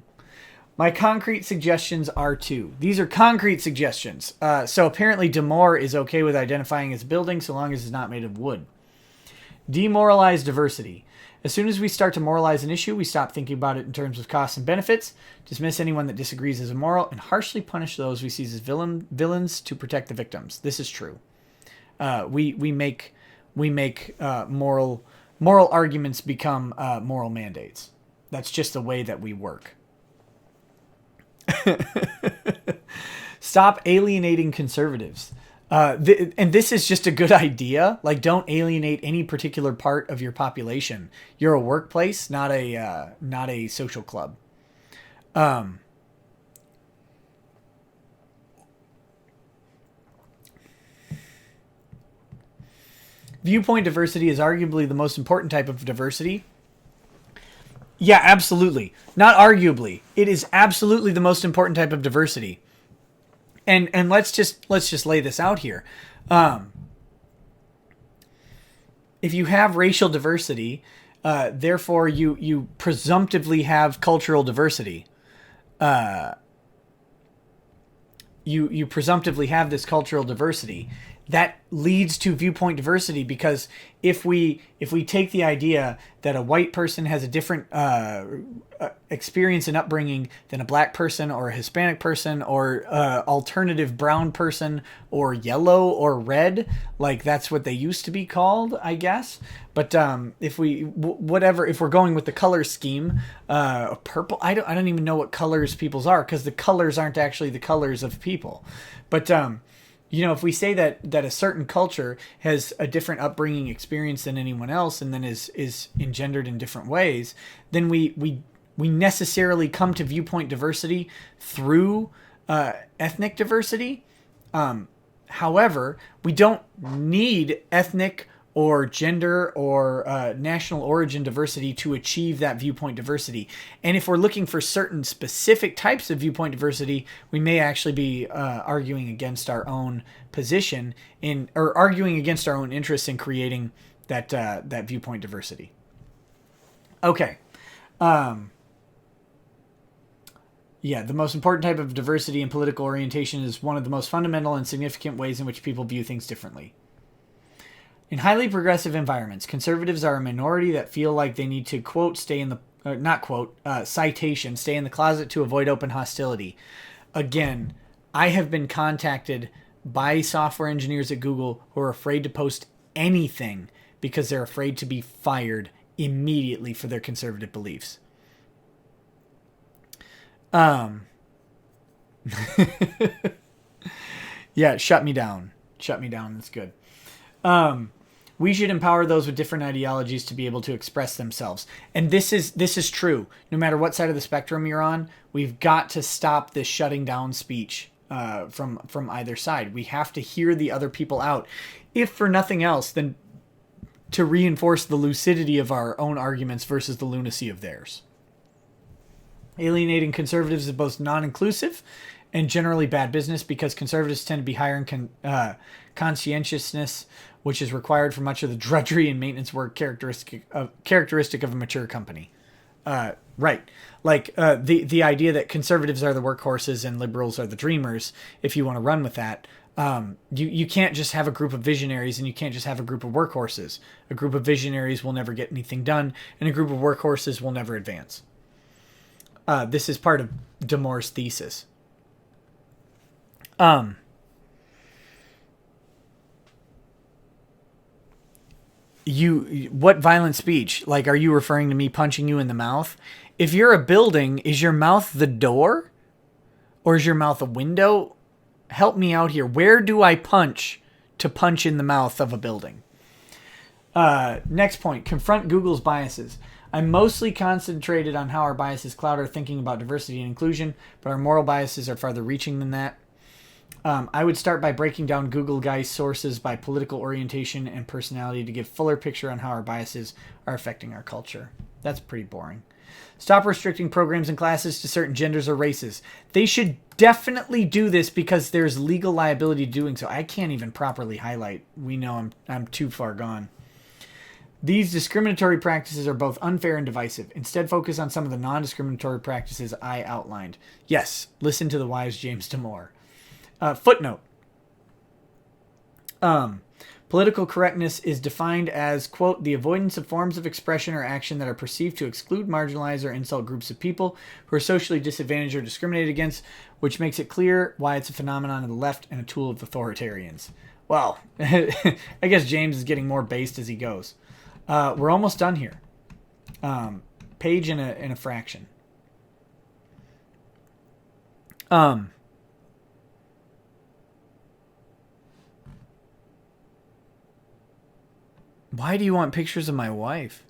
My concrete suggestions are two. These are concrete suggestions. So apparently Damore is okay with identifying as a building so long as it's not made of wood. Demoralize diversity. As soon as we start to moralize an issue, we stop thinking about it in terms of costs and benefits, dismiss anyone that disagrees as immoral, and harshly punish those we see as villains to protect the victims. This is true. We make moral arguments become moral mandates. That's just the way that we work. Stop alienating conservatives. And this is just a good idea. Like, don't alienate any particular part of your population. You're a workplace, not a social club. Viewpoint diversity is arguably the most important type of diversity. Yeah, absolutely. Not arguably. It is absolutely the most important type of diversity. And let's just lay this out here. If you have racial diversity, therefore you presumptively have cultural diversity. You presumptively have this cultural diversity. that leads to viewpoint diversity, because if we take the idea that a white person has a different experience and upbringing than a black person or a Hispanic person or alternative brown person or yellow or red, like that's what they used to be called, I guess. But if we're going with the color scheme, purple, I don't even know what colors people's are, because the colors aren't actually the colors of people. But if we say that a certain culture has a different upbringing experience than anyone else, and then is engendered in different ways, then we necessarily come to viewpoint diversity through ethnic diversity. However, we don't need ethnic or gender or national origin diversity to achieve that viewpoint diversity. And if we're looking for certain specific types of viewpoint diversity, we may actually be arguing against our own position or arguing against our own interests in creating that viewpoint diversity. Okay. The most important type of diversity in political orientation is one of the most fundamental and significant ways in which people view things differently. In highly progressive environments, conservatives are a minority that feel like they need to, quote, stay in the closet to avoid open hostility. Again, I have been contacted by software engineers at Google who are afraid to post anything because they're afraid to be fired immediately for their conservative beliefs. Yeah, shut me down. That's good. We should empower those with different ideologies to be able to express themselves. And this is true. No matter what side of the spectrum you're on, we've got to stop this shutting down speech from either side. We have to hear the other people out, if for nothing else than to reinforce the lucidity of our own arguments versus the lunacy of theirs. Alienating conservatives is both non-inclusive and generally bad business, because conservatives tend to be higher in conscientiousness, which is required for much of the drudgery and maintenance work characteristic of a mature company. Right. Like the idea that conservatives are the workhorses and liberals are the dreamers, if you want to run with that, you can't just have a group of visionaries and you can't just have a group of workhorses. A group of visionaries will never get anything done, and a group of workhorses will never advance. This is part of Damore's thesis. What violent speech? Like, are you referring to me punching you in the mouth? If you're a building, is your mouth the door? Or is your mouth a window? Help me out here. Where do I punch to punch in the mouth of a building? Next point, confront Google's biases. I'm mostly concentrated on how our biases cloud our thinking about diversity and inclusion, but our moral biases are farther reaching than that. I would start by breaking down Google Guys sources by political orientation and personality to give fuller picture on how our biases are affecting our culture. That's pretty boring. Stop restricting programs and classes to certain genders or races. They should definitely do this because there's legal liability doing so. I can't even properly highlight. We know I'm too far gone. These discriminatory practices are both unfair and divisive. Instead, focus on some of the non-discriminatory practices I outlined. Yes, listen to the wise James Damore. Footnote. Political correctness is defined as, quote, the avoidance of forms of expression or action that are perceived to exclude, marginalize, or insult groups of people who are socially disadvantaged or discriminated against, which makes it clear why it's a phenomenon of the left and a tool of authoritarians. Well, I guess James is getting more based as he goes. We're almost done here. Page in a fraction. Why do you want pictures of my wife?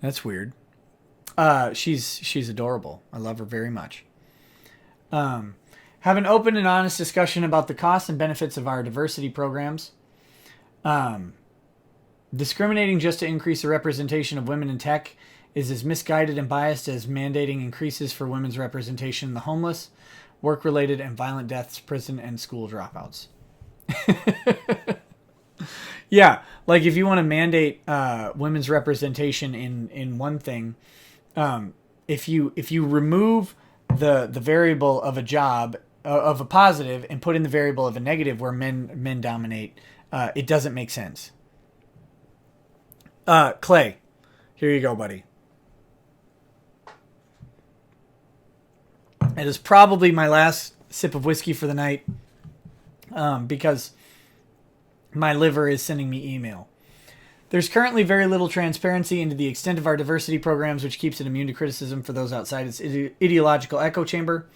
That's weird. She's adorable. I love her very much. Have an open and honest discussion about the costs and benefits of our diversity programs. Discriminating just to increase the representation of women in tech is as misguided and biased as mandating increases for women's representation in the homeless, work-related, and violent deaths, prison, and school dropouts. Yeah, like if you want to mandate women's representation in one thing, if you remove the variable of a job of a positive and put in the variable of a negative where men dominate, it doesn't make sense. Clay, here you go, buddy. It is probably my last sip of whiskey for the night, because my liver is sending me email. There's currently very little transparency into the extent of our diversity programs, which keeps it immune to criticism for those outside its ideological echo chamber.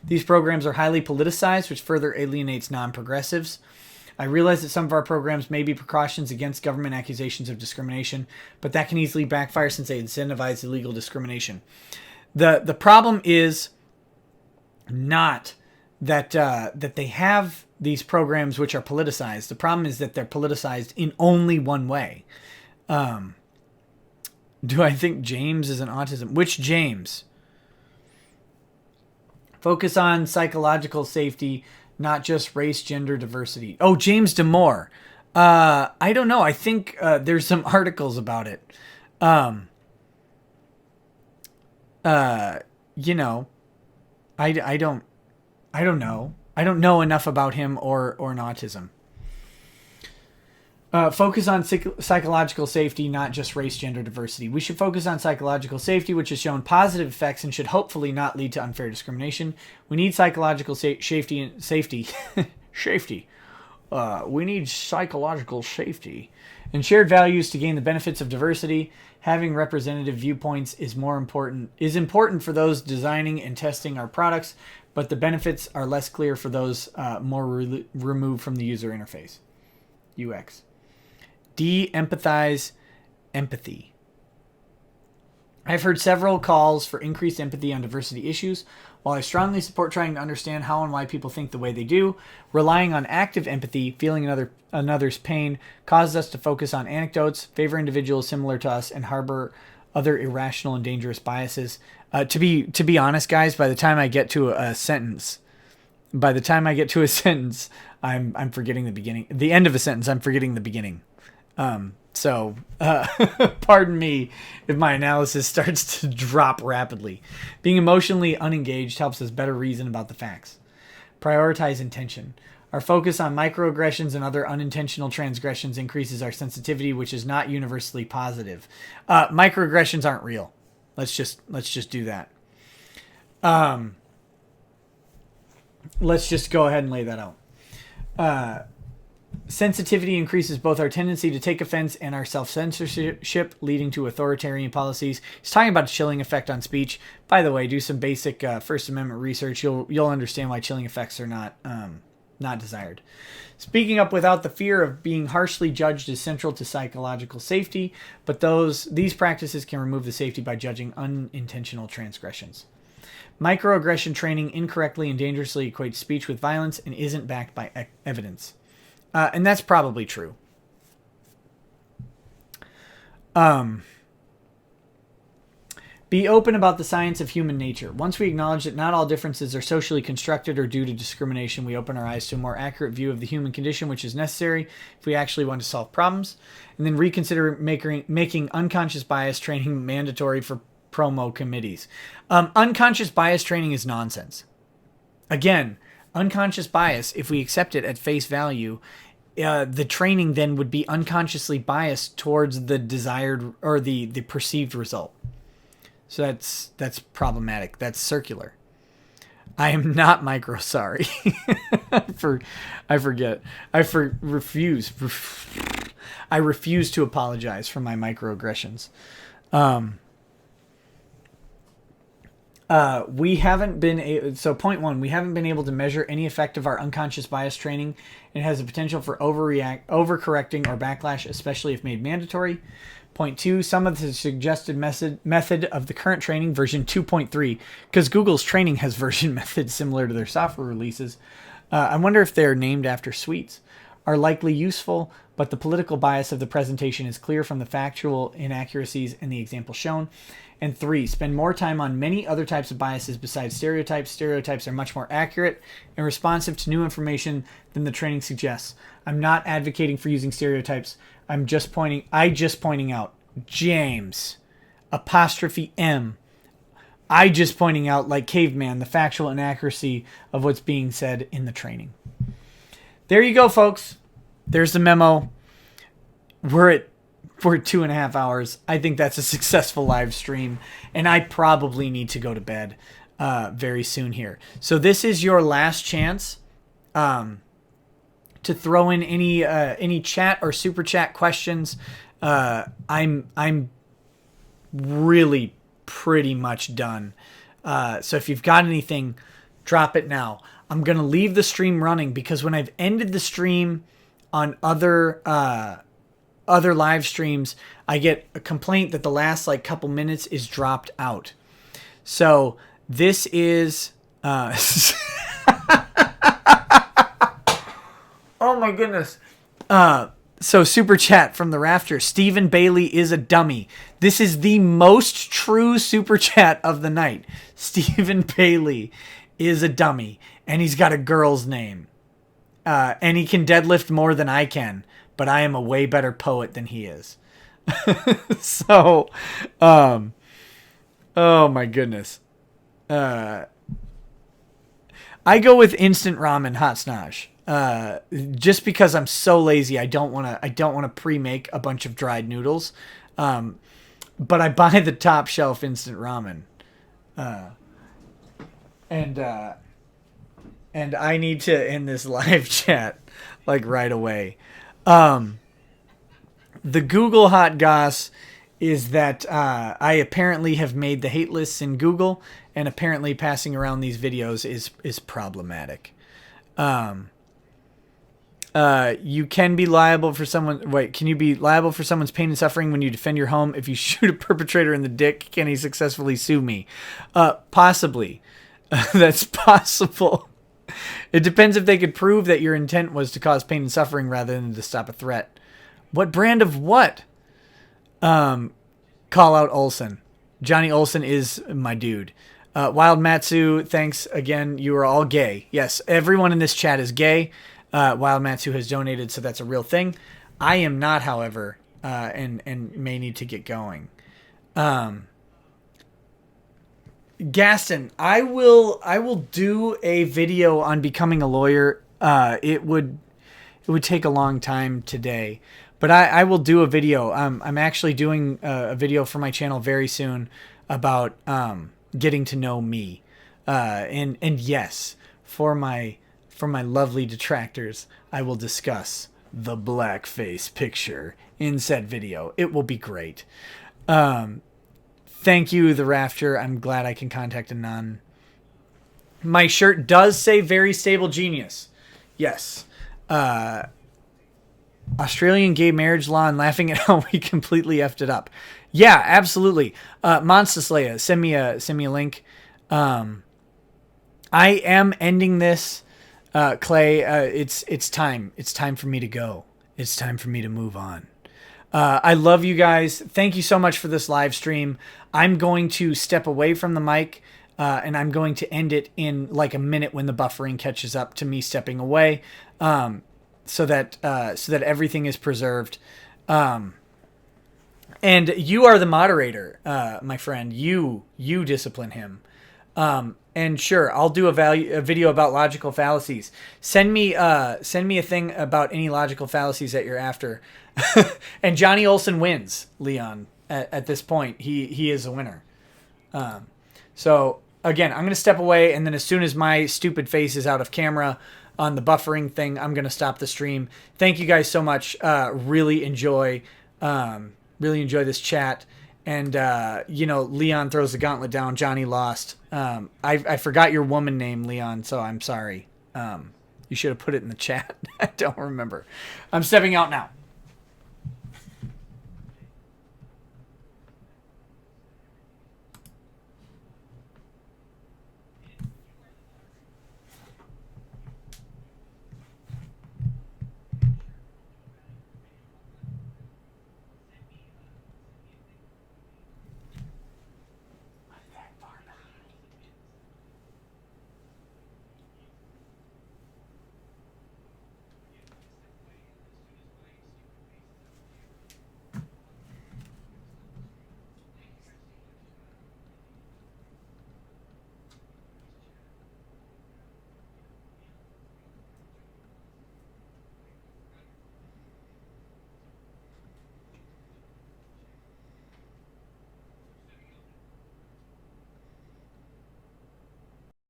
These programs are highly politicized, which further alienates non-progressives. I realize that some of our programs may be precautions against government accusations of discrimination, but that can easily backfire since they incentivize illegal discrimination. The problem is not that they have these programs which are politicized. The problem is that they're politicized in only one way. Do I think James is an autism? Which James? Focus on psychological safety, not just race, gender, diversity. Oh, James Damore. I don't know. I think there's some articles about it. You know, I don't know. I don't know enough about him or an autism. Focus on psychological safety, not just race, gender, diversity. We should focus on psychological safety, which has shown positive effects and should hopefully not lead to unfair discrimination. We need psychological safety. Safety. We need psychological safety and shared values to gain the benefits of diversity. Having representative viewpoints is important for those designing and testing our products, but the benefits are less clear for those more removed from the user interface. UX. De-empathize empathy. I've heard several calls for increased empathy on diversity issues. While I strongly support trying to understand how and why people think the way they do, relying on active empathy, feeling another's pain, causes us to focus on anecdotes, favor individuals similar to us, and harbor other irrational and dangerous biases. To be honest, guys, by the time I get to a sentence, I'm forgetting the beginning. The end of a sentence, I'm forgetting the beginning. So pardon me if my analysis starts to drop rapidly. Being emotionally unengaged helps us better reason about the facts. Prioritize intention. Our focus on microaggressions and other unintentional transgressions increases our sensitivity, which is not universally positive. Microaggressions aren't real. Let's just do that. Let's just go ahead and lay that out. Sensitivity increases both our tendency to take offense and our self-censorship, leading to authoritarian policies. He's talking about a chilling effect on speech. By the way, do some basic First Amendment research. You'll understand why chilling effects are not desired. Speaking up without the fear of being harshly judged is central to psychological safety, but these practices can remove the safety by judging unintentional transgressions. Microaggression training incorrectly and dangerously equates speech with violence and isn't backed by evidence. And that's probably true. Be open about the science of human nature. Once we acknowledge that not all differences are socially constructed or due to discrimination, we open our eyes to a more accurate view of the human condition, which is necessary if we actually want to solve problems. And then reconsider making unconscious bias training mandatory for promo committees. Unconscious bias training is nonsense. Again, unconscious bias, if we accept it at face value, the training then would be unconsciously biased towards the desired or the perceived result. So that's problematic. That's circular. I am not sorry. I forget. Refuse. I refuse to apologize for my microaggressions. Point one, we haven't been able to measure any effect of our unconscious bias training. It has the potential for overcorrecting or backlash, especially if made mandatory. Point two, some of the suggested method of the current training, version 2.3, because Google's training has version methods similar to their software releases. I wonder if they're named after suites, are likely useful, but the political bias of the presentation is clear from the factual inaccuracies in the example shown. And three, spend more time on many other types of biases besides stereotypes. Stereotypes are much more accurate and responsive to new information than the training suggests. I'm not advocating for using stereotypes. I'm just pointing out James, apostrophe M, I just pointing out, like caveman, the factual inaccuracy of what's being said in the training. There you go, folks. There's the memo. We're at 2.5 hours. I think that's a successful live stream, and I probably need to go to bed very soon here. So this is your last chance to throw in any chat or super chat questions. I'm really pretty much done. So if you've got anything, drop it now. I'm gonna leave the stream running because when I've ended the stream on other live streams, I get a complaint that the last like couple minutes is dropped out. So this is oh my goodness. So super chat from the rafter. Stephen Bailey is a dummy. This is the most true super chat of the night. Stephen Bailey is a dummy, and he's got a girl's name. And he can deadlift more than I can, but I am a way better poet than he is. So, oh my goodness. I go with instant ramen hot snosh. Just because I'm so lazy, I don't want to pre-make a bunch of dried noodles. But I buy the top shelf instant ramen. And I need to end this live chat like right away. The Google hot goss is that I apparently have made the hate lists in Google, and apparently passing around these videos is problematic. You can be liable for someone. Wait, can you be liable for someone's pain and suffering when you defend your home? If you shoot a perpetrator in the dick, can he successfully sue me? Possibly. That's possible. It depends if they could prove that your intent was to cause pain and suffering rather than to stop a threat. What brand of what? Call out Olsen. Johnny Olsen is my dude. Wild Matsu, thanks again. You are all gay. Yes, everyone in this chat is gay. Wild Matsu has donated, so that's a real thing. I am not, however, and may need to get going. Gaston, I will do a video on becoming a lawyer. It would take a long time today, but I will do a video. I'm actually doing a video for my channel very soon about getting to know me. And yes, for my lovely detractors, I will discuss the blackface picture in said video. It will be great. Thank you, The Rafter. I'm glad I can contact a nun. My shirt does say very stable genius. Yes. Australian gay marriage law and laughing at how we completely effed it up. Yeah, absolutely. Monster Slayer, send me a link. I am ending this. Clay, it's time. It's time for me to go. It's time for me to move on. I love you guys. Thank you so much for this live stream. I'm going to step away from the mic, and I'm going to end it in like a minute when the buffering catches up to me stepping away, so that everything is preserved. And you are the moderator, my friend. You discipline him. And sure, I'll do a video about logical fallacies. Send me a thing about any logical fallacies that you're after. And Johnny Olsen wins, Leon. At this point, he is a winner. So again, I'm going to step away, and then as soon as my stupid face is out of camera on the buffering thing, I'm going to stop the stream. Thank you guys so much. Really enjoy this chat. And, Leon throws the gauntlet down. Johnny lost. I forgot your woman name, Leon, so I'm sorry. You should have put it in the chat. I don't remember. I'm stepping out now.